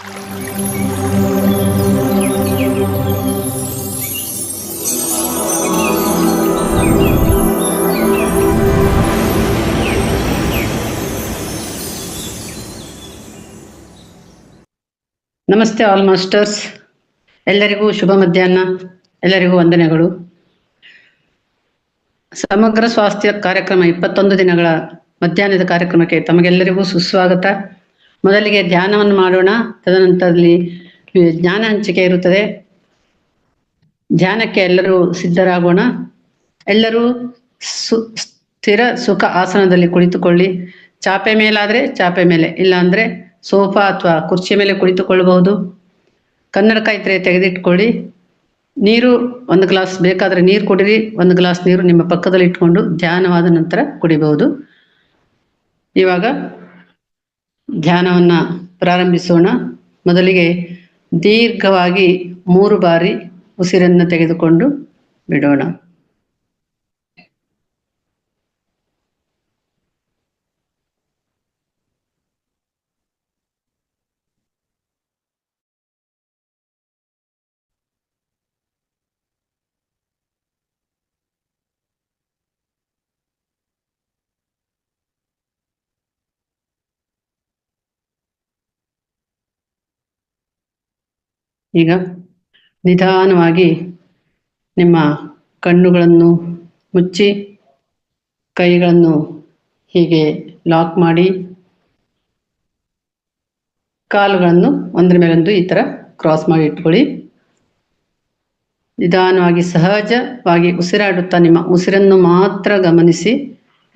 ನಮಸ್ತೆ all masters, ಎಲ್ಲರಿಗೂ ಶುಭ ಮಧ್ಯಾಹ್ನ, ಎಲ್ಲರಿಗೂ ವಂದನೆಗಳು. ಸಮಗ್ರ ಸ್ವಾಸ್ಥ್ಯ ಕಾರ್ಯಕ್ರಮ 21 ದಿನಗಳ ಮಧ್ಯಾಹ್ನದ ಕಾರ್ಯಕ್ರಮಕ್ಕೆ ತಮಗೆಲ್ಲರಿಗೂ ಸುಸ್ವಾಗತ. ಮೊದಲಿಗೆ ಧ್ಯಾನವನ್ನು ಮಾಡೋಣ, ತದನಂತರದಲ್ಲಿ ಜ್ಞಾನ ಹಂಚಿಕೆ ಇರುತ್ತದೆ. ಧ್ಯಾನಕ್ಕೆ ಎಲ್ಲರೂ ಸಿದ್ಧರಾಗೋಣ. ಎಲ್ಲರೂ ಸ್ಥಿರ ಸುಖ ಆಸನದಲ್ಲಿ ಕುಳಿತುಕೊಳ್ಳಿ. ಚಾಪೆ ಮೇಲಾದ್ರೆ ಚಾಪೆ ಮೇಲೆ, ಇಲ್ಲ ಅಂದ್ರೆ ಸೋಫಾ ಅಥವಾ ಕುರ್ಚಿ ಮೇಲೆ ಕುಳಿತುಕೊಳ್ಳಬಹುದು. ಕನ್ನಡಕ ಇದ್ರೆ ತೆಗೆದಿಟ್ಕೊಳ್ಳಿ. ನೀರು 1 ಗ್ಲಾಸ್ ಬೇಕಾದ್ರೆ ನೀರು ಕುಡಿರಿ. 1 ಗ್ಲಾಸ್ ನೀರು ನಿಮ್ಮ ಪಕ್ಕದಲ್ಲಿ ಇಟ್ಕೊಂಡು ಧ್ಯಾನವಾದ ನಂತರ ಕುಡಿಬಹುದು. ಇವಾಗ ಧ್ಯಾನವನ್ನ ಪ್ರಾರಂಭಿಸೋಣ. ಮೊದಲಿಗೆ ದೀರ್ಘವಾಗಿ 3 ಬಾರಿ ಉಸಿರನ್ನು ತೆಗೆದುಕೊಂಡು ಬಿಡೋಣ. ಈಗ ನಿಧಾನವಾಗಿ ನಿಮ್ಮ ಕಣ್ಣುಗಳನ್ನು ಮುಚ್ಚಿ ಕೈಗಳನ್ನು ಹೀಗೆ ಲಾಕ್ ಮಾಡಿ, ಕಾಲುಗಳನ್ನು ಒಂದರ ಮೇಲೊಂದು ಈ ತರ ಕ್ರಾಸ್ ಮಾಡಿ ಇಟ್ಕೊಳ್ಳಿ. ನಿಧಾನವಾಗಿ ಸಹಜವಾಗಿ ಉಸಿರಾಡುತ್ತಾ ನಿಮ್ಮ ಉಸಿರನ್ನು ಮಾತ್ರ ಗಮನಿಸಿ.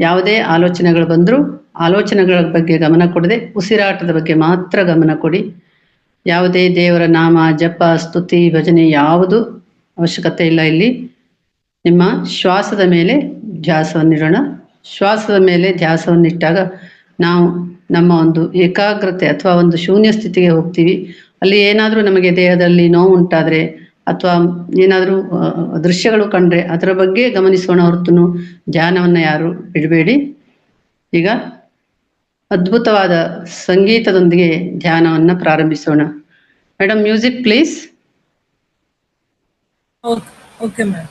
ಯಾವುದೇ ಆಲೋಚನೆಗಳು ಬಂದರೂ ಆಲೋಚನೆಗಳ ಬಗ್ಗೆ ಗಮನ ಕೊಡದೆ ಉಸಿರಾಟದ ಬಗ್ಗೆ ಮಾತ್ರ ಗಮನ ಕೊಡಿ. ಯಾವುದೇ ದೇವರ ನಾಮ, ಜಪ, ಸ್ತುತಿ, ಭಜನೆ ಯಾವುದು ಅವಶ್ಯಕತೆ ಇಲ್ಲ. ಇಲ್ಲಿ ನಿಮ್ಮ ಶ್ವಾಸದ ಮೇಲೆ ಧ್ಯಾಸವನ್ನಿಡೋಣ. ಶ್ವಾಸದ ಮೇಲೆ ಧ್ಯಾಸವನ್ನಿಟ್ಟಾಗ ನಾವು ನಮ್ಮ ಒಂದು ಏಕಾಗ್ರತೆ ಅಥವಾ ಒಂದು ಶೂನ್ಯ ಸ್ಥಿತಿಗೆ ಹೋಗ್ತೀವಿ. ಅಲ್ಲಿ ಏನಾದರೂ ನಮಗೆ ದೇಹದಲ್ಲಿ ನೋವು ಉಂಟಾದರೆ ಅಥವಾ ಏನಾದರೂ ದೃಶ್ಯಗಳು ಕಂಡ್ರೆ ಅದರ ಬಗ್ಗೆ ಗಮನಿಸೋಣ ಹೊರತು ಧ್ಯಾನವನ್ನು ಯಾರು ಬಿಡಬೇಡಿ. ಈಗ ಅದ್ಭುತವಾದ ಸಂಗೀತದೊಂದಿಗೆ ಧ್ಯಾನವನ್ನು ಪ್ರಾರಂಭಿಸೋಣ. Madam, music please. Okay ma'am.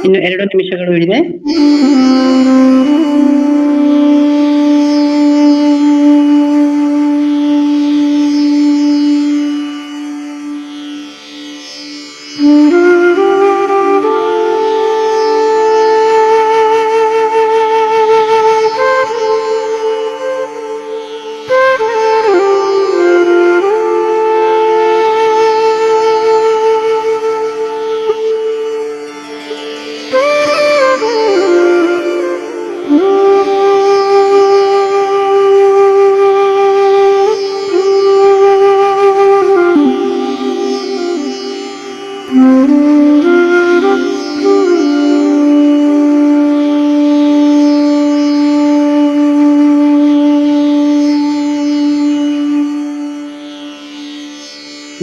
ಇನ್ನು 2 ನಿಮಿಷಗಳು ಉಳಿದೆ.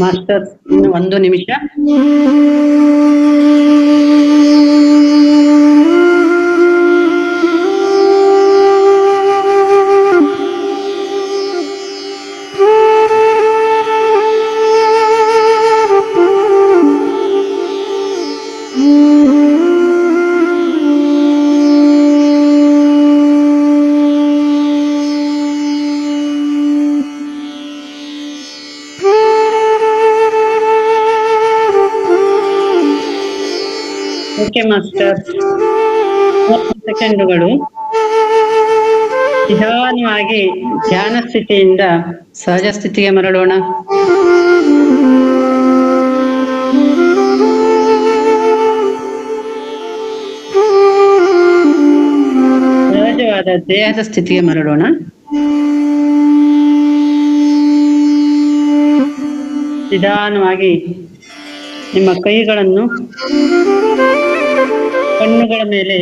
ಮಾಸ್ಟರ್ ಇನ್ನು 1 ನಿಮಿಷ. ಓಕೆ ಮಾಸ್ಟರ್, 30 ಸೆಕೆಂಡುಗಳು. ನಿಧಾನವಾಗಿ ಧ್ಯಾನ ಸ್ಥಿತಿಯಿಂದ ಸಹಜ ಸ್ಥಿತಿಗೆ ಮರಳೋಣ. ಸಹಜವಾದ ದೇಹದ ಸ್ಥಿತಿಗೆ ಮರಳೋಣ. ನಿಧಾನವಾಗಿ ನಿಮ್ಮ ಕೈಗಳನ್ನು ಕಣ್ಣುಗಳ ಮೇಲೆ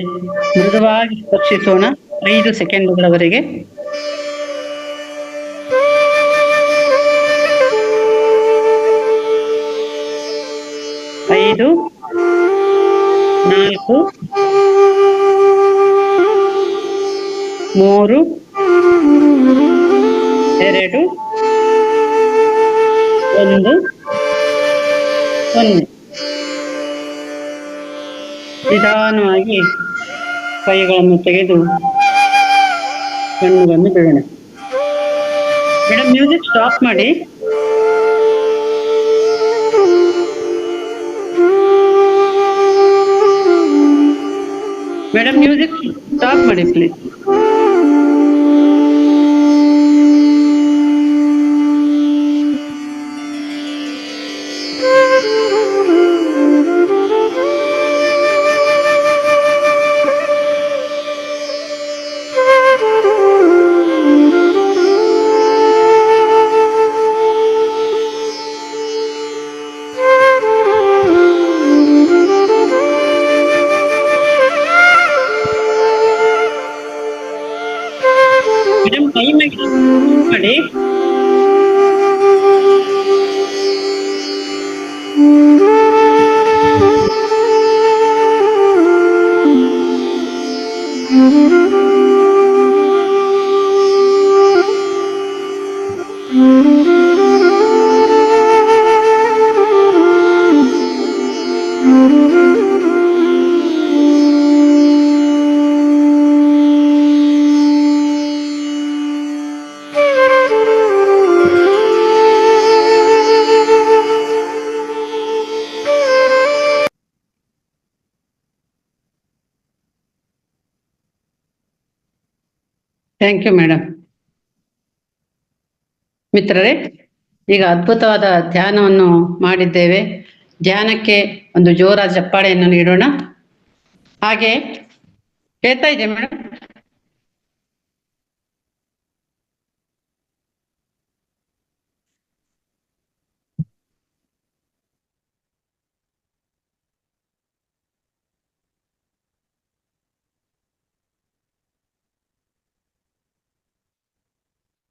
ಮೃದುವಾಗಿ ಸ್ಪರ್ಶಿಸೋಣ 5 ಸೆಕೆಂಡುಗಳವರೆಗೆ. 5, 4, 3, 2, 1, 0. ನಿಧಾನವಾಗಿ ಕೈಗಳನ್ನು ತೆಗೆದು ಕಣ್ಣುಗಳನ್ನು ಬಿಡೋಣ. ಮೇಡಮ್ ಮ್ಯೂಸಿಕ್ ಸ್ಟಾಪ್ ಮಾಡಿ. ಮೇಡಮ್ ಮ್ಯೂಸಿಕ್ ಸ್ಟಾಪ್ ಮಾಡಿ ಪ್ಲೀಸ್. ಮೇಡಮ್ ಕೈ ಮಾಡಿ. Thank you madam. ಮಿತ್ರರೇ, ಈಗ ಅದ್ಭುತವಾದ ಧ್ಯಾನವನ್ನು ಮಾಡಿದ್ದೇವೆ. ಧ್ಯಾನಕ್ಕೆ ಒಂದು ಜೋರಾದ ಚಪ್ಪಾಳೆಯನ್ನು ನೀಡೋಣ. ಹಾಗೆ ಹೇಳ್ತಾ ಇದೆ ಮೇಡಮ್.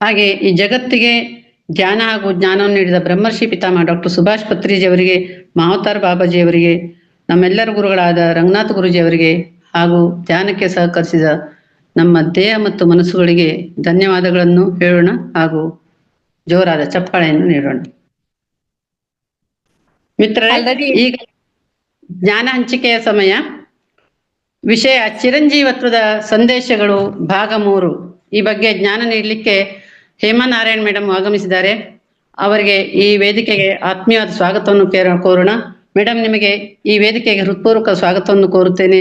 ಹಾಗೆ ಈ ಜಗತ್ತಿಗೆ ಧ್ಯಾನ ಹಾಗೂ ಜ್ಞಾನವನ್ನು ನೀಡಿದ ಬ್ರಹ್ಮರ್ಷಿ ಪಿತಾಮಹ ಡಾಕ್ಟರ್ ಸುಭಾಷ್ ಪತ್ರಿಜಿ ಅವರಿಗೆ, ಮಹಾವತಾರ್ ಬಾಬಾಜಿ ಅವರಿಗೆ, ನಮ್ಮೆಲ್ಲರ ಗುರುಗಳಾದ ರಂಗನಾಥ್ ಗುರುಜಿ ಅವರಿಗೆ ಹಾಗೂ ಧ್ಯಾನಕ್ಕೆ ಸಹಕರಿಸಿದ ನಮ್ಮ ದೇಹ ಮತ್ತು ಮನಸ್ಸುಗಳಿಗೆ ಧನ್ಯವಾದಗಳನ್ನು ಹೇಳೋಣ ಹಾಗೂ ಜೋರಾದ ಚಪ್ಪಾಳೆಯನ್ನು ನೀಡೋಣ. ಮಿತ್ರರೇ, ಈಗ ಜ್ಞಾನ ಹಂಚಿಕೆಯ ಸಮಯ. ವಿಷಯ ಚಿರಂಜೀವತ್ವದ ಸಂದೇಶಗಳು ಭಾಗ 3. ಈ ಬಗ್ಗೆ ಜ್ಞಾನ ನೀಡಲಿಕ್ಕೆ ಹೇಮಾನಾರಾಯಣ್ ಮೇಡಮ್ ಆಗಮಿಸಿದ್ದಾರೆ. ಅವರಿಗೆ ಈ ವೇದಿಕೆಗೆ ಆತ್ಮೀಯವಾದ ಸ್ವಾಗತವನ್ನು ಕೋರೋಣ. ಮೇಡಮ್, ನಿಮಗೆ ಈ ವೇದಿಕೆಗೆ ಹೃತ್ಪೂರ್ವಕ ಸ್ವಾಗತವನ್ನು ಕೋರುತ್ತೇನೆ.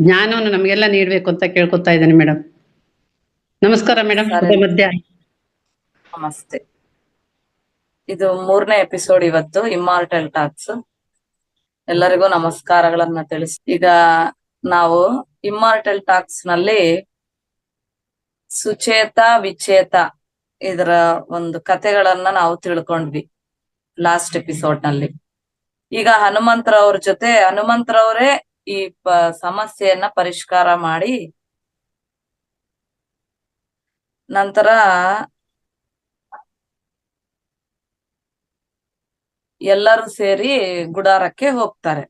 ಜ್ಞಾನವನ್ನು ನಮಗೆಲ್ಲ ನೀಡಬೇಕು ಅಂತ ಕೇಳ್ಕೊತಾ ಇದ್ದೇನೆ ಮೇಡಮ್. ನಮಸ್ಕಾರ ಮೇಡಮ್. ಮಧ್ಯಾಹ್ನ. ನಮಸ್ತೆ. ಇದು 3ನೇ ಎಪಿಸೋಡ್ ಇವತ್ತು, ಇಮ್ಮಾರ್ಟಲ್ ಟಾಕ್ಸ್. ಎಲ್ಲರಿಗೂ ನಮಸ್ಕಾರಗಳನ್ನ ತಿಳಿಸಿ. ಈಗ ನಾವು ಇಮ್ಮಾರ್ಟಲ್ ಟಾಕ್ಸ್ ನಲ್ಲಿ ಸುಚೇತ ವಿಚೇತ ಇದರ ಒಂದು ಕಥೆಗಳನ್ನ ನಾವು ತಿಳ್ಕೊಂಡ್ವಿ ಲಾಸ್ಟ್ ಎಪಿಸೋಡ್ ನಲ್ಲಿ. ಈಗ ಹನುಮಂತರವ್ರ ಜೊತೆ ಹನುಮಂತರವರೇ ಈ ಸಮಸ್ಯೆಯನ್ನ ಪರಿಷ್ಕಾರ ಮಾಡಿ ನಂತರ ಎಲ್ಲರೂ ಸೇರಿ ಗುಡಾರಕ್ಕೆ ಹೋಗ್ತಾರೆ.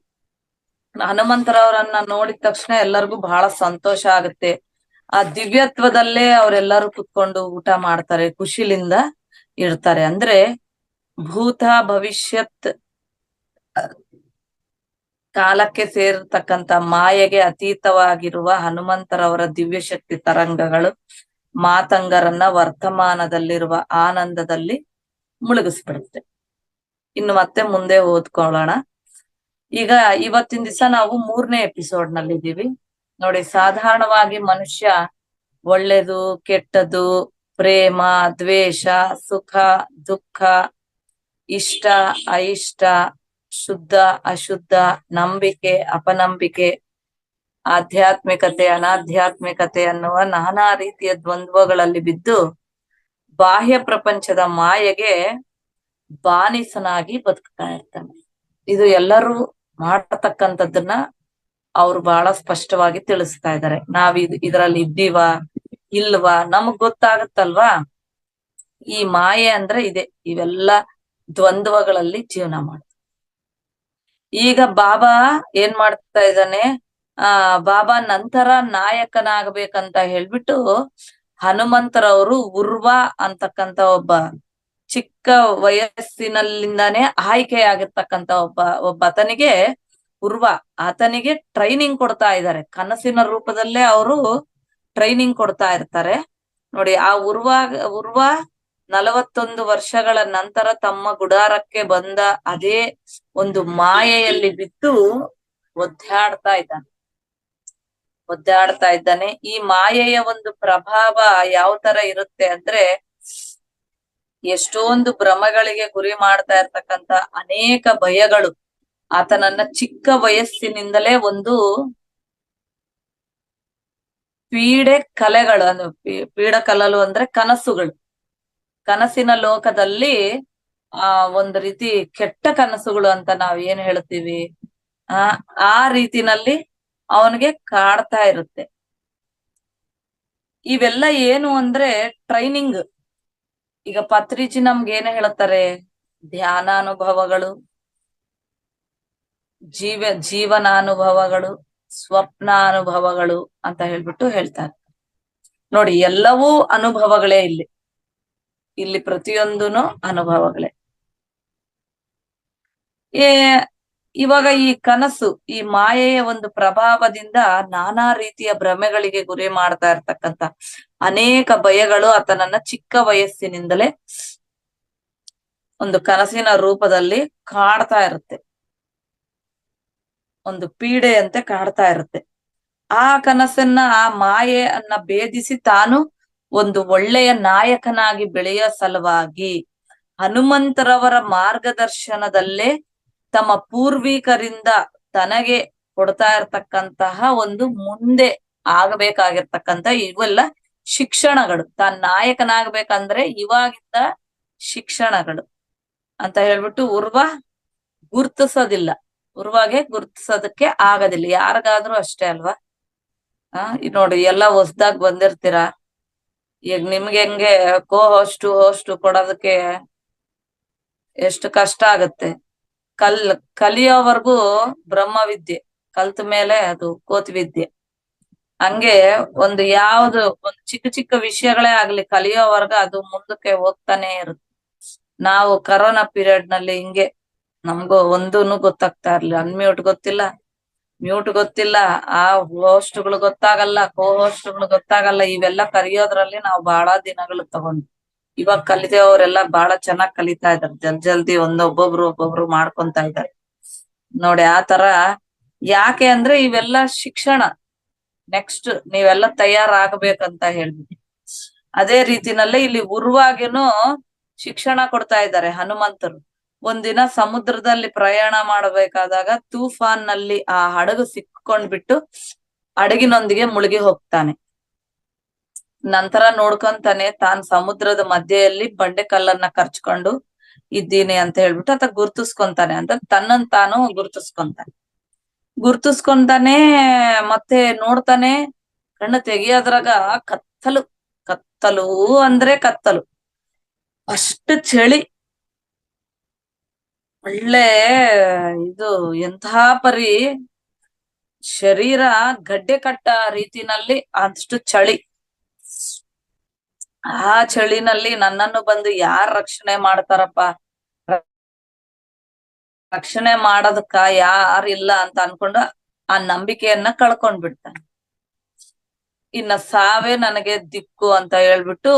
ಹನುಮಂತರವರನ್ನ ನೋಡಿದ ತಕ್ಷಣ ಎಲ್ಲರಿಗೂ ಬಹಳ ಸಂತೋಷ ಆಗುತ್ತೆ. ಆ ದಿವ್ಯತ್ವದಲ್ಲೇ ಅವರೆಲ್ಲರೂ ಕುತ್ಕೊಂಡು ಊಟ ಮಾಡ್ತಾರೆ, ಖುಷಿಲಿಂದ ಇರ್ತಾರೆ. ಅಂದ್ರೆ ಭೂತ ಭವಿಷ್ಯತ್ ಕಾಲಕ್ಕೆ ಸೇರಿರ್ತಕ್ಕಂಥ ಮಾಯೆಗೆ ಅತೀತವಾಗಿರುವ ಹನುಮಂತರವರ ದಿವ್ಯಶಕ್ತಿ ತರಂಗಗಳು ಮಾತಂಗರನ್ನ ವರ್ತಮಾನದಲ್ಲಿರುವ ಆನಂದದಲ್ಲಿ ಮುಳುಗಿಸ್ಬಿಡುತ್ತೆ. ಇನ್ನು ಮತ್ತೆ ಮುಂದೆ ಓದ್ಕೊಳ್ಳೋಣ. ಈಗ ಇವತ್ತಿನ ದಿವಸ ನಾವು 3ನೇ ಎಪಿಸೋಡ್ ನಲ್ಲಿ ಇದೀವಿ ನೋಡಿ. ಸಾಧಾರಣವಾಗಿ ಮನುಷ್ಯ ಒಳ್ಳೇದು ಕೆಟ್ಟದ್ದು, ಪ್ರೇಮ ದ್ವೇಷ, ಸುಖ ದುಃಖ, ಇಷ್ಟ అయిಷ್ಟ, ಶುದ್ಧ ಅಶುದ್ಧ, ನಂಬಿಕೆ ಅಪನಂಬಿಕೆ, ಆಧ್ಯಾತ್ಮಿಕತೆ ಅನಾಧ್ಯಾತ್ಮಿಕತೆ ಅನ್ನುವ ನಾನಾ ರೀತಿಯ ದ್ವಂದ್ವಗಳಲ್ಲಿ ಬಿದ್ದು ಬಾಹ್ಯ ಪ್ರಪಂಚದ ಮಾಯೆಗೆ ಬಾನಿಸನಾಗಿ ಬದುಕ್ತಾ ಇರ್ತಾನೆ. ಇದು ಎಲ್ಲರೂ ಮಾಡತಕ್ಕಂಥದ್ದನ್ನ ಅವ್ರು ಬಹಳ ಸ್ಪಷ್ಟವಾಗಿ ತಿಳಿಸ್ತಾ ಇದ್ದಾರೆ. ನಾವ್ ಇದ್ರಲ್ಲಿ ಇದ್ದೀವ ಇಲ್ವಾ ನಮಗ್ ಗೊತ್ತಾಗುತ್ತಲ್ವಾ. ಈ ಮಾಯೆ ಅಂದ್ರೆ ಇದೆ, ಇವೆಲ್ಲ ದ್ವಂದ್ವಗಳಲ್ಲಿ ಜೀವನ ಮಾಡ್ತಾರೆ. ಈಗ ಬಾಬಾ ಏನ್ ಮಾಡ್ತಾ ಇದ್ದಾನೆ, ಬಾಬಾ ನಂತರ ನಾಯಕನಾಗಬೇಕಂತ ಹೇಳ್ಬಿಟ್ಟು ಹನುಮಂತರವರು ಉರ್ವ ಅಂತಕ್ಕಂತ ಒಬ್ಬ ಚಿಕ್ಕ ವಯಸ್ಸಿನಲ್ಲಿಂದಾನೇ ಆಯ್ಕೆಯಾಗಿರ್ತಕ್ಕಂತ ಒಬ್ಬ ಆತನಿಗೆ ಉರ್ವ, ಆತನಿಗೆ ಟ್ರೈನಿಂಗ್ ಕೊಡ್ತಾ ಇದ್ದಾರೆ. ಕನಸಿನ ರೂಪದಲ್ಲೇ ಅವರು ಟ್ರೈನಿಂಗ್ ಕೊಡ್ತಾ ಇರ್ತಾರೆ ನೋಡಿ. ಆ ಉರ್ವ 41 ವರ್ಷಗಳ ನಂತರ ತಮ್ಮ ಗುಡಾರಕ್ಕೆ ಬಂದ ಅದೇ ಒಂದು ಮಾಯೆಯಲ್ಲಿ ಬಿದ್ದು ಒದ್ದಾಡ್ತಾ ಇದ್ದಾನೆ. ಈ ಮಾಯೆಯ ಒಂದು ಪ್ರಭಾವ ಯಾವ ತರ ಇರುತ್ತೆ ಅಂದ್ರೆ, ಎಷ್ಟೊಂದು ಭ್ರಮಗಳಿಗೆ ಗುರಿ ಮಾಡ್ತಾ ಇರ್ತಕ್ಕಂತ ಅನೇಕ ಭಯಗಳು ಆತನನ್ನ ಚಿಕ್ಕ ವಯಸ್ಸಿನಿಂದಲೇ ಒಂದು ಪೀಡೆ ಕಲಲು ಅಂದ್ರೆ ಕನಸಿನ ಲೋಕದಲ್ಲಿ ಒಂದು ರೀತಿ ಕೆಟ್ಟ ಕನಸುಗಳು ಅಂತ ನಾವ್ ಏನ್ ಹೇಳ್ತೀವಿ, ಆ ರೀತಿನಲ್ಲಿ ಅವನಿಗೆ ಕಾಡ್ತಾ ಇರುತ್ತೆ. ಇವೆಲ್ಲ ಏನು ಅಂದ್ರೆ ಟ್ರೈನಿಂಗ್. ಈಗ ಪತ್ರಿಜಿ ನಮ್ಗೆ ಏನ್ ಹೇಳ್ತಾರೆ, ಧ್ಯಾನಾನುಭವಗಳು, ಜೀವನಾನುಭವಗಳು, ಸ್ವಪ್ನಾನುಭವಗಳು ಅಂತ ಹೇಳ್ಬಿಟ್ಟು ಹೇಳ್ತಾರೆ ನೋಡಿ. ಎಲ್ಲವೂ ಅನುಭವಗಳೇ ಇಲ್ಲಿ ಪ್ರತಿಯೊಂದೂನು ಅನುಭವಗಳೇ. ಇವಾಗ ಈ ಕನಸು, ಈ ಮಾಯೆಯ ಒಂದು ಪ್ರಭಾವದಿಂದ ನಾನಾ ರೀತಿಯ ಭ್ರಮೆಗಳಿಗೆ ಗುರಿ ಮಾಡ್ತಾ ಇರ್ತಕ್ಕಂತ ಅನೇಕ ಭಯಗಳು ಆತನನ್ನ ಚಿಕ್ಕ ವಯಸ್ಸಿನಿಂದಲೇ ಒಂದು ಕನಸಿನ ರೂಪದಲ್ಲಿ ಕಾಡ್ತಾ ಇರುತ್ತೆ, ಒಂದು ಪೀಡೆಯಂತೆ ಕಾಡ್ತಾ ಇರುತ್ತೆ. ಆ ಕನಸನ್ನ, ಆ ಮಾಯೆಯನ್ನ ಭೇದಿಸಿ ತಾನು ಒಂದು ಒಳ್ಳೆಯ ನಾಯಕನಾಗಿ ಬೆಳೆಯೋ ಸಲುವಾಗಿ ಹನುಮಂತರವರ ಮಾರ್ಗದರ್ಶನದಲ್ಲೇ ತಮ್ಮ ಪೂರ್ವಿಕರಿಂದ ತನಗೆ ಕೊಡ್ತಾ ಇರ್ತಕ್ಕಂತಹ ಒಂದು ಮುಂದೆ ಆಗಬೇಕಾಗಿರ್ತಕ್ಕಂತ ಇವೆಲ್ಲ ಶಿಕ್ಷಣಗಳು. ತಾನ್ ನಾಯಕನಾಗ್ಬೇಕಂದ್ರೆ ಇವಾಗಿದ್ದ ಶಿಕ್ಷಣಗಳು ಅಂತ ಹೇಳ್ಬಿಟ್ಟು ಉರ್ವಾಗೆ ಗುರ್ತಿಸೋದಕ್ಕೆ ಆಗೋದಿಲ್ಲ. ಯಾರಿಗಾದ್ರೂ ಅಷ್ಟೇ ಅಲ್ವಾ. ನೋಡಿ, ಎಲ್ಲ ಹೊಸ್ದಾಗ್ ಬಂದಿರ್ತೀರಾ, ಈಗ ನಿಮ್ಗೆ ಹೆಂಗೆ ಹೋಸ್ಟ್ ಕೊಡೋದಕ್ಕೆ ಎಷ್ಟು ಕಷ್ಟ ಆಗತ್ತೆ. ಕಲಿಯೋವರೆಗೂ ಬ್ರಹ್ಮವಿದ್ಯೆ, ಕಲ್ತ ಮೇಲೆ ಅದು ಕೋತಿ ವಿದ್ಯೆ. ಹಂಗೆ ಒಂದು ಚಿಕ್ಕ ಚಿಕ್ಕ ವಿಷಯಗಳೇ ಆಗ್ಲಿ ಕಲಿಯೋವರ್ಗ ಅದು ಮುಂದಕ್ಕೆ ಹೋಗ್ತಾನೆ ಇರುತ್ತೆ. ನಾವು ಕರೋನಾ ಪೀರಿಯಡ್ ನಲ್ಲಿ ಹಿಂಗೆ ನಮ್ಗೂ ಒಂದೂನು ಗೊತ್ತಾಗ್ತಾ ಇರ್ಲಿಲ್ಲ. ಅನ್ಮ್ಯೂಟ್ ಗೊತ್ತಿಲ್ಲ, ಮ್ಯೂಟ್ ಗೊತ್ತಿಲ್ಲ, ಆ ಹೋಸ್ಟ್ಗಳು ಗೊತ್ತಾಗಲ್ಲ, ಹೋಸ್ಟ್ಗಳು ಗೊತ್ತಾಗಲ್ಲ. ಇವೆಲ್ಲ ಕಲಿಯೋದ್ರಲ್ಲಿ ನಾವು ಬಹಳ ದಿನಗಳು ತಗೊಂಡ್ವಿ. ಇವಾಗ ಕಲಿತೇವರೆಲ್ಲ ಬಹಳ ಚೆನ್ನಾಗ್ ಕಲಿತಾ ಇದಾರೆ, ಜಲ್ದಿ ಒಬ್ಬೊಬ್ರು ಮಾಡ್ಕೊಂತ ಇದ್ದಾರೆ ನೋಡಿ. ಆ ತರ ಯಾಕೆ ಅಂದ್ರೆ ಇವೆಲ್ಲ ಶಿಕ್ಷಣ. ನೆಕ್ಸ್ಟ್ ನೀವೆಲ್ಲ ತಯಾರಾಗಬೇಕಂತ ಹೇಳ್ಬಿಟ್ಟು ಅದೇ ರೀತಿನಲ್ಲೇ ಇಲ್ಲಿ ಉರ್ವಾಗಿನೂ ಶಿಕ್ಷಣ ಕೊಡ್ತಾ ಇದ್ದಾರೆ ಹನುಮಂತರು. ಒಂದಿನ ಸಮುದ್ರದಲ್ಲಿ ಪ್ರಯಾಣ ಮಾಡಬೇಕಾದಾಗ ತೂಫಾನ್ ನಲ್ಲಿ ಆ ಹಡಗು ಸಿಕ್ಕೊಂಡ್ಬಿಟ್ಟು ಹಡಗಿನೊಂದಿಗೆ ಮುಳುಗಿ ಹೋಗ್ತಾನೆ. ನಂತರ ನೋಡ್ಕೊಂತಾನೆ ತಾನ್ ಸಮುದ್ರದ ಮಧ್ಯೆಯಲ್ಲಿ ಬಂಡೆ ಕಲ್ಲನ್ನ ಕರ್ಚ್ಕೊಂಡು ಇದ್ದೀನಿ ಅಂತ ಹೇಳ್ಬಿಟ್ಟು ಆತ ಗುರ್ತಿಸ್ಕೊಂತಾನೆ. ಅಂತ ತನ್ನನ್ ತಾನು ಗುರ್ತಿಸ್ಕೊಂತಾನೆ. ಮತ್ತೆ ನೋಡ್ತಾನೆ, ಕಣ್ಣು ತೆಗಿಯೋದ್ರಾಗ ಕತ್ತಲು ಅಂದ್ರೆ ಕತ್ತಲು, ಅಷ್ಟು ಚಳಿ. ಒಳ್ಳೆ ಇದು ಎಂಥ ಪರಿ ಶರೀರ ಗಡ್ಡೆ ಕಟ್ಟ ರೀತಿನಲ್ಲಿ ಅಷ್ಟು ಚಳಿ. ಆ ಚಳಿನಲ್ಲಿ ನನ್ನನ್ನು ಬಂದು ಯಾರ್ ರಕ್ಷಣೆ ಮಾಡ್ತಾರಪ್ಪ, ರಕ್ಷಣೆ ಮಾಡೋದಕ್ಕ ಯಾರಿಲ್ಲ ಅಂತ ಅನ್ಕೊಂಡು ಆ ನಂಬಿಕೆಯನ್ನ ಕಳ್ಕೊಂಡ್ಬಿಡ್ತಾನೆ. ಇನ್ನ ಸಾವೇ ನನಗೆ ದಿಕ್ಕು ಅಂತ ಹೇಳ್ಬಿಟ್ಟು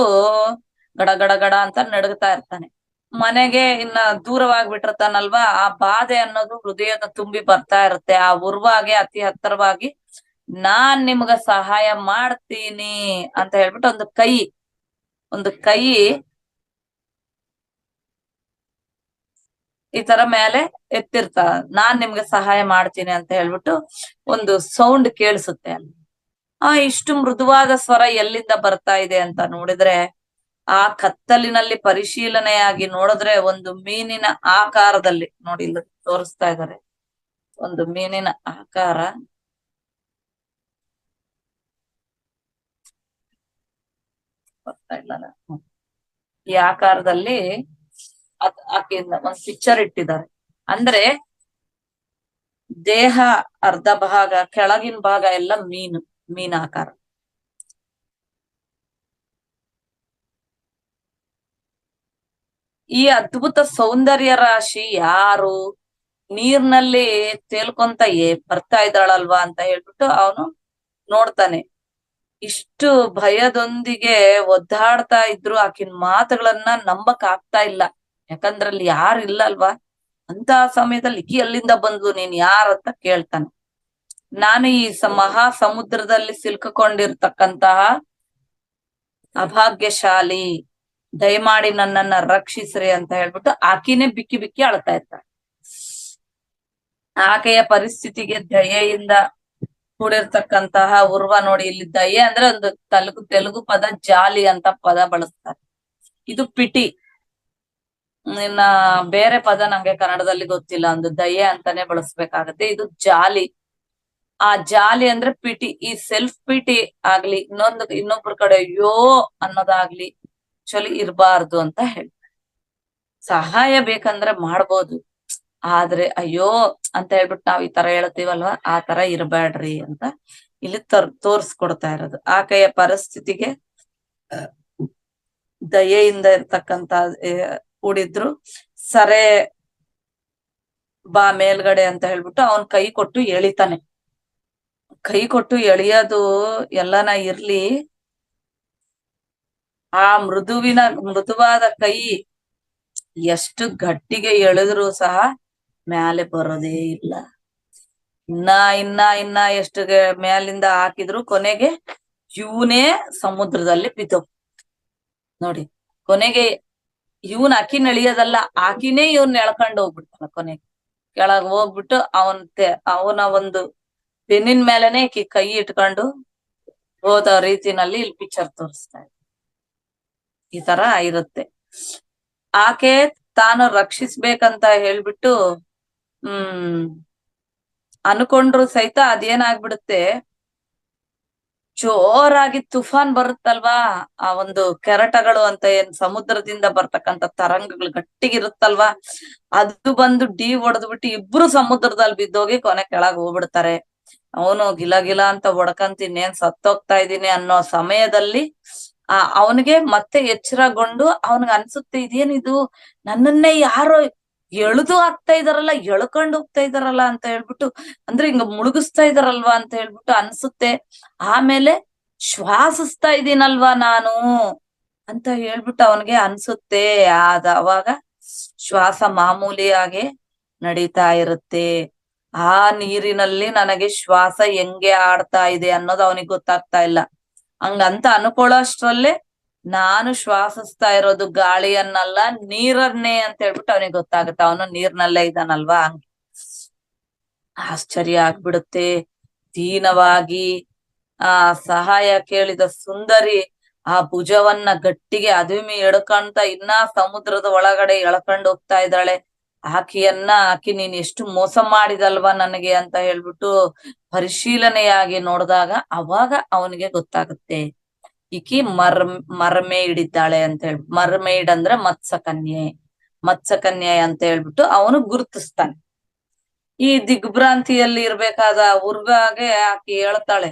ಗಡ ಗಡ ಗಡ ಅಂತ ನಡುಗ್ತಾ ಇರ್ತಾನೆ. ಮನೆಗೆ ಇನ್ನ ದೂರವಾಗ್ಬಿಟ್ಟಿರ್ತಾನಲ್ವಾ, ಆ ಬಾಧೆ ಅನ್ನೋದು ಹೃದಯದ ತುಂಬಿ ಬರ್ತಾ ಇರುತ್ತೆ. ಆ ಉರ್ವಾಗೆ ಅತಿ ಹತ್ತಿರವಾಗಿ ನಾನ್ ನಿಮ್ಗ ಸಹಾಯ ಮಾಡ್ತೀನಿ ಅಂತ ಹೇಳ್ಬಿಟ್ಟು ಒಂದು ಕೈ ಈ ತರ ಮೇಲೆ ಎತ್ತಿರ್ತ, ನಾನ್ ನಿಮ್ಗೆ ಸಹಾಯ ಮಾಡ್ತೀನಿ ಅಂತ ಹೇಳ್ಬಿಟ್ಟು ಒಂದು ಸೌಂಡ್ ಕೇಳಿಸುತ್ತೆ ಅಲ್ಲಿ. ಇಷ್ಟು ಮೃದುವಾದ ಸ್ವರ ಎಲ್ಲಿಂದ ಬರ್ತಾ ಇದೆ ಅಂತ ನೋಡಿದ್ರೆ, ಆ ಕತ್ತಲಿನಲ್ಲಿ ಪರಿಶೀಲನೆಯಾಗಿ ನೋಡಿದ್ರೆ ಒಂದು ಮೀನಿನ ಆಕಾರದಲ್ಲಿ ನೋಡಿ, ಇಲ್ಲಿ ತೋರಿಸ್ತಾ ಇದ್ದಾರೆ ಒಂದು ಮೀನಿನ ಆಕಾರ. ಬರ್ತಾ ಇಲ್ಲ, ಈ ಆಕಾರದಲ್ಲಿ ಆಕೆಯಿಂದ ಒಂದ್ ಪಿಕ್ಚರ್ ಇಟ್ಟಿದ್ದಾರೆ. ಅಂದ್ರೆ ದೇಹ ಅರ್ಧ ಭಾಗ, ಕೆಳಗಿನ ಭಾಗ ಎಲ್ಲ ಮೀನ್ ಆಕಾರ. ಈ ಅದ್ಭುತ ಸೌಂದರ್ಯ ರಾಶಿ ಯಾರು ನೀರ್ನಲ್ಲಿ ತೇಲ್ಕೊಂತ ಬರ್ತಾ ಇದ್ದಾಳಲ್ವಾ ಅಂತ ಹೇಳ್ಬಿಟ್ಟು ಅವನು ನೋಡ್ತಾನೆ. ಇಷ್ಟು ಭಯದೊಂದಿಗೆ ಒದ್ದಾಡ್ತಾ ಇದ್ರು ಆಕಿನ ಮಾತುಗಳನ್ನ ನಂಬಕ್ ಆಗ್ತಾ ಇಲ್ಲ. ಯಾಕಂದ್ರೆ ಅಲ್ಲಿ ಯಾರು ಇಲ್ಲ ಅಲ್ವಾ. ಅಂತ ಸಮಯದಲ್ಲಿ ಇಕಿ ಎಲ್ಲಿಂದ ಬಂದ್ಲು, ನೀನ್ ಯಾರಂತ ಕೇಳ್ತಾನೆ. ನಾನು ಈ ಮಹಾ ಸಮುದ್ರದಲ್ಲಿ ಸಿಲ್ಕೊಂಡಿರ್ತಕ್ಕಂತಹ ಅಭಾಗ್ಯಶಾಲಿ, ದಯಮಾಡಿ ನನ್ನನ್ನ ರಕ್ಷಿಸ್ರಿ ಅಂತ ಹೇಳ್ಬಿಟ್ಟು ಆಕಿನೇ ಬಿಕ್ಕಿ ಬಿಕ್ಕಿ ಅಳ್ತಾ ಇರ್ತಾಳೆ. ಆಕೆಯ ಪರಿಸ್ಥಿತಿಗೆ ದಯೆಯಿಂದ ಕೂಡಿರ್ತಕ್ಕಂತಹ ಉರ್ವ ನೋಡಿ, ಇಲ್ಲಿ ದಯೆ ಅಂದ್ರೆ ಒಂದು ತೆಲುಗು ಪದ ಜಾಲಿ ಅಂತ ಪದ ಬಳಸ್ತಾರೆ. ಇದು ಪಿಟಿ, ಇನ್ನ ಬೇರೆ ಪದ ನಂಗೆ ಕನ್ನಡದಲ್ಲಿ ಗೊತ್ತಿಲ್ಲ, ಒಂದು ದಯೆ ಅಂತಾನೆ ಬಳಸ್ಬೇಕಾಗತ್ತೆ. ಇದು ಜಾಲಿ. ಆ ಜಾಲಿ ಅಂದ್ರೆ ಪಿಟಿ. ಈ ಸೆಲ್ಫ್ ಪಿಟಿ ಆಗ್ಲಿ, ಇನ್ನೊಬ್ರ ಕಡೆ ಅಯ್ಯೋ ಅನ್ನೋದಾಗ್ಲಿ ಚಲಿ ಇರಬಾರ್ದು ಅಂತ ಹೇಳ್ತಾರೆ. ಸಹಾಯ ಬೇಕಂದ್ರೆ ಮಾಡ್ಬೋದು, ಆದ್ರೆ ಅಯ್ಯೋ ಅಂತ ಹೇಳ್ಬಿಟ್ಟು ನಾವ್ ಈ ತರ ಹೇಳ್ತೀವಲ್ವಾ, ಆ ತರ ಇರಬೇಡ್ರಿ ಅಂತ ಇಲ್ಲಿ ತೋರ್ಸ್ಕೊಡ್ತಾ ಇರೋದು. ಆಕೆಯ ಪರಿಸ್ಥಿತಿಗೆ ದಯೆಯಿಂದ ಇರ್ತಕ್ಕಂತ ಕೂಡಿದ್ರು. ಸರೆ ಬಾ ಮೇಲ್ಗಡೆ ಅಂತ ಹೇಳ್ಬಿಟ್ಟು ಅವನ್ ಕೈ ಕೊಟ್ಟು ಎಳಿತಾನೆ. ಕೈ ಕೊಟ್ಟು ಎಳಿಯೋದು ಎಲ್ಲನ ಇರ್ಲಿ, ಆ ಮೃದುವಾದ ಕೈ ಎಷ್ಟು ಗಟ್ಟಿಗೆ ಎಳೆದ್ರು ಸಹ ಮ್ಯಾಲೆ ಬರೋದೇ ಇಲ್ಲ. ಇನ್ನ ಎಷ್ಟು ಮ್ಯಾಲಿಂದ ಹಾಕಿದ್ರು ಕೊನೆಗೆ ಇವನೇ ಸಮುದ್ರದಲ್ಲಿ ಬಿದ್ದೋ ನೋಡಿ. ಕೊನೆಗೆ ಇವನ್ ಅಕಿನ ಎಳಿಯೋದಲ್ಲ, ಆಕಿನೇ ಇವನ್ ಎಳ್ಕೊಂಡು ಹೋಗ್ಬಿಡ್ತಾನ. ಕೊನೆಗೆ ಕೆಳಗ್ ಹೋಗ್ಬಿಟ್ಟು ಅವನ ಒಂದು ಬೆನ್ನಿನ ಮೇಲೆನೆ ಕೈ ಇಟ್ಕೊಂಡು ಹೋದ ರೀತಿನಲ್ಲಿ ಇಲ್ಲಿ ಪಿಕ್ಚರ್ ತೋರಿಸ್ತಾ ಇದೆ. ಈ ತರ ಇರುತ್ತೆ. ಆಕೆ ತಾನು ರಕ್ಷಿಸ್ಬೇಕಂತ ಹೇಳ್ಬಿಟ್ಟು ಅನ್ಕೊಂಡ್ರು ಸಹಿತ ಅದೇನಾಗ್ಬಿಡುತ್ತೆ, ಜೋರಾಗಿ ತುಫಾನ್ ಬರುತ್ತಲ್ವಾ, ಆ ಒಂದು ಕೆರಟಗಳು ಅಂತ ಏನ್ ಸಮುದ್ರದಿಂದ ಬರ್ತಕ್ಕಂಥ ತರಂಗಗಳು ಗಟ್ಟಿಗಿರುತ್ತಲ್ವಾ, ಅದು ಬಂದು ಹೊಡೆದ್ಬಿಟ್ಟು ಇಬ್ರು ಸಮುದ್ರದಲ್ಲಿ ಬಿದ್ದೋಗಿ ಕೊನೆ ಕೆಳಗ್ ಹೋಗ್ಬಿಡ್ತಾರೆ. ಅವನು ಗಿಲ ಅಂತ ಹೊಡ್ಕಂತ ಇನ್ನೇನ್ ಸತ್ತೋಗ್ತಾ ಇದ್ದೀನಿ ಅನ್ನೋ ಸಮಯದಲ್ಲಿ ಅವನಿಗೆ ಮತ್ತೆ ಎಚ್ಚರಗೊಂಡು ಅವನಿಗೆ ಅನ್ಸುತ್ತೆ, ಇದೇನಿದು ನನ್ನನ್ನೇ ಯಾರೋ ಎಳ್ದು ಹಾಕ್ತಾ ಇದಾರಲ್ಲ, ಎಳ್ಕೊಂಡು ಹೋಗ್ತಾ ಇದಾರಲ್ಲ ಅಂತ ಹೇಳ್ಬಿಟ್ಟು, ಅಂದ್ರೆ ಹಿಂಗ ಮುಳುಗಿಸ್ತಾ ಇದಾರಲ್ವಾ ಅಂತ ಹೇಳ್ಬಿಟ್ಟು ಅನ್ಸುತ್ತೆ. ಆಮೇಲೆ ಶ್ವಾಸಿಸ್ತಾ ಇದ್ದೀನಲ್ವಾ ನಾನು ಅಂತ ಹೇಳ್ಬಿಟ್ಟು ಅವನಿಗೆ ಅನ್ಸುತ್ತೆ. ಅವಾಗ ಶ್ವಾಸ ಮಾಮೂಲಿಯಾಗಿ ನಡೀತಾ ಇರುತ್ತೆ. ಆ ನೀರಿನಲ್ಲಿ ನನಗೆ ಶ್ವಾಸ ಹೆಂಗೆ ಆಡ್ತಾ ಇದೆ ಅನ್ನೋದು ಅವನಿಗೆ ಗೊತ್ತಾಗ್ತಾ ಇಲ್ಲ. ಹಂಗಂತ ಅನ್ಕೊಳ್ಳೋಷ್ಟ್ರಲ್ಲೇ ನಾನು ಶ್ವಾಸಿಸ್ತಾ ಇರೋದು ಗಾಳಿಯನ್ನಲ್ಲ, ನೀರನ್ನೇ ಅಂತ ಹೇಳ್ಬಿಟ್ಟು ಅವನಿಗೆ ಗೊತ್ತಾಗುತ್ತೆ. ಅವನು ನೀರ್ನಲ್ಲೇ ಇದ್ದಾನಲ್ವಾ. ಹಂಗೆ ಆಶ್ಚರ್ಯ ಆಗ್ಬಿಡುತ್ತೆ. ದೀನವಾಗಿ ಸಹಾಯ ಕೇಳಿದ ಸುಂದರಿ ಆ ಭುಜವನ್ನ ಗಟ್ಟಿಗೆ ಅದುಮಿ ಎಳ್ಕೊಂತ ಇನ್ನ ಸಮುದ್ರದ ಒಳಗಡೆ ಎಳ್ಕೊಂಡು ಹೋಗ್ತಾ ಇದ್ದಾಳೆ. ಆಕಿ ನೀನ್ ಎಷ್ಟು ಮೋಸ ಮಾಡಿದಲ್ವಾ ನನಗೆ ಅಂತ ಹೇಳ್ಬಿಟ್ಟು ಪರಿಶೀಲನೆಯಾಗಿ ನೋಡಿದಾಗ ಅವಾಗ ಅವನಿಗೆ ಗೊತ್ತಾಗುತ್ತೆ, ಈಕಿ ಮರ್ಮೇಯ್ಡ್ ಇದ್ದಾಳೆ ಅಂತ ಹೇಳಿ. ಮರ್ಮೇಯ್ಡ್ ಅಂದ್ರೆ ಮತ್ಸ್ಯ ಕನ್ಯೆ. ಮತ್ಸ್ಯಕನ್ಯೆ ಅಂತ ಹೇಳ್ಬಿಟ್ಟು ಅವನು ಗುರುತಿಸ್ತಾನೆ. ಈ ದಿಗ್ಭ್ರಾಂತಿಯಲ್ಲಿ ಇರ್ಬೇಕಾದ ಉರ್ಗಾಗೆ ಆಕೆ ಹೇಳ್ತಾಳೆ,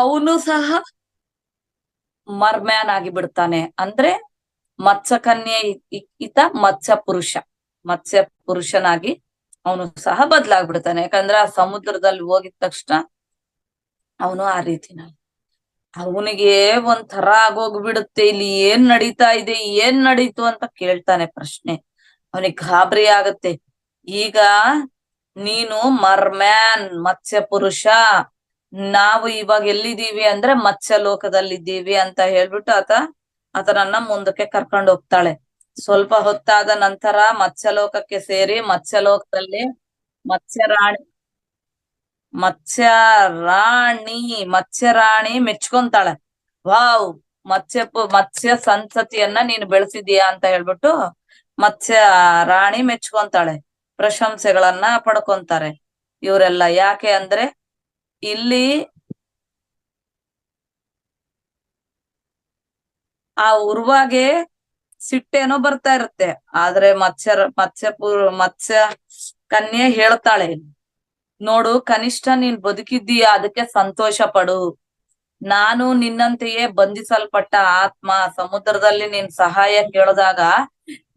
ಅವನು ಸಹ ಮರ್ಮ್ಯಾನ್ ಆಗಿ ಬಿಡ್ತಾನೆ. ಅಂದ್ರೆ ಮತ್ಸ್ಯಕನ್ಯೆ ಈತ ಮತ್ಸ್ಯ ಪುರುಷನಾಗಿ ಅವನು ಸಹ ಬದಲಾಗ್ಬಿಡ್ತಾನೆ. ಯಾಕಂದ್ರೆ ಆ ಸಮುದ್ರದಲ್ಲಿ ಹೋಗಿದ ತಕ್ಷಣ ಅವನು ಆ ರೀತಿನ ಅವನಿಗೆ ಒಂಥರ ಆಗೋಗ್ಬಿಡುತ್ತೆ, ಇಲ್ಲಿ ಏನ್ ನಡೀತಾ ಇದೆ, ಏನ್ ನಡೀತು ಅಂತ ಕೇಳ್ತಾನೆ ಪ್ರಶ್ನೆ. ಅವನಿಗೆ ಗಾಬರಿ ಆಗತ್ತೆ. ಈಗ ನೀನು ಮರ್ಮ್ಯಾನ್, ಮತ್ಸ್ಯ ಪುರುಷ, ನಾವು ಇವಾಗ ಎಲ್ಲಿದ್ದೀವಿ ಅಂದ್ರೆ ಮತ್ಸ್ಯ ಲೋಕದಲ್ಲಿದ್ದೀವಿ ಅಂತ ಹೇಳ್ಬಿಟ್ಟು ಆತನನ್ನ ಮುಂದಕ್ಕೆ ಕರ್ಕೊಂಡು ಹೋಗ್ತಾಳೆ. ಸ್ವಲ್ಪ ಹೊತ್ತಾದ ನಂತರ ಮತ್ಸ್ಯಲೋಕಕ್ಕೆ ಸೇರಿ ಮತ್ಸ್ಯಲೋಕದಲ್ಲಿ ಮತ್ಸ್ಯರಾಣಿ ಮತ್ಸ್ಯರಾಣಿ ಮೆಚ್ಕೊಂತಾಳೆ. ವಾವ್, ಮತ್ಸ್ಯ ಸಂತತಿಯನ್ನ ನೀನು ಬೆಳೆಸಿದೀಯಾ ಅಂತ ಹೇಳ್ಬಿಟ್ಟು ಮತ್ಸ್ಯ ರಾಣಿ ಮೆಚ್ಕೊಂತಾಳೆ, ಪ್ರಶಂಸೆಗಳನ್ನ ಪಡ್ಕೊಂತಾರೆ ಇವರೆಲ್ಲ. ಯಾಕೆ ಅಂದ್ರೆ ಇಲ್ಲಿ ಆ ಉರ್ವಾಗೆ ಸಿಟ್ಟೇನೋ ಬರ್ತಾ ಇರುತ್ತೆ. ಆದ್ರೆ ಮತ್ಸ್ಯ ಕನ್ಯೆ ಹೇಳ್ತಾಳೆ, ನೋಡು ಕನಿಷ್ಠ ನೀನ್ ಬದುಕಿದ್ದೀಯಾ, ಅದಕ್ಕೆ ಸಂತೋಷ ಪಡು. ನಾನು ನಿನ್ನಂತೆಯೇ ಬಂಧಿಸಲ್ಪಟ್ಟ ಆತ್ಮ. ಸಮುದ್ರದಲ್ಲಿ ನೀನ್ ಸಹಾಯ ಕೇಳಿದಾಗ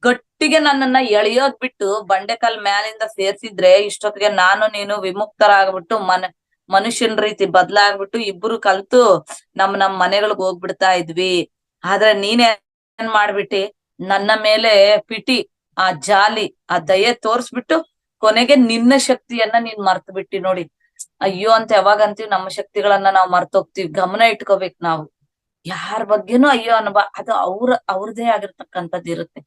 ಗಟ್ಟಿಗೆ ನನ್ನನ್ನ ಎಳೆಯೋದ್ ಬಿಟ್ಟು ಬಂಡೆಕಲ್ ಮ್ಯಾಲಿಂದ ಸೇರ್ಸಿದ್ರೆ ಇಷ್ಟೊತ್ತಿಗೆ ನಾನು ನೀನು ವಿಮುಕ್ತರಾಗ್ಬಿಟ್ಟು ಮನುಷ್ಯನ ರೀತಿ ಬದ್ಲಾಗ್ಬಿಟ್ಟು ಇಬ್ರು ಕಲ್ತು ನಮ್ ಮನೆಗಳಿಗೆ ಹೋಗ್ಬಿಡ್ತಾ ಇದ್ವಿ. ಆದ್ರೆ ನೀನೇನ್ ಮಾಡ್ಬಿಟ್ಟಿ, ನನ್ನ ಮೇಲೆ ಪಿಟಿ, ಆ ಜಾಲಿ, ಆ ದಯೆ ತೋರ್ಸ್ಬಿಟ್ಟು ಕೊನೆಗೆ ನಿನ್ನ ಶಕ್ತಿಯನ್ನ ನೀನ್ ಮರ್ತು ಬಿಟ್ಟಿ. ನೋಡಿ, ಅಯ್ಯೋ ಅಂತ ಯಾವಾಗ ಅಂತೀವಿ, ನಮ್ಮ ಶಕ್ತಿಗಳನ್ನ ನಾವು ಮರ್ತೋಗ್ತಿವಿ. ಗಮನ ಇಟ್ಕೋಬೇಕು ನಾವು. ಯಾರ ಬಗ್ಗೆನೂ ಅಯ್ಯೋ ಅದು ಅವ್ರದೇ ಆಗಿರ್ತಕ್ಕಂಥದ್ದು ಇರುತ್ತೆ.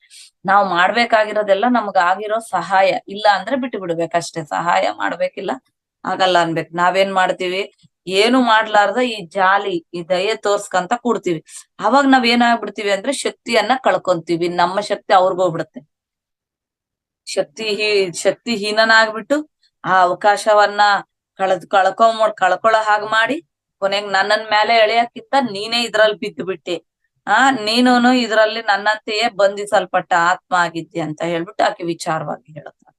ನಾವು ಮಾಡ್ಬೇಕಾಗಿರೋದೆಲ್ಲ ನಮ್ಗ ಆಗಿರೋ ಸಹಾಯ. ಇಲ್ಲ ಅಂದ್ರೆ ಬಿಟ್ಟು ಬಿಡ್ಬೇಕಷ್ಟೇ. ಸಹಾಯ ಮಾಡ್ಬೇಕಿಲ್ಲ, ಆಗಲ್ಲ ಅನ್ಬೇಕು. ನಾವೇನ್ ಮಾಡ್ತೀವಿ, ಏನು ಮಾಡ್ಲಾರ್ದ ಈ ಜಾಲಿ, ಈ ದಯೆ ತೋರ್ಸ್ಕಂತ ಕೂಡ್ತೀವಿ. ಅವಾಗ ನಾವ್ ಏನಾಗ್ಬಿಡ್ತೀವಿ ಅಂದ್ರೆ ಶಕ್ತಿಯನ್ನ ಕಳ್ಕೊಂತೀವಿ. ನಮ್ಮ ಶಕ್ತಿ ಅವ್ರಿಗೋಗ್ಬಿಡುತ್ತೆ. ಶಕ್ತಿಹೀನನಾಗ್ಬಿಟ್ಟು ಆ ಅವಕಾಶವನ್ನ ಕಳ್ಕೊಳ್ಳೋ ಹಾಗೆ ಮಾಡಿ ಕೊನೆಗ್ ನನ್ನನ್ ಮೇಲೆ ಎಳೆಯಕ್ಕಿಂತ ನೀನೇ ಇದ್ರಲ್ಲಿ ಬಿದ್ದು ಬಿಟ್ಟೆ. ನೀನು ಇದ್ರಲ್ಲಿ ನನ್ನಂತೆಯೇ ಬಂಧಿಸಲ್ಪಟ್ಟ ಆತ್ಮ ಆಗಿದ್ದೆ ಅಂತ ಹೇಳ್ಬಿಟ್ಟು ಆಕೆ ವಿಚಾರವಾಗಿ ಹೇಳುತ್ತಾಳೆ.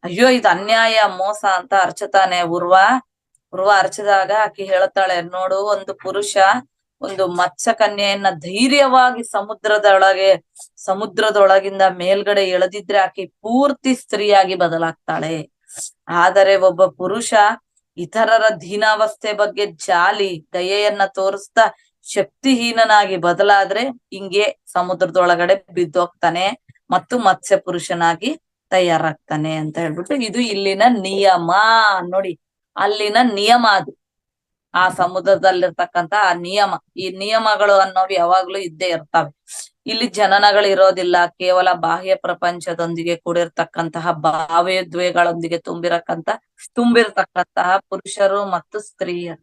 ಅಯ್ಯೋ, ಇದು ಅನ್ಯಾಯ, ಮೋಸ ಅಂತ ಅರ್ಚತಾನೆ ಉರ್ವ ಅರ್ಚಿದಾಗ ಆಕೆ ಹೇಳ್ತಾಳೆ, ನೋಡು, ಒಂದು ಪುರುಷ ಒಂದು ಮತ್ಸ್ಯಕನ್ಯೆಯನ್ನ ಧೈರ್ಯವಾಗಿ ಸಮುದ್ರದೊಳಗಿಂದ ಮೇಲ್ಗಡೆ ಎಳೆದಿದ್ರೆ ಆಕೆ ಪೂರ್ತಿ ಸ್ತ್ರೀಯಾಗಿ ಬದಲಾಗ್ತಾಳೆ. ಆದರೆ ಒಬ್ಬ ಪುರುಷ ಇತರರ ದೀನಾವಸ್ಥೆ ಬಗ್ಗೆ ಜಾಲಿ, ದಯೆಯನ್ನ ತೋರಿಸ್ತಾ ಶಕ್ತಿಹೀನನಾಗಿ ಬದಲಾದ್ರೆ ಹಿಂಗೆ ಸಮುದ್ರದೊಳಗಡೆ ಬಿದ್ದೋಗ್ತಾನೆ ಮತ್ತು ಮತ್ಸ್ಯ ಪುರುಷನಾಗಿ ತಯಾರಾಗ್ತಾನೆ ಅಂತ ಹೇಳ್ಬಿಟ್ಟು ಇದು ಇಲ್ಲಿನ ನಿಯಮ. ನೋಡಿ, ಅಲ್ಲಿನ ನಿಯಮ ಅದು. ಆ ಸಮುದ್ರದಲ್ಲಿರ್ತಕ್ಕಂತ ಆ ನಿಯಮ. ಈ ನಿಯಮಗಳು ಅನ್ನೋವು ಯಾವಾಗ್ಲೂ ಇದ್ದೇ ಇರ್ತವೆ. ಇಲ್ಲಿ ಜನನಗಳು ಇರೋದಿಲ್ಲ. ಕೇವಲ ಬಾಹ್ಯ ಪ್ರಪಂಚದೊಂದಿಗೆ ಕೂಡಿರ್ತಕ್ಕಂತಹ ಭಾವೋದ್ವೇಗಗಳೊಂದಿಗೆ ತುಂಬಿರ್ತಕ್ಕಂತಹ ಪುರುಷರು ಮತ್ತು ಸ್ತ್ರೀಯರು.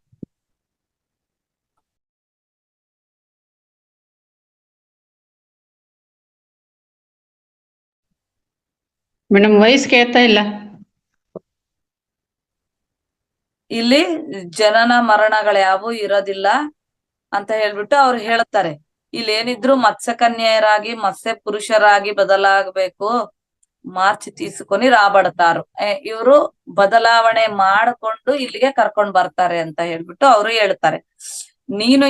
ಮೇಡಮ್ ವಯಸ್ಸು ಕೇಳ್ತಾ ಇಲ್ಲ. ಇಲ್ಲಿ ಜನನ ಮರಣಗಳ್ಯಾವು ಇರೋದಿಲ್ಲ ಅಂತ ಹೇಳ್ಬಿಟ್ಟು ಅವ್ರು ಹೇಳ್ತಾರೆ. ಇಲ್ಲಿ ಏನಿದ್ರು ಮತ್ಸ್ಯಕನ್ಯರಾಗಿ ಮತ್ಸ್ಯ ಪುರುಷರಾಗಿ ಬದಲಾಗಬೇಕು, ಮಾರ್ಚ್ ತೀಸ್కొని ರಾಬಡ್ತಾರು. ಇವರು ಬದಲಾವಣೆ ಮಾಡಿಕೊಂಡು ಇಲ್ಲಿಗೆ ಕರ್ಕೊಂಡ್ ಬರ್ತಾರೆ ಅಂತ ಹೇಳ್ಬಿಟ್ಟು ಅವರು ಹೇಳ್ತಾರೆ. ನೀನು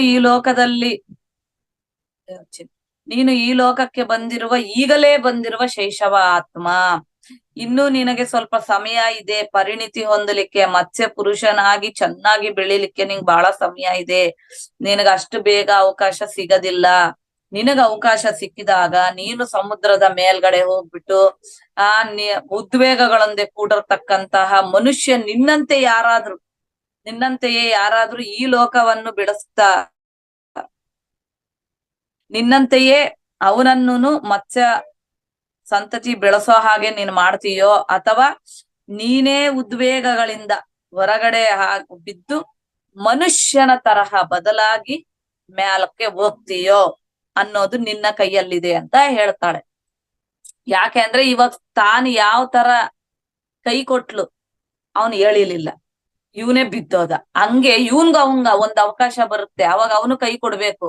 ಈ ಲೋಕಕ್ಕೆ ಈಗಲೇ ಬಂದಿರುವ ಶೈಶವ ಆತ್ಮ. ಇನ್ನು ನಿನಗೆ ಸ್ವಲ್ಪ ಸಮಯ ಇದೆ ಪರಿಣಿತಿ ಹೊಂದಲಿಕ್ಕೆ. ಮತ್ಸ್ಯ ಪುರುಷನಾಗಿ ಚೆನ್ನಾಗಿ ಬೆಳಿಲಿಕ್ಕೆ ನಿಂಗೆ ಬಹಳ ಸಮಯ ಇದೆ. ನಿನಗ ಅಷ್ಟು ಬೇಗ ಅವಕಾಶ ಸಿಗದಿಲ್ಲ. ನಿನಗ ಅವಕಾಶ ಸಿಕ್ಕಿದಾಗ ನೀನು ಸಮುದ್ರದ ಮೇಲ್ಗಡೆ ಹೋಗ್ಬಿಟ್ಟು ಆ ಉದ್ವೇಗಗಳೊಂದಿಗೆ ಕೂಡಿರ್ತಕ್ಕಂತಹ ಮನುಷ್ಯ ನಿನ್ನಂತೆಯೇ ಯಾರಾದ್ರೂ ಈ ಲೋಕವನ್ನು ನಿನ್ನಂತೆಯೇ ಅವನನ್ನು ಮತ್ಸ್ಯ ಸಂತತಿ ಬೆಳೆಸೋ ಹಾಗೆ ನೀನ್ ಮಾಡ್ತೀಯೋ, ಅಥವಾ ನೀನೇ ಉದ್ವೇಗಗಳಿಂದ ಹೊರಗಡೆ ಬಿದ್ದು ಮನುಷ್ಯನ ತರಹ ಬದಲಾಗಿ ಮ್ಯಾಲಕ್ಕೆ ಹೋಗ್ತೀಯೋ ಅನ್ನೋದು ನಿನ್ನ ಕೈಯಲ್ಲಿದೆ ಅಂತ ಹೇಳ್ತಾಳೆ. ಯಾಕೆ ಅಂದ್ರೆ ಇವಾಗ ತಾನು ಯಾವ ತರ ಕೈ ಕೊಟ್ಲು ಅವನು ಹೇಳಿಲಿಲ್ಲ, ಇವನೇ ಬಿದ್ದೋದ. ಹಂಗೆ ಅವಂಗ ಒಂದ್ ಅವಕಾಶ ಬರುತ್ತೆ, ಅವಾಗ ಅವನು ಕೈ ಕೊಡ್ಬೇಕು.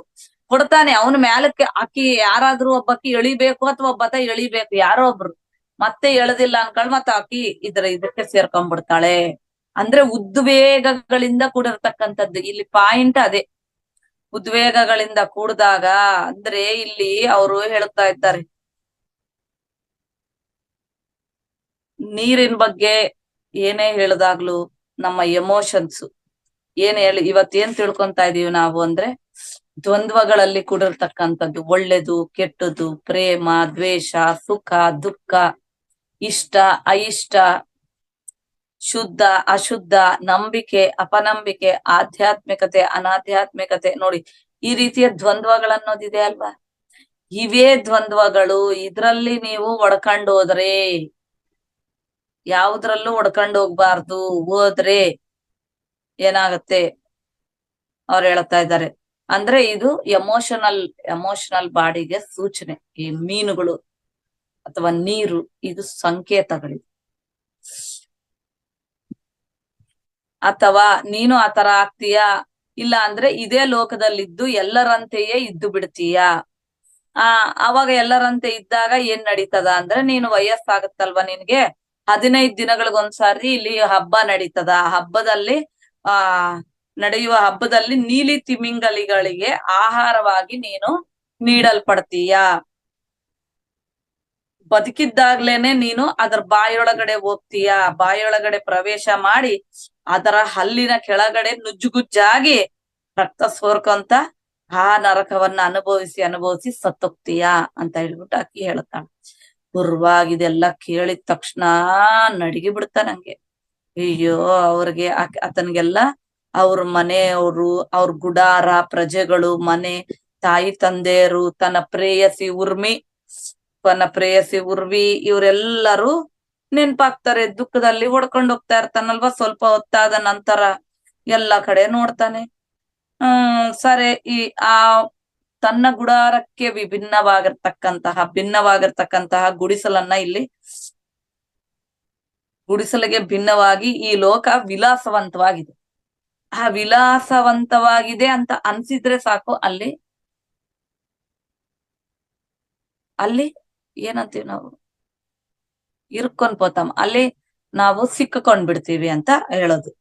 ಕೊಡ್ತಾನೆ. ಅವನ ಮ್ಯಾಲಕ್ಕೆ ಅಕ್ಕಿ ಯಾರಾದ್ರೂ ಒಬ್ಬಕ್ಕಿ ಎಳಿಬೇಕು ಅಥವಾ ಒಬ್ಬತ ಎಳಿಬೇಕು, ಯಾರೋ ಒಬ್ರು ಮತ್ತೆ ಎಳೆದಿಲ್ಲ ಅನ್ಕೊಂಡ್ ಮತ್ತೆ ಅಕ್ಕಿ ಇದಕ್ಕೆ ಸೇರ್ಕೊಂಡ್ಬಿಡ್ತಾಳೆ. ಅಂದ್ರೆ ಉದ್ವೇಗಗಳಿಂದ ಕೂಡಿರ್ತಕ್ಕಂಥದ್ದು ಇಲ್ಲಿ ಪಾಯಿಂಟ್ ಅದೇ. ಉದ್ವೇಗಗಳಿಂದ ಕೂಡಿದಾಗ ಅಂದ್ರೆ ಇಲ್ಲಿ ಅವರು ಹೇಳ್ತಾ ಇದ್ದಾರೆ ನೀರಿನ ಬಗ್ಗೆ ಏನೇ ಹೇಳಿದಾಗ್ಲು ನಮ್ಮ ಎಮೋಷನ್ಸ್ ಇವತ್ತೇನ್ ತಿಳ್ಕೊಂತಾ ಇದೀವಿ ನಾವು ಅಂದ್ರೆ ದ್ವಂದ್ವಗಳಲ್ಲಿ ಕೂಡಿರ್ತಕ್ಕಂಥದ್ದು, ಒಳ್ಳೇದು ಕೆಟ್ಟದ್ದು, ಪ್ರೇಮ ದ್ವೇಷ, ಸುಖ ದುಃಖ, ಇಷ್ಟ ಅಯಿಷ್ಟ, ಶುದ್ಧ ಅಶುದ್ಧ, ನಂಬಿಕೆ ಅಪನಂಬಿಕೆ, ಆಧ್ಯಾತ್ಮಿಕತೆ ಅನಾಧ್ಯಾತ್ಮಿಕತೆ. ನೋಡಿ ಈ ರೀತಿಯ ದ್ವಂದ್ವಗಳನ್ನೋದಿದೆ ಅಲ್ವಾ, ಇವೇ ದ್ವಂದ್ವಗಳು. ಇದ್ರಲ್ಲಿ ನೀವು ಒಡ್ಕೊಂಡು ಹೋದ್ರೆ, ಯಾವುದ್ರಲ್ಲೂ ಒಡ್ಕೊಂಡು ಹೋಗ್ಬಾರ್ದು. ಹೋದ್ರೆ ಏನಾಗತ್ತೆ ಅವ್ರು ಹೇಳ್ತಾ ಇದ್ದಾರೆ ಅಂದ್ರೆ ಇದು ಎಮೋಷನಲ್ ಬಾಡಿಗೆ ಸೂಚನೆ. ಈ ಮೀನುಗಳು ಅಥವಾ ನೀರು ಇದು ಸಂಕೇತಗಳಿವೆ. ಅಥವಾ ನೀನು ಆತರ ಆಗ್ತೀಯಾ, ಇಲ್ಲ ಅಂದ್ರೆ ಇದೇ ಲೋಕದಲ್ಲಿದ್ದು ಎಲ್ಲರಂತೆಯೇ ಇದ್ದು ಬಿಡ್ತೀಯಾ. ಅವಾಗ ಎಲ್ಲರಂತೆ ಇದ್ದಾಗ ಏನ್ ನಡೀತದ ಅಂದ್ರೆ ನೀನು ವಯಸ್ಸಾಗತ್ತಲ್ವಾ ನಿನ್ಗೆ, 15 ದಿನಗಳಿಗೊಂದ್ಸಾರಿ ಇಲ್ಲಿ ಹಬ್ಬ ನಡೀತದ. ಹಬ್ಬದಲ್ಲಿ ನಡೆಯುವ ಹಬ್ಬದಲ್ಲಿ ನೀಲಿ ತಿಮಿಂಗಲಿಗಳಿಗೆ ಆಹಾರವಾಗಿ ನೀನು ನೀಡಲ್ಪಡ್ತೀಯ. ಬದುಕಿದ್ದಾಗ್ಲೇನೆ ನೀನು ಅದರ ಬಾಯೊಳಗಡೆ ಹೋಗ್ತೀಯ. ಬಾಯೊಳಗಡೆ ಪ್ರವೇಶ ಮಾಡಿ ಅದರ ಹಲ್ಲಿನ ಕೆಳಗಡೆ ನುಜ್ಜುಗುಜ್ಜಾಗಿ ರಕ್ತ ಸೋರ್ಕೊಂತ ಆ ನರಕವನ್ನ ಅನುಭವಿಸಿ ಸತ್ತೋಗ್ತೀಯ ಅಂತ ಹೇಳ್ಬಿಟ್ಟು ಅಕ್ಕಿ ಹೇಳ್ತಾಳೆ. ಪೂರ್ವಾಗಿದೆಲ್ಲ ಕೇಳಿದ ತಕ್ಷಣ ನಡಿಗೆ ಬಿಡ್ತಾನಂಗೆ. ಅಯ್ಯೋ ಅವ್ರಿಗೆ ಆತನಿಗೆಲ್ಲ ಅವ್ರ ಮನೆಯವರು, ಅವ್ರ ಗುಡಾರ, ಪ್ರಜೆಗಳು, ಮನೆ, ತಾಯಿ ತಂದೆಯರು, ತನ್ನ ಪ್ರೇಯಸಿ ಉರ್ವಿ ಇವರೆಲ್ಲರೂ ನೆನ್ಪಾಗ್ತಾರೆ. ದುಃಖದಲ್ಲಿ ಹೊಡ್ಕೊಂಡು ಹೋಗ್ತಾ ಇರ್ತಾನಲ್ವಾ. ಸ್ವಲ್ಪ ಹೊತ್ತಾದ ನಂತರ ಎಲ್ಲ ಕಡೆ ನೋಡ್ತಾನೆ. ಸರಿ ತನ್ನ ಗುಡಾರಕ್ಕೆ ಭಿನ್ನವಾಗಿರ್ತಕ್ಕಂತಹ ಗುಡಿಸಲಿಗೆ ಭಿನ್ನವಾಗಿ ಈ ಲೋಕ ವಿಲಾಸವಂತವಾಗಿದೆ. ಆ ವಿಲಾಸವಂತವಾಗಿದೆ ಅಂತ ಅನ್ಸಿದ್ರೆ ಸಾಕು, ಅಲ್ಲಿ ಏನಂತೀವಿ ನಾವು, ಇರ್ಕೊಂಡ್ ಪೋತಾಮ, ಅಲ್ಲಿ ನಾವು ಸಿಕ್ಕೊಂಡ್ ಬಿಡ್ತೀವಿ ಅಂತ ಹೇಳೋದು.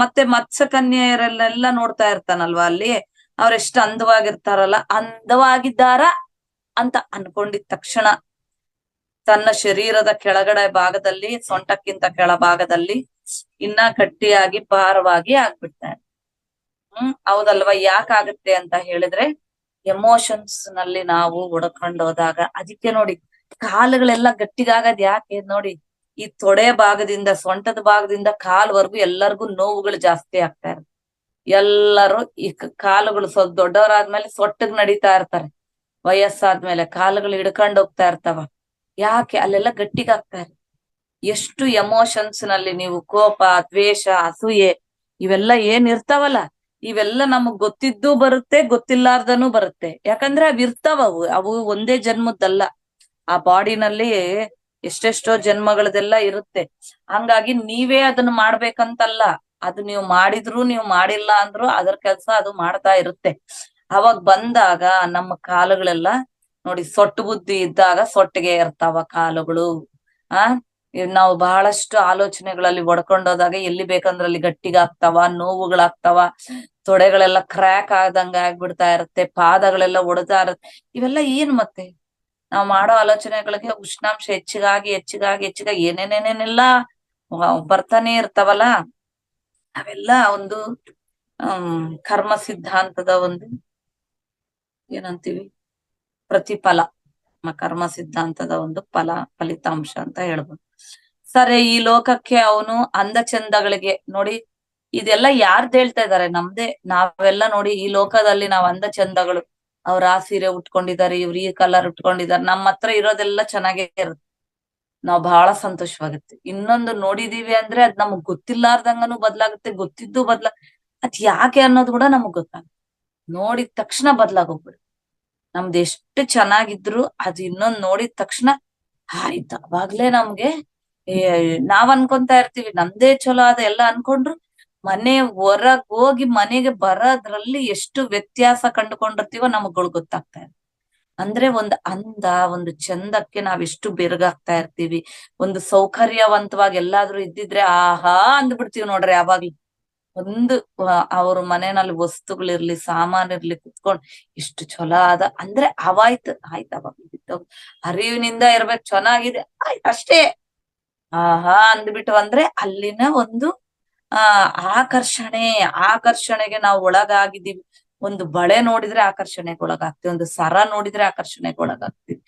ಮತ್ತೆ ಮತ್ಸ್ಯಕನ್ಯೆಯರೆಲ್ಲ ನೋಡ್ತಾ ಇರ್ತಾನಲ್ವಾ, ಅಲ್ಲಿ ಅವ್ರೆಷ್ಟು ಅಂದವಾಗಿರ್ತಾರಲ್ಲ, ಅಂದವಾಗಿದ್ದಾರ ಅಂತ ಅನ್ಕೊಂಡಿದ ತಕ್ಷಣ ತನ್ನ ಶರೀರದ ಕೆಳಗಡೆ ಭಾಗದಲ್ಲಿ, ಸೊಂಟಕ್ಕಿಂತ ಕೆಳಭಾಗದಲ್ಲಿ ಇನ್ನ ಗಟ್ಟಿಯಾಗಿ ಭಾರವಾಗಿ ಆಗ್ಬಿಡ್ತಾರೆ. ಹೌದಲ್ವಾ. ಯಾಕಾಗುತ್ತೆ ಅಂತ ಹೇಳಿದ್ರೆ ಎಮೋಷನ್ಸ್ ನಲ್ಲಿ ನಾವು ಹೋದಾಗ. ಅದಕ್ಕೆ ನೋಡಿ ಕಾಲುಗಳೆಲ್ಲ ಗಟ್ಟಿಗಾಗದ್ ಯಾಕೆ ನೋಡಿ, ಈ ತೊಡೆ ಭಾಗದಿಂದ, ಸೊಂಟದ ಭಾಗದಿಂದ ಕಾಲ್ವರೆಗೂ ಎಲ್ಲರಿಗೂ ನೋವುಗಳು ಜಾಸ್ತಿ ಆಗ್ತಾ ಇರುತ್ತೆ. ಎಲ್ಲರೂ ಈ ಕಾಲುಗಳು ಸ್ವಲ್ಪ ದೊಡ್ಡವರಾದ್ಮೇಲೆ ಸೊಟ್ಟಗ್ ನಡೀತಾ ಇರ್ತಾರೆ. ವಯಸ್ಸಾದ್ಮೇಲೆ ಕಾಲುಗಳು ಹಿಡ್ಕೊಂಡು ಹೋಗ್ತಾ ಇರ್ತಾವ. ಯಾಕೆ? ಅಲ್ಲೆಲ್ಲ ಗಟ್ಟಿಗಾಗ್ತಾ ಇರುತ್ತೆ. ಎಷ್ಟು ಎಮೋಷನ್ಸ್ ನಲ್ಲಿ ನೀವು ಕೋಪ, ದ್ವೇಷ, ಅಸೂಯೆ ಇವೆಲ್ಲ ಏನ್ ಇರ್ತಾವಲ್ಲ, ಇವೆಲ್ಲ ನಮಗ್ ಗೊತ್ತಿದ್ದು ಬರುತ್ತೆ, ಗೊತ್ತಿಲ್ಲಾರ್ದನೂ ಬರುತ್ತೆ. ಯಾಕಂದ್ರೆ ಅವ್ ಇರ್ತಾವ, ಅವು ಒಂದೇ ಜನ್ಮದ್ದಲ್ಲ. ಆ ಬಾಡಿನಲ್ಲಿ ಎಷ್ಟೆಷ್ಟೋ ಜನ್ಮಗಳದೆಲ್ಲ ಇರುತ್ತೆ. ಹಂಗಾಗಿ ನೀವೇ ಅದನ್ನ ಮಾಡ್ಬೇಕಂತಲ್ಲ, ಅದು ನೀವು ಮಾಡಿದ್ರು ನೀವು ಮಾಡಿಲ್ಲ ಅಂದ್ರು ಅದರ ಕೆಲ್ಸ ಅದು ಮಾಡ್ತಾ ಇರುತ್ತೆ. ಅವಾಗ ಬಂದಾಗ ನಮ್ಮ ಕಾಲುಗಳೆಲ್ಲ ನೋಡಿ, ಸೊಟ್ಟು ಬುದ್ಧಿ ಇದ್ದಾಗ ಸೊಟ್ಟಿಗೆ ಇರ್ತಾವ ಕಾಲುಗಳು. ನಾವು ಬಹಳಷ್ಟು ಆಲೋಚನೆಗಳಲ್ಲಿ ಒಡ್ಕೊಂಡೋದಾಗ ಎಲ್ಲಿ ಬೇಕಂದ್ರಲ್ಲಿ ಗಟ್ಟಿಗಾಗ್ತಾವ, ನೋವುಗಳಾಗ್ತಾವ, ತೊಡೆಗಳೆಲ್ಲ ಕ್ರ್ಯಾಕ್ ಆದಂಗ ಆಗ್ಬಿಡ್ತಾ ಇರುತ್ತೆ, ಪಾದಗಳೆಲ್ಲ ಒಡೆದಾ ಇರುತ್ತೆ. ಇವೆಲ್ಲ ಏನ್ ಮತ್ತೆ ನಾವ್ ಮಾಡೋ ಆಲೋಚನೆಗಳಿಗೆ ಉಷ್ಣಾಂಶ ಹೆಚ್ಚಿಗಾಗಿ ಏನೇನೇನೆಲ್ಲ ಬರ್ತಾನೆ ಇರ್ತಾವಲ್ಲ. ಅವೆಲ್ಲ ಒಂದು ಕರ್ಮ ಸಿದ್ಧಾಂತದ ಒಂದು ಏನಂತೀವಿ, ಪ್ರತಿಫಲ. ಕರ್ಮ ಸಿದ್ಧಾಂತದ ಒಂದು ಫಲಿತಾಂಶ ಅಂತ ಹೇಳ್ಬೋದು. ಸರಿ, ಈ ಲೋಕಕ್ಕೆ ಅವನು ಅಂದ ಚಂದಗಳಿಗೆ ನೋಡಿ, ಇದೆಲ್ಲ ಯಾರ್ದು ಹೇಳ್ತಾ ಇದಾರೆ? ನಮ್ದೇ. ನಾವೆಲ್ಲ ನೋಡಿ ಈ ಲೋಕದಲ್ಲಿ ನಾವ್ ಅಂದ ಚಂದಗಳು, ಅವ್ರ ಆ ಸೀರೆ ಉಟ್ಕೊಂಡಿದ್ದಾರೆ, ಇವ್ರು ಈ ಕಲರ್ ಉಟ್ಕೊಂಡಿದ್ದಾರೆ, ನಮ್ಮ ಹತ್ರ ಇರೋದೆಲ್ಲ ಚೆನ್ನಾಗೇ ಇರುತ್ತೆ, ನಾವ್ ಬಹಳ ಸಂತೋಷವಾಗುತ್ತೆ. ಇನ್ನೊಂದು ನೋಡಿದೀವಿ ಅಂದ್ರೆ ಅದ್ ನಮಗ್ ಗೊತ್ತಿಲ್ಲಾರ್ದಂಗನು ಬದ್ಲಾಗುತ್ತೆ, ಗೊತ್ತಿದ್ದು ಅದ್ ಯಾಕೆ ಅನ್ನೋದು ಕೂಡ ನಮಗ್ ಗೊತ್ತಾಗುತ್ತೆ. ನೋಡಿದ ತಕ್ಷಣ ಬದ್ಲಾಗೋಗ್ಬಿಡು. ನಮ್ದು ಎಷ್ಟು ಚೆನ್ನಾಗಿದ್ರು ಅದು ಇನ್ನೊಂದ್ ನೋಡಿದ ತಕ್ಷಣ ಆಯ್ತು, ಅವಾಗ್ಲೇ ನಮ್ಗೆ ನಾವ್ ಅನ್ಕೊಂತಾ ಇರ್ತೀವಿ ನಮ್ದೇ ಚಲೋ ಅದ ಎಲ್ಲ ಅನ್ಕೊಂಡ್ರು, ಮನೆ ಹೊರಗ್ ಹೋಗಿ ಮನೆಗೆ ಬರೋದ್ರಲ್ಲಿ ಎಷ್ಟು ವ್ಯತ್ಯಾಸ ಕಂಡುಕೊಂಡಿರ್ತೀವೋ ನಮಗಳು ಗೊತ್ತಾಗ್ತಾ ಇದೆ. ಅಂದ್ರೆ ಒಂದು ಅಂದ, ಒಂದು ಚಂದಕ್ಕೆ ನಾವೆಷ್ಟು ಬೆರಗಾಗ್ತಾ ಇರ್ತೀವಿ. ಒಂದು ಸೌಕರ್ಯವಂತವಾಗಿ ಎಲ್ಲಾದ್ರೂ ಇದ್ದಿದ್ರೆ ಆಹಾ ಅಂದ್ಬಿಡ್ತೀವಿ ನೋಡ್ರಿ. ಯಾವಾಗ್ಲೂ ಒಂದು ಅವ್ರ ಮನೆಯಲ್ಲಿ ವಸ್ತುಗಳಿರ್ಲಿ, ಸಾಮಾನಿರ್ಲಿ, ಕುತ್ಕೊಂಡ್ ಇಷ್ಟು ಚಲೋ ಅದ ಅಂದ್ರೆ ಅವಾಯ್ತು ಅವಾಗ ಅರಿವಿನಿಂದ ಇರ್ಬೇಕು, ಚೆನ್ನಾಗಿದೆ ಆಯ್ತು ಅಷ್ಟೇ. ಆಹಾ ಅಂದ್ಬಿಟ್ಟು ಅಂದ್ರೆ ಅಲ್ಲಿನ ಒಂದು ಆಕರ್ಷಣೆಗೆ ನಾವು ಒಳಗಾಗಿದ್ದೀವಿ. ಒಂದು ಬಳೆ ನೋಡಿದ್ರೆ ಆಕರ್ಷಣೆಗೆ ಒಳಗಾಗ್ತೀವಿ, ಒಂದು ಸರ ನೋಡಿದ್ರೆ ಆಕರ್ಷಣೆಗೆ ಒಳಗಾಗ್ತೀವಿ.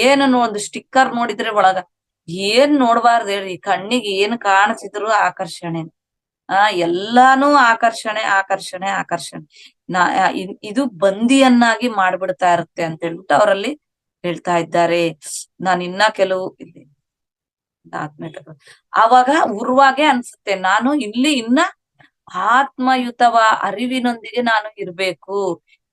ಏನು ಒಂದು ಸ್ಟಿಕ್ಕರ್ ನೋಡಿದ್ರೆ ಏನ್ ನೋಡ್ಬಾರ್ದು ಹೇಳಿ, ಕಣ್ಣಿಗೆ ಏನ್ ಕಾಣಿಸಿದ್ರು ಆಕರ್ಷಣೆ. ಎಲ್ಲಾನು ಆಕರ್ಷಣೆ ಆಕರ್ಷಣೆ ಆಕರ್ಷಣೆ. ಇದು ಬಂದಿಯನ್ನಾಗಿ ಮಾಡ್ಬಿಡ್ತಾ ಇರುತ್ತೆ ಅಂತ ಹೇಳ್ಬಿಟ್ಟು ಅವರಲ್ಲಿ ಹೇಳ್ತಾ ಇದ್ದಾರೆ. ನಾನು ಇನ್ನ ಕೆಲವು ಇಲ್ಲಿ ಆವಾಗ ಉರ್ವಾಗೆ ಅನ್ಸುತ್ತೆ, ನಾನು ಇಲ್ಲಿ ಇನ್ನ ಆತ್ಮಯುತವ ಅರಿವಿನೊಂದಿಗೆ ನಾನು ಇರ್ಬೇಕು.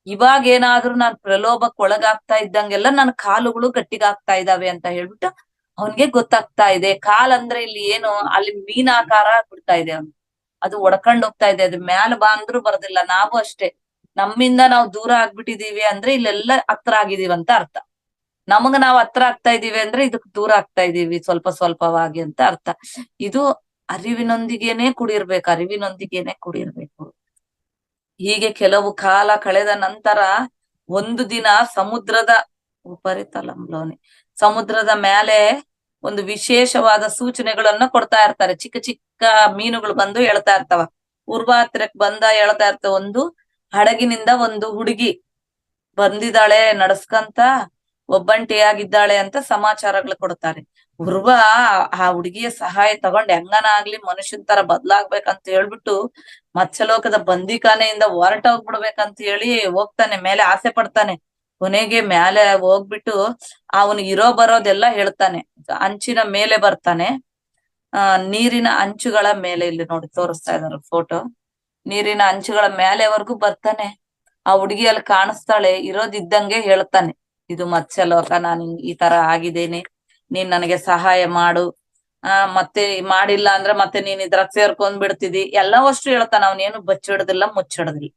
ಇವಾಗ ಏನಾದ್ರೂ ನಾನ್ ಪ್ರಲೋಭಕ್ಕೆ ಒಳಗಾಗ್ತಾ ಇದ್ದಂಗೆಲ್ಲ ನನ್ನ ಕಾಲುಗಳು ಗಟ್ಟಿಗಾಗ್ತಾ ಇದಾವೆ ಅಂತ ಹೇಳ್ಬಿಟ್ಟು ಅವನ್ಗೆ ಗೊತ್ತಾಗ್ತಾ ಇದೆ. ಕಾಲಂದ್ರೆ ಇಲ್ಲಿ ಏನು, ಅಲ್ಲಿ ಮೀನಾಕಾರ ಬಿಡ್ತಾ ಇದೆ ಅವ್ನು, ಅದು ಒಡ್ಕೊಂಡ್ ಹೋಗ್ತಾ ಇದೆ. ಅದು ಮ್ಯಾಲ ಬಾ ಅಂದ್ರೂ ಬರೋದಿಲ್ಲ. ನಾವು ಅಷ್ಟೇ, ನಮ್ಮಿಂದ ನಾವು ದೂರ ಆಗ್ಬಿಟ್ಟಿದೀವಿ ಅಂದ್ರೆ ಇಲ್ಲೆಲ್ಲ ಹತ್ರ ಆಗಿದೀವಿ ಅಂತ ಅರ್ಥ. ನಮಗ ನಾವು ಹತ್ರ ಆಗ್ತಾ ಇದೀವಿ ಅಂದ್ರೆ ಇದಕ್ ದೂರ ಆಗ್ತಾ ಇದೀವಿ ಸ್ವಲ್ಪ ಸ್ವಲ್ಪವಾಗಿ ಅಂತ ಅರ್ಥ. ಇದು ಅರಿವಿನೊಂದಿಗೇನೆ ಕುಡಿರ್ಬೇಕು. ಹೀಗೆ ಕೆಲವು ಕಾಲ ಕಳೆದ ನಂತರ ಒಂದು ದಿನ ಸಮುದ್ರದ ಉಪರಿತಲಂಲೋನಿ, ಸಮುದ್ರದ ಮೇಲೆ ಒಂದು ವಿಶೇಷವಾದ ಸೂಚನೆಗಳನ್ನ ಕೊಡ್ತಾ ಇರ್ತಾರೆ. ಚಿಕ್ಕ ಚಿಕ್ಕ ಮೀನುಗಳು ಬಂದು ಹೇಳ್ತಾ ಇರ್ತಾವ. ಉರ್ವ ಹತ್ರಕ್ ಬಂದ ಹೇಳ್ತಾ ಇರ್ತಾವ, ಒಂದು ಹಡಗಿನಿಂದ ಒಂದು ಹುಡುಗಿ ಬಂದಿದ್ದಾಳೆ ನಡ್ಸ್ಕಂತ, ಒಬ್ಬಂಟಿಯಾಗಿದ್ದಾಳೆ ಅಂತ ಸಮಾಚಾರಗಳು ಕೊಡ್ತಾರೆ. ಉರ್ವ ಆ ಹುಡುಗಿಯ ಸಹಾಯ ತಗೊಂಡ್ ಹೆಂಗನ ಆಗ್ಲಿ ಮನುಷ್ಯನ್ ತರ ಬದ್ಲಾಗ್ಬೇಕಂತ ಹೇಳ್ಬಿಟ್ಟು ಮತ್ಸ್ಯಲೋಕದ ಬಂದಿಖಾನೆಯಿಂದ ಹೊರಟೋಗ್ಬಿಡ್ಬೇಕಂತ ಹೇಳಿ ಹೋಗ್ತಾನೆ, ಮೇಲೆ ಆಸೆ ಪಡ್ತಾನೆ. ಕೊನೆಗೆ ಮೇಲೆ ಹೋಗ್ಬಿಟ್ಟು ಅವನು ಇರೋ ಬರೋದೆಲ್ಲ ಹೇಳ್ತಾನೆ. ಅಂಚಿನ ಮೇಲೆ ಬರ್ತಾನೆ, ನೀರಿನ ಅಂಚುಗಳ ಮೇಲೆ, ಇಲ್ಲಿ ನೋಡಿ ತೋರಿಸ್ತಾ ಇದಾರೆ ಫೋಟೋ, ನೀರಿನ ಅಂಚುಗಳ ಮೇಲೆವರೆಗೂ ಬರ್ತಾನೆ. ಆ ಹುಡುಗಿ ಅಲ್ಲಿ ಕಾಣಿಸ್ತಾಳೆ, ಇರೋದಿದ್ದಂಗೆ ಹೇಳ್ತಾನೆ, ಇದು ಮತ್ಸ್ಯಲೋಕ, ನಾನು ಈ ತರ ಆಗಿದ್ದೇನೆ, ನೀನ್ ನನಗೆ ಸಹಾಯ ಮಾಡು. ಮತ್ತೆ ಮಾಡಿಲ್ಲ ಅಂದ್ರೆ ಮತ್ತೆ ನೀನ್ ಇದ್ರಾಗ ಸೇರ್ಕೊಂಡ್ ಬಿಡ್ತಿದಿ, ಎಲ್ಲವಷ್ಟು ಹೇಳ್ತಾನ. ಅವನೇನು ಬಚ್ಚಿಡೋದಿಲ್ಲ ಮುಚ್ಚಿಡೋದಿಲ್ಲ.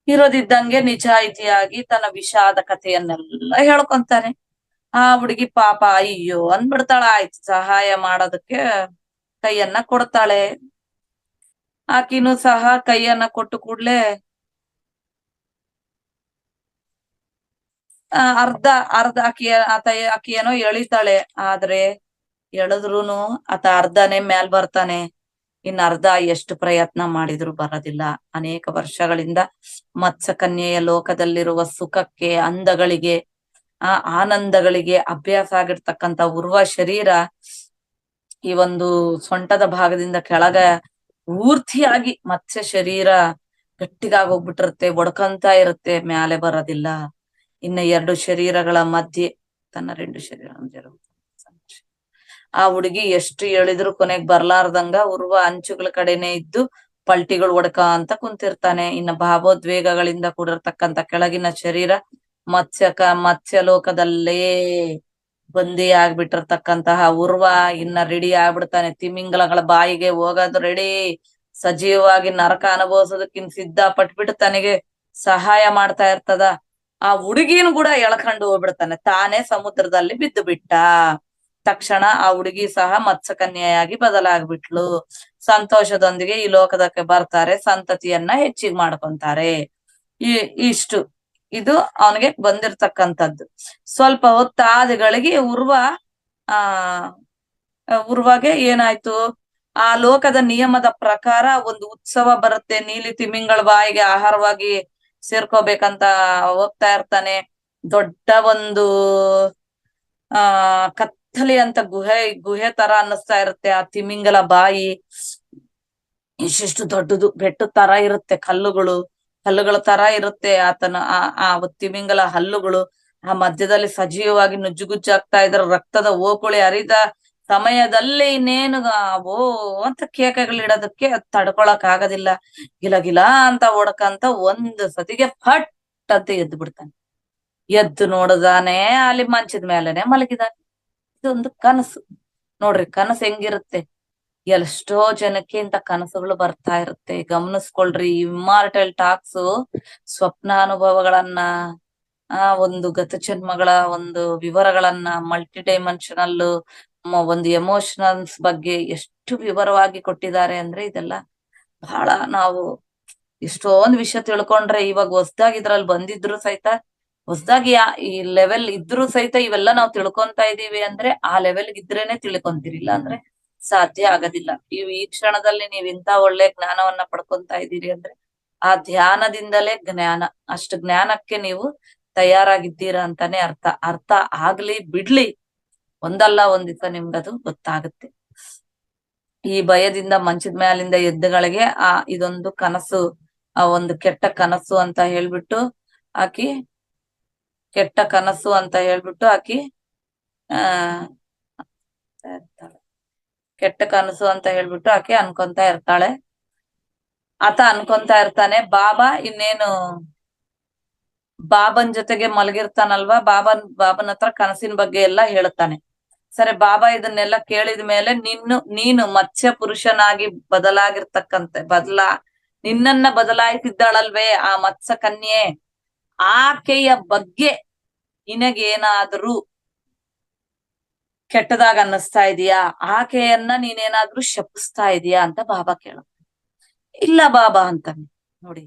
ಇರೋದಿದ್ದಂಗೆ ನಿಜಾಯಿತಿಯಾಗಿ ತನ್ನ ವಿಷಾದ ಕಥೆಯನ್ನೆಲ್ಲ ಹೇಳ್ಕೊಂತಾನೆ. ಆ ಹುಡುಗಿ ಪಾಪ ಅಯ್ಯೋ ಅಂದ್ಬಿಡ್ತಾಳ. ಆಯ್ತು, ಸಹಾಯ ಮಾಡೋದಕ್ಕೆ ಕೈಯನ್ನ ಕೊಡ್ತಾಳೆ. ಆಕಿನೂ ಸಹ ಕೈಯನ್ನ ಕೊಟ್ಟು ಕೂಡ್ಲೆ ಅರ್ಧ ಆಕಿ ಏನೋ ಎಳಿತಾಳೆ. ಆದ್ರೆ ಎಳೆದ್ರುನು ಆತ ಅರ್ಧನೇ ಮ್ಯಾಲ್ ಬರ್ತಾನೆ, ಇನ್ ಅರ್ಧ ಎಷ್ಟು ಪ್ರಯತ್ನ ಮಾಡಿದ್ರು ಬರೋದಿಲ್ಲ. ಅನೇಕ ವರ್ಷಗಳಿಂದ ಮತ್ಸ್ಯಕನ್ಯೆಯ ಲೋಕದಲ್ಲಿರುವ ಸುಖಕ್ಕೆ, ಅಂದಗಳಿಗೆ, ಆನಂದಗಳಿಗೆ ಅಭ್ಯಾಸ ಆಗಿರ್ತಕ್ಕಂಥ ಉರ್ವ ಶರೀರ ಈ ಒಂದು ಸೊಂಟದ ಭಾಗದಿಂದ ಕೆಳಗ ಪೂರ್ತಿಯಾಗಿ ಮತ್ಸ್ಯ ಶರೀರ ಗಟ್ಟಿಗಾಗಿ ಹೋಗ್ಬಿಟ್ಟಿರುತ್ತೆ, ಒಡ್ಕಂತ ಇರುತ್ತೆ, ಮ್ಯಾಲೆ ಬರೋದಿಲ್ಲ. ಇನ್ನ ಎರಡು ಶರೀರಗಳ ಮಧ್ಯೆ ತನ್ನ ಎರಡು ಶರೀರ, ಆ ಹುಡುಗಿ ಎಷ್ಟು ಎಳಿದ್ರು ಕೊನೆಗ್ ಬರ್ಲಾರ್ದಂಗ ಉರ್ವ ಅಂಚುಗಳ ಕಡೆನೆ ಇದ್ದು ಪಲ್ಟಿಗಳು ಹೊಡ್ಕ ಅಂತ ಕುಂತಿರ್ತಾನೆ. ಇನ್ನ ಭಾವೋದ್ವೇಗಗಳಿಂದ ಕೂಡಿರ್ತಕ್ಕಂಥ ಕೆಳಗಿನ ಶರೀರ ಮತ್ಸ್ಯಲೋಕದಲ್ಲೇ ಬಂದಿ ಆಗ್ಬಿಟ್ಟಿರ್ತಕ್ಕಂತಹ ಉರ್ವ ಇನ್ನ ರೆಡಿ ಆಗ್ಬಿಡ್ತಾನೆ. ತಿಮಿಂಗಲಗಳ ಬಾಯಿಗೆ ಹೋಗೋದು ರೆಡಿ, ಸಜೀವವಾಗಿ ನರಕ ಅನುಭವಿಸೋದಕ್ಕಿನ್ ಸಿದ್ಧ ಪಟ್ಬಿಟ್ಟು ತನಗೆ ಸಹಾಯ ಮಾಡ್ತಾ ಇರ್ತದ. ಆ ಹುಡುಗಿನ ಕೂಡ ಎಳ್ಕೊಂಡು ಹೋಗ್ಬಿಡ್ತಾನೆ, ತಾನೇ ಸಮುದ್ರದಲ್ಲಿ ಬಿದ್ದು ಬಿಟ್ಟ. ತಕ್ಷಣ ಆ ಹುಡುಗಿ ಸಹ ಮತ್ಸ್ಯಕನ್ಯೆಯಾಗಿ ಬದಲಾಗ್ಬಿಟ್ಲು. ಸಂತೋಷದೊಂದಿಗೆ ಈ ಲೋಕದಕ್ಕೆ ಬರ್ತಾರೆ, ಸಂತತಿಯನ್ನ ಹೆಚ್ಚಿಗೆ ಮಾಡ್ಕೊಂತಾರೆ. ಇಷ್ಟು ಇದು ಅವನಿಗೆ ಬಂದಿರ್ತಕ್ಕಂಥದ್ದು. ಸ್ವಲ್ಪ ಹೊತ್ತಾದಿಗಳಿಗೆ ಉರ್ವಾಗೆ ಏನಾಯ್ತು, ಆ ಲೋಕದ ನಿಯಮದ ಪ್ರಕಾರ ಒಂದು ಉತ್ಸವ ಬರುತ್ತೆ. ನೀಲಿ ತಿಮಿಂಗಳ ಬಾಯಿಗೆ ಆಹಾರವಾಗಿ ಸೇರ್ಕೋಬೇಕಂತ ಹೋಗ್ತಾ ಇರ್ತಾನೆ. ದೊಡ್ಡ ಒಂದು ಕತ್ತಲಿ ಅಂತ ಗುಹೆ ತರ ಅನ್ನಿಸ್ತಾ ಇರುತ್ತೆ. ಆ ತಿಮಿಂಗಲ ಬಾಯಿ ಇಷ್ಟಿಷ್ಟು ದೊಡ್ಡದು, ಬೆಟ್ಟ ತರ ಇರುತ್ತೆ, ಕಲ್ಲುಗಳ ತರ ಇರುತ್ತೆ ಆತನ ಆ ತಿಮಿಂಗಲ ಹಲ್ಲುಗಳು. ಆ ಮಧ್ಯದಲ್ಲಿ ಸಜೀವವಾಗಿ ನುಜ್ಜುಗುಜ್ಜಾಗ್ತಾ ಇದ್ರ ರಕ್ತದ ಓಕುಳಿ ಹರಿದ ಸಮಯದಲ್ಲಿ ಇನ್ನೇನು ಓ ಅಂತ ಕೇಕಗಳಿಡೋದಕ್ಕೆ ತಡ್ಕೊಳಕ್ ಆಗೋದಿಲ್ಲ. ಗಿಲ ಅಂತ ಓಡಕಂತ ಒಂದು ಸತಿಗೆ ಫಟ್ ಅಂತ ಎದ್ದು ಬಿಡ್ತಾನೆ. ಎದ್ದು ನೋಡದಾನೆ, ಅಲ್ಲಿ ಮಂಚದ ಮೇಲೆನೆ ಮಲಗಿದಾನೆ. ಇದೊಂದು ಕನಸು ನೋಡ್ರಿ, ಕನಸು ಹೆಂಗಿರುತ್ತೆ. ಎಷ್ಟೋ ಜನಕ್ಕೆ ಇಂತ ಕನಸುಗಳು ಬರ್ತಾ ಇರುತ್ತೆ. ಗಮನಿಸ್ಕೊಳ್ರಿ, ಇಮ್ಮಾರ್ಟಲ್ ಟಾಕ್ಸ್ ಸ್ವಪ್ನಾನುಭವಗಳನ್ನ ಒಂದು ಗತಜನ್ಮಗಳ ಒಂದು ವಿವರಗಳನ್ನ, ಮಲ್ಟಿ ಡೈಮೆನ್ಷನಲ್ ಒಂದು ಎಮೋಷನಲ್ಸ್ ಬಗ್ಗೆ ಎಷ್ಟು ವಿವರವಾಗಿ ಕೊಟ್ಟಿದ್ದಾರೆ ಅಂದ್ರೆ ಇದೆಲ್ಲ ಬಹಳ ನಾವು ಎಷ್ಟೊಂದು ವಿಷಯ ತಿಳ್ಕೊಂಡ್ರೆ ಇವಾಗ ಹೊಸ್ದಾಗಿ ಇದ್ರಲ್ಲಿ ಬಂದಿದ್ರು ಸಹಿತ, ಹೊಸ್ದಾಗಿ ಈ ಲೆವೆಲ್ ಇದ್ರು ಸಹಿತ ಇವೆಲ್ಲ ನಾವು ತಿಳ್ಕೊಂತಾ ಇದೀವಿ ಅಂದ್ರೆ ಆ ಲೆವೆಲ್ ಇದ್ರೇನೆ ತಿಳ್ಕೊಂತೀರಿ, ಇಲ್ಲ ಅಂದ್ರೆ ಸಾಧ್ಯ ಆಗೋದಿಲ್ಲ. ಈ ಕ್ಷಣದಲ್ಲಿ ನೀವ್ ಇಂತ ಒಳ್ಳೆ ಜ್ಞಾನವನ್ನ ಪಡ್ಕೊಂತಾ ಇದೀರಿ ಅಂದ್ರೆ ಆ ಧ್ಯಾನದಿಂದಲೇ ಜ್ಞಾನ, ಅಷ್ಟು ಜ್ಞಾನಕ್ಕೆ ನೀವು ತಯಾರಾಗಿದ್ದೀರಾ ಅಂತಾನೆ ಅರ್ಥ. ಅರ್ಥ ಆಗ್ಲಿ ಬಿಡ್ಲಿ, ಒಂದಲ್ಲ ಒಂದ್ ದಿವಸ ನಿಮ್ಗದು ಗೊತ್ತಾಗುತ್ತೆ. ಈ ಭಯದಿಂದ ಮಂಚದ ಮ್ಯಾಲಿಂದ ಎದ್ದಗಳಿಗೆ ಇದೊಂದು ಕನಸು, ಆ ಒಂದು ಕೆಟ್ಟ ಕನಸು ಅಂತ ಹೇಳ್ಬಿಟ್ಟು ಆಕಿ ಕೆಟ್ಟ ಕನಸು ಅಂತ ಹೇಳ್ಬಿಟ್ಟು ಆಕಿ ಕೆಟ್ಟ ಕನಸು ಅಂತ ಹೇಳ್ಬಿಟ್ಟು ಆಕೆ ಅನ್ಕೊಂತ ಇರ್ತಾಳೆ. ಆತ ಅನ್ಕೊಂತ ಇರ್ತಾನೆ, ಬಾಬಾ ಇನ್ನೇನು ಬಾಬನ್ ಜೊತೆಗೆ ಮಲಗಿರ್ತಾನಲ್ವಾ, ಬಾಬನ್ ಹತ್ರ ಕನಸಿನ ಬಗ್ಗೆ ಎಲ್ಲ ಹೇಳುತ್ತಾನೆ. ಸರಿ, ಬಾಬಾ ಇದನ್ನೆಲ್ಲ ಕೇಳಿದ ಮೇಲೆ ನೀನು ಮತ್ಸ್ಯ ಪುರುಷನಾಗಿ ನಿನ್ನನ್ನ ಬದಲಾಯಿಸಿದ್ದಾಳಲ್ವೇ ಆ ಮತ್ಸ್ಯ ಕನ್ಯೆ, ಆಕೆಯ ಬಗ್ಗೆ ನಿನಗೇನಾದ್ರೂ ಕೆಟ್ಟದಾಗ ಅನ್ನಿಸ್ತಾ ಇದೀಯಾ, ಆಕೆಯನ್ನ ನೀನೇನಾದ್ರೂ ಶಪಿಸ್ತಾ ಇದೀಯಾ ಅಂತ ಬಾಬಾ ಕೇಳ. ಇಲ್ಲ ಬಾಬಾ ಅಂತಾನೆ. ನೋಡಿ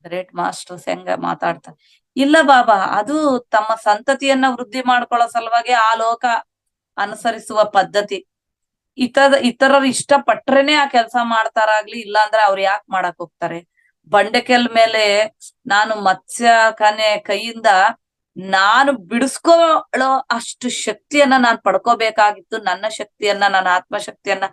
ಗ್ರೇಟ್ ಮಾಸ್ಟರ್ಸ್ ಹೆಂಗ ಮಾತಾಡ್ತಾರೆ. ಇಲ್ಲ ಬಾಬಾ, ಅದು ತಮ್ಮ ಸಂತತಿಯನ್ನ ವೃದ್ಧಿ ಮಾಡ್ಕೊಳ್ಳೋ ಸಲುವಾಗಿ ಆ ಲೋಕ ಅನುಸರಿಸುವ ಪದ್ಧತಿ. ಇತರರು ಇಷ್ಟ ಪಟ್ರೇನೆ ಆ ಕೆಲ್ಸ ಮಾಡ್ತಾರಾಗ್ಲಿ, ಇಲ್ಲ ಅಂದ್ರೆ ಅವ್ರು ಯಾಕೆ ಮಾಡಕ್ ಹೋಗ್ತಾರೆ? ಬಂಡೆಕೆಲ್ ಮೇಲೆ ನಾನು ಮತ್ಸ್ಯ ಕೈಯಿಂದ ನಾನು ಬಿಡಿಸ್ಕೊಳ್ಳೋ ಅಷ್ಟು ಶಕ್ತಿಯನ್ನ ನಾನ್ ಪಡ್ಕೋಬೇಕಾಗಿತ್ತು. ನನ್ನ ಶಕ್ತಿಯನ್ನ, ನನ್ನ ಆತ್ಮಶಕ್ತಿಯನ್ನ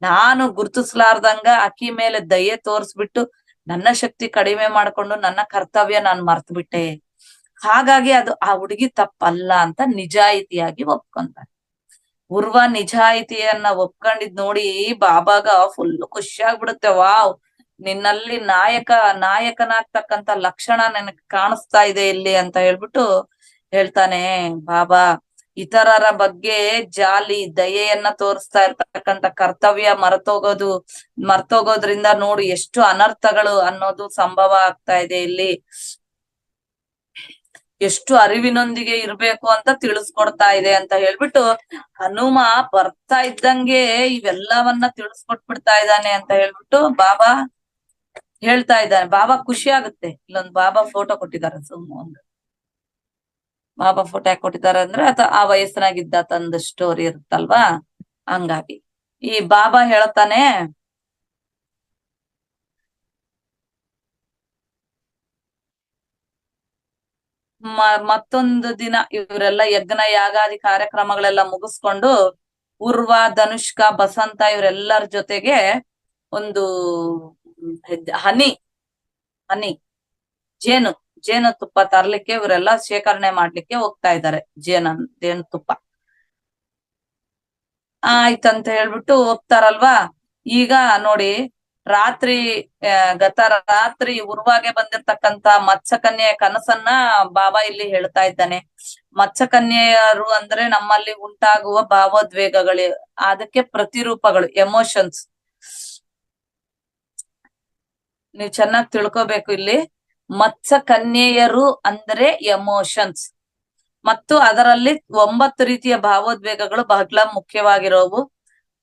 ನಾನು ಗುರುತಿಸ್ಲಾರ್ದಂಗ ಅಕ್ಕಿ ಮೇಲೆ ದಯೆ ತೋರ್ಸ್ಬಿಟ್ಟು ನನ್ನ ಶಕ್ತಿ ಕಡಿಮೆ ಮಾಡ್ಕೊಂಡು ನನ್ನ ಕರ್ತವ್ಯ ನಾನ್ ಮರ್ತು ಬಿಟ್ಟೆ. ಹಾಗಾಗಿ ಅದು ಆ ಹುಡುಗಿ ತಪ್ಪಲ್ಲ ಅಂತ ನಿಜಾಯಿತಿಯಾಗಿ ಒಪ್ಕೊಂತಾರೆ. ಉರ್ವ ನಿಜಾಯಿತಿಯನ್ನ ಒಪ್ಕೊಂಡಿದ್ ನೋಡಿ ಬಾಬಾಗ ಫುಲ್ ಖುಷಿ ಆಗ್ಬಿಡುತ್ತೆ. ವಾವ್, ನಿನ್ನಲ್ಲಿ ನಾಯಕನಾಗ್ತಕ್ಕಂತ ಲಕ್ಷಣ ನನಗೆ ಕಾಣಿಸ್ತಾ ಇದೆ ಇಲ್ಲಿ ಅಂತ ಹೇಳ್ಬಿಟ್ಟು ಹೇಳ್ತಾನೆ ಬಾಬಾ. ಇತರರ ಬಗ್ಗೆ ಜಾಲಿ ದಯೆಯನ್ನ ತೋರಿಸ್ತಾ ಇರ್ತಕ್ಕಂಥ ಕರ್ತವ್ಯ ಮರ್ತೋಗೋದ್ರಿಂದ ನೋಡು ಎಷ್ಟು ಅನರ್ಥಗಳು ಅನ್ನೋದು ಸಂಭವ ಆಗ್ತಾ ಇದೆ ಇಲ್ಲಿ. ಎಷ್ಟು ಅರಿವಿನೊಂದಿಗೆ ಇರ್ಬೇಕು ಅಂತ ತಿಳಿಸ್ಕೊಡ್ತಾ ಇದೆ ಅಂತ ಹೇಳ್ಬಿಟ್ಟು ಹನುಮ ಬರ್ತಾ ಇದ್ದಂಗೆ ಇವೆಲ್ಲವನ್ನ ತಿಳಿಸ್ಕೊಟ್ಬಿಡ್ತಾ ಇದ್ದಾನೆ ಅಂತ ಹೇಳ್ಬಿಟ್ಟು ಬಾಬಾ ಹೇಳ್ತಾ ಇದ್ದಾನೆ. ಬಾಬಾ ಖುಷಿ ಆಗುತ್ತೆ. ಇಲ್ಲೊಂದು ಬಾಬಾ ಫೋಟೋ ಕೊಟ್ಟಿದ್ದಾರೆ, ಒಂದು ಬಾಬಾ ಫೋಟೋ ಯಾಕೆ ಕೊಟ್ಟಿದ್ದಾರೆ ಅಂದ್ರೆ ಆ ವಯಸ್ಸಿನಾಗಿದ್ದ ತಂದ ಸ್ಟೋರಿ ಇರುತ್ತಲ್ವಾ, ಹಂಗಾಗಿ ಈ ಬಾಬಾ ಹೇಳ್ತಾನೆ, ಮತ್ತೊಂದು ದಿನ ಇವರೆಲ್ಲ ಯಜ್ಞ ಯಾಗಾದಿ ಕಾರ್ಯಕ್ರಮಗಳೆಲ್ಲ ಮುಗಿಸ್ಕೊಂಡು ಉರ್ವ, ಧನುಷ್ಕ, ಬಸಂತ ಇವರೆಲ್ಲರ ಜೊತೆಗೆ ಒಂದು ಹನಿ ಜೇನು ತುಪ್ಪ ತರ್ಲಿಕ್ಕೆ ಇವರೆಲ್ಲ ಶೇಖರಣೆ ಮಾಡ್ಲಿಕ್ಕೆ ಹೋಗ್ತಾ ಇದ್ದಾರೆ. ಜೇನು ತುಪ್ಪ ಆಯ್ತಂತ ಹೇಳ್ಬಿಟ್ಟು ಹೋಗ್ತಾರಲ್ವಾ. ಈಗ ನೋಡಿ, ರಾತ್ರಿ ಉರ್ವಾಗೆ ಬಂದಿರ್ತಕ್ಕಂತ ಮತ್ಸ್ಯಕನ್ಯೆಯ ಕನಸನ್ನ ಬಾಬಾ ಇಲ್ಲಿ ಹೇಳ್ತಾ ಇದ್ದಾನೆ. ಮತ್ಸ್ಯಕನ್ಯೆಯರು ಅಂದ್ರೆ ನಮ್ಮಲ್ಲಿ ಉಂಟಾಗುವ ಭಾವೋದ್ವೇಗಗಳು, ಅದಕ್ಕೆ ಪ್ರತಿರೂಪಗಳು, ಎಮೋಷನ್ಸ್. ನೀವ್ ಚೆನ್ನಾಗಿ ತಿಳ್ಕೊಬೇಕು. ಇಲ್ಲಿ ಮತ್ಸ್ಯಕನ್ಯೆಯರು ಅಂದ್ರೆ ಎಮೋಷನ್ಸ್, ಮತ್ತು ಅದರಲ್ಲಿ 9 ರೀತಿಯ ಭಾವೋದ್ವೇಗಗಳು ಬಹಳ ಮುಖ್ಯವಾಗಿರೋವು.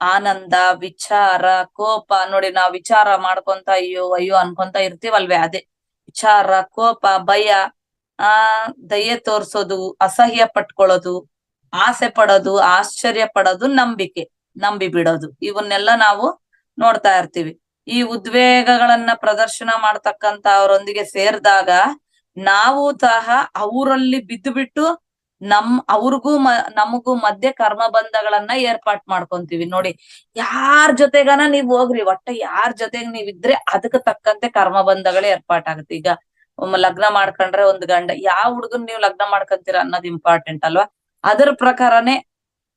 ಆನಂದ, ವಿಚಾರ, ಕೋಪ. ನೋಡಿ, ನಾವು ವಿಚಾರ ಮಾಡ್ಕೊಂತ ಅಯ್ಯೋ ಅನ್ಕೊಂತ ಇರ್ತೀವಲ್ವೇ, ಅದೇ ವಿಚಾರ, ಕೋಪ, ಭಯ, ದಯೆ ತೋರ್ಸೋದು, ಅಸಹ್ಯ ಪಟ್ಕೊಳ್ಳೋದು, ಆಸೆ ಪಡೋದು, ಆಶ್ಚರ್ಯ ಪಡೋದು, ನಂಬಿ ಬಿಡೋದು. ಇವನ್ನೆಲ್ಲ ನಾವು ನೋಡ್ತಾ ಇರ್ತೀವಿ. ಈ ಉದ್ವೇಗಗಳನ್ನ ಪ್ರದರ್ಶನ ಮಾಡ್ತಕ್ಕಂತ ಅವರೊಂದಿಗೆ ಸೇರಿದಾಗ ನಾವು ಸಹ ಅವರಲ್ಲಿ ಬಿದ್ದು ಬಿಟ್ಟು ಅವ್ರಿಗೂ ನಮಗೂ ಮಧ್ಯೆ ಕರ್ಮ ಬಂಧಗಳನ್ನ ಏರ್ಪಾಟ್ ಮಾಡ್ಕೊಂತೀವಿ. ನೋಡಿ, ಯಾರ್ ಜೊತೆಗನ ನೀವ್ ಹೋಗ್ರಿ, ಯಾರ್ ಜೊತೆಗ್ ನೀವಿದ್ರೆ ಅದಕ್ಕೆ ತಕ್ಕಂತೆ ಕರ್ಮ ಬಂಧಗಳೇ ಏರ್ಪಾಟಾಗುತ್ತೆ. ಈಗ ಲಗ್ನ ಮಾಡ್ಕೊಂಡ್ರೆ ಒಂದು ಗಂಡ, ಯಾವ ಹುಡುಗನ್ ನೀವು ಲಗ್ನ ಮಾಡ್ಕೊಂತೀರ ಅನ್ನೋದು ಇಂಪಾರ್ಟೆಂಟ್ ಅಲ್ವಾ? ಅದ್ರ ಪ್ರಕಾರನೇ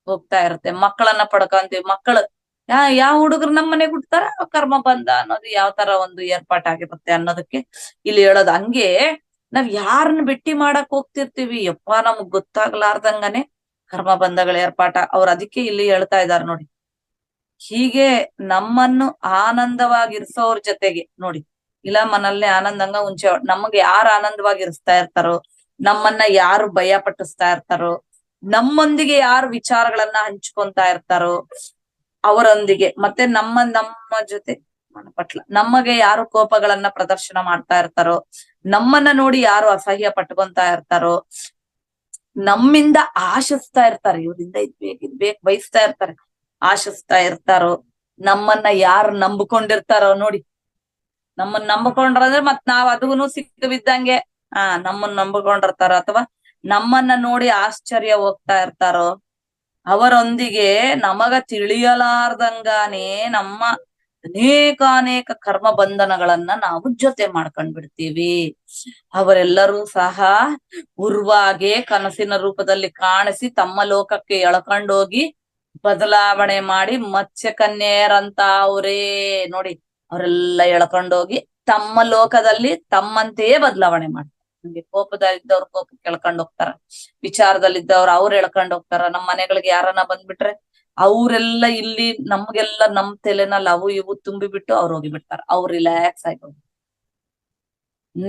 ಹೋಗ್ತಾ ಇರುತ್ತೆ. ಮಕ್ಕಳನ್ನ ಪಡ್ಕೊಂತೀವಿ, ಮಕ್ಕಳು ಯಾವ ಹುಡುಗರು ನಮ್ ಮನೆಗ್ ಹುಡ್ತಾರ, ಕರ್ಮ ಬಂಧ ಅನ್ನೋದು ಯಾವ ತರ ಒಂದು ಏರ್ಪಾಟಾಗಿರುತ್ತೆ ಅನ್ನೋದಕ್ಕೆ ಇಲ್ಲಿ ಹೇಳೋದು. ಹಂಗೆ ನಾವ್ ಯಾರನ್ನ ಭೇಟಿ ಮಾಡಕ್ ಹೋಗ್ತಿರ್ತೀವಿ, ನಮಗ್ ಗೊತ್ತಾಗ್ಲಾರ್ದಂಗನೆ ಕರ್ಮ ಬಂಧಗಳ ಏರ್ಪಾಟ. ಅದಕ್ಕೆ ಇಲ್ಲಿ ಹೇಳ್ತಾ ಇದಾರೆ ನೋಡಿ, ಹೀಗೆ ನಮ್ಮನ್ನು ಆನಂದವಾಗಿರಿಸೋರ್ ಜೊತೆಗೆ ನೋಡಿ, ಇಲ್ಲ ಮನಲ್ಲಿ ಆನಂದಂಗ ಉಂಚೆ ನಮಗೆ ಯಾರು ಆನಂದವಾಗಿರಿಸ್ತಾ ಇರ್ತಾರೋ, ನಮ್ಮನ್ನ ಯಾರು ಭಯ ಪಟ್ಟಿಸ್ತಾ ಇರ್ತಾರೋ, ನಮ್ಮೊಂದಿಗೆ ಯಾರು ವಿಚಾರಗಳನ್ನ ಹಂಚ್ಕೊಂತಾ ಇರ್ತಾರೋ ಅವರೊಂದಿಗೆ, ಮತ್ತೆ ನಮ್ಮ ಜೊತೆ ನಮಗೆ ಯಾರು ಕೋಪಗಳನ್ನ ಪ್ರದರ್ಶನ ಮಾಡ್ತಾ ಇರ್ತಾರೋ, ನಮ್ಮನ್ನ ನೋಡಿ ಯಾರು ಅಸಹ್ಯ ಪಟ್ಕೊಂತಾ ಇರ್ತಾರೋ, ನಮ್ಮಿಂದ ಆಶಿಸ್ತಾ ಇರ್ತಾರೆ, ಇವರಿಂದ ಇದ್ ಬೇಕು ಬಯಸ್ತಾ ಇರ್ತಾರೆ, ಆಶಿಸ್ತಾ ಇರ್ತಾರೋ, ನಮ್ಮನ್ನ ಯಾರು ನಂಬಿಕೊಂಡಿರ್ತಾರೋ ನೋಡಿ, ನಮ್ಮನ್ನ ನಂಬಿಕೊಂಡ್ರಂದ್ರೆ ಮತ್ ನಾವ್ ಅದೂನು ಸಿಕ್ಕಬಿದ್ದಂಗೆ ನಮ್ಮನ್ನ ನಂಬಿಕೊಂಡಿರ್ತಾರೋ, ಅಥವಾ ನಮ್ಮನ್ನ ನೋಡಿ ಆಶ್ಚರ್ಯ ಹೋಗ್ತಾ ಇರ್ತಾರೋ, ಅವರೊಂದಿಗೆ ನಮಗ ತಿಳಿಯಲಾರ್ದಂಗಾನೇ ನಮ್ಮ ಅನೇಕ ಕರ್ಮ ಬಂಧನಗಳನ್ನ ನಾವು ಜೊತೆ ಮಾಡ್ಕೊಂಡ್ ಬಿಡ್ತೀವಿ. ಅವರೆಲ್ಲರೂ ಸಹ ಉರ್ವಾಗೆ ಕನಸಿನ ರೂಪದಲ್ಲಿ ಕಾಣಿಸಿ ತಮ್ಮ ಲೋಕಕ್ಕೆ ಎಳ್ಕೊಂಡೋಗಿ ಬದಲಾವಣೆ ಮಾಡಿ ಮತ್ಸ್ಯಕನ್ಯರಂತ ಅವರೇ ನೋಡಿ, ಅವರೆಲ್ಲ ಎಳ್ಕೊಂಡೋಗಿ ತಮ್ಮ ಲೋಕದಲ್ಲಿ ತಮ್ಮಂತೆಯೇ ಬದಲಾವಣೆ ಮಾಡ್ತಾರೆ. ನಮ್ಗೆ ಕೋಪದಲ್ಲಿದ್ದವ್ರು ಕೋಪಕ್ಕೆ ಎಳ್ಕೊಂಡ್ ಹೋಗ್ತಾರ, ವಿಚಾರದಲ್ಲಿದ್ದವ್ರು ಅವ್ರು ಎಳ್ಕೊಂಡ್ ಹೋಗ್ತಾರ, ನಮ್ ಮನೆಗಳಿಗೆ ಯಾರನ್ನ ಬಂದ್ಬಿಟ್ರೆ ಅವ್ರೆಲ್ಲ ಇಲ್ಲಿ ನಮ್ಗೆಲ್ಲ ನಮ್ ತಲೆನಲ್ಲಿ ಅವು ಇವು ತುಂಬಿ ಬಿಟ್ಟು ಅವ್ರು ಹೋಗಿ ಬಿಡ್ತಾರ, ಅವ್ರು ರಿಲ್ಯಾಕ್ಸ್ ಆಗಿ ಹೋಗಿ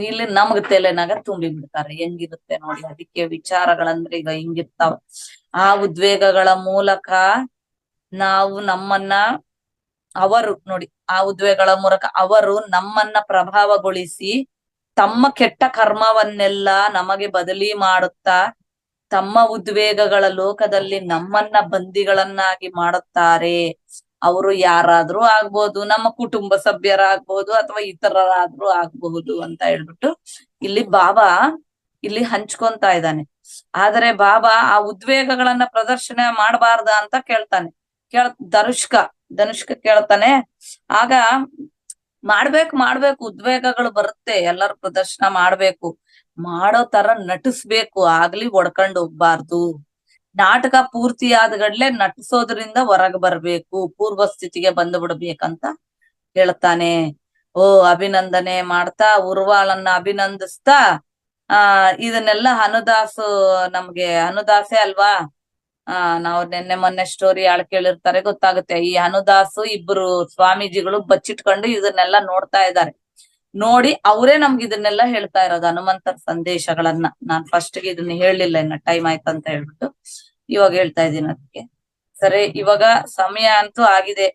ಇಲ್ಲಿ ನಮ್ಗ ತಲೆನಾಗ ತುಂಬಿ ಬಿಡ್ತಾರೆ. ಹೆಂಗಿರುತ್ತೆ ನೋಡಿ. ಅದಕ್ಕೆ ವಿಚಾರಗಳಂದ್ರೆ ಈಗ ಹಿಂಗಿರ್ತಾವ. ಆ ಉದ್ವೇಗಗಳ ಮೂಲಕ ನಾವು ನಮ್ಮನ್ನ ಅವರು ನೋಡಿ, ಆ ಉದ್ವೇಗಗಳ ಮೂಲಕ ಅವರು ನಮ್ಮನ್ನ ಪ್ರಭಾವಗೊಳಿಸಿ ತಮ್ಮ ಕೆಟ್ಟ ಕರ್ಮವನ್ನೆಲ್ಲ ನಮಗೆ ಬದಲಿ ಮಾಡುತ್ತಾ ತಮ್ಮ ಉದ್ವೇಗಗಳ ಲೋಕದಲ್ಲಿ ನಮ್ಮನ್ನ ಬಂದಿಗಳನ್ನಾಗಿ ಮಾಡುತ್ತಾರೆ. ಅವರು ಯಾರಾದ್ರೂ ಆಗ್ಬೋದು, ನಮ್ಮ ಕುಟುಂಬ ಸಭ್ಯರಾಗ್ಬೋದು, ಅಥವಾ ಇತರರಾದ್ರೂ ಆಗ್ಬಹುದು ಅಂತ ಹೇಳ್ಬಿಟ್ಟು ಇಲ್ಲಿ ಬಾಬಾ ಇಲ್ಲಿ ಹಂಚ್ಕೊಂತಾ ಇದ್ದಾನೆ. ಆದರೆ ಬಾಬಾ ಆ ಉದ್ವೇಗಗಳನ್ನ ಪ್ರದರ್ಶನ ಮಾಡಬಾರ್ದ ಅಂತ ಕೇಳ್ತಾನೆ. ಧನುಷ್ಕ ಕೇಳ್ತಾನೆ. ಆಗ ಮಾಡ್ಬೇಕು ಉದ್ವೇಗಗಳು ಬರುತ್ತೆ, ಎಲ್ಲರೂ ಪ್ರದರ್ಶನ ಮಾಡ್ಬೇಕು, ಮಾಡೋ ತರ ನಟಿಸ್ಬೇಕು, ಆಗ್ಲಿ ಒಡ್ಕೊಂಡ್ ಹೋಗ್ಬಾರ್ದು. ನಾಟಕ ಪೂರ್ತಿ ಆದಗಡ್ಲೆ ನಟಿಸೋದ್ರಿಂದ ಹೊರಗ್ ಬರ್ಬೇಕು, ಪೂರ್ವ ಸ್ಥಿತಿಗೆ ಬಂದು ಬಿಡ್ಬೇಕಂತ ಹೇಳ್ತಾನೆ. ಅಭಿನಂದನೆ ಮಾಡ್ತಾ ಉರ್ವಾಳನ್ನ ಅಭಿನಂದಿಸ್ತಾ ಇದನ್ನೆಲ್ಲ ಅನುದಾಸು ನಮ್ಗೆ ಅನುದಾಸೆ ಅಲ್ವಾ, ನಾವು ನಿನ್ನೆ ಮೊನ್ನೆ ಸ್ಟೋರಿ ಕೇಳಿರ್ತಾರೆ, ಗೊತ್ತಾಗುತ್ತೆ. ಈ ಅನುದಾಸು ಇಬ್ರು ಸ್ವಾಮೀಜಿಗಳು ಬಚ್ಚಿಟ್ಕೊಂಡು ಇದನ್ನೆಲ್ಲ ನೋಡ್ತಾ ಇದ್ದಾರೆ. ನೋಡಿ ಅವರೇ ನಮ್ಗೆ ಇದನ್ನೆಲ್ಲ ಹೇಳ್ತಾ ಇರೋದು, ಹನುಮಂತರ ಸಂದೇಶಗಳನ್ನ. ನಾನ್ ಫಸ್ಟ್ಗೆ ಇದನ್ನ ಹೇಳಲಿಲ್ಲ, ಇನ್ನ ಟೈಮ್ ಆಯ್ತಂತ ಹೇಳ್ಬಿಟ್ಟು ಇವಾಗ ಹೇಳ್ತಾ ಇದ್ದೀನಿ. ಅದಕ್ಕೆ ಸರಿ, ಇವಾಗ ಸಮಯ ಅಂತೂ ಆಗಿದೆ.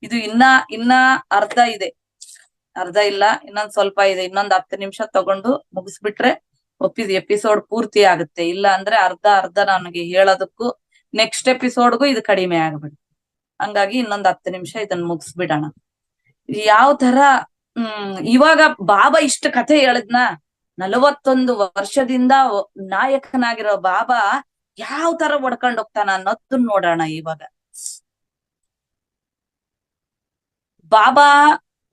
ಇದು ಇನ್ನ ಅರ್ಧ ಇದೆ, ಅರ್ಧ ಇಲ್ಲ, ಇನ್ನೊಂದ್ ಸ್ವಲ್ಪ ಇದೆ. ಇನ್ನೊಂದ್ 10 ನಿಮಿಷ ತಗೊಂಡು ಮುಗಿಸ್ಬಿಟ್ರೆ ಎಪಿಸೋಡ್ ಪೂರ್ತಿ ಆಗುತ್ತೆ. ಇಲ್ಲ ಅಂದ್ರೆ ಅರ್ಧ ನನಗೆ ಹೇಳೋದಕ್ಕೂ ನೆಕ್ಸ್ಟ್ ಎಪಿಸೋಡ್ಗೂ ಇದು ಕಡಿಮೆ ಆಗ್ಬಿಡುತ್ತೆ. ಹಂಗಾಗಿ ಇನ್ನೊಂದ್ 10 ನಿಮಿಷ ಇದನ್ನ ಮುಗಿಸ್ಬಿಡೋಣ. ಯಾವ ತರ ಇವಾಗ ಬಾಬಾ ಇಷ್ಟ ಕಥೆ ಹೇಳಿದ್ನ, 41 ವರ್ಷದಿಂದ ನಾಯಕನಾಗಿರೋ ಬಾಬಾ ಯಾವ ತರ ಒಡ್ಕೊಂಡ್ ಹೋಗ್ತಾನ ಅನ್ನೋದನ್ನ ನೋಡೋಣ. ಇವಾಗ ಬಾಬಾ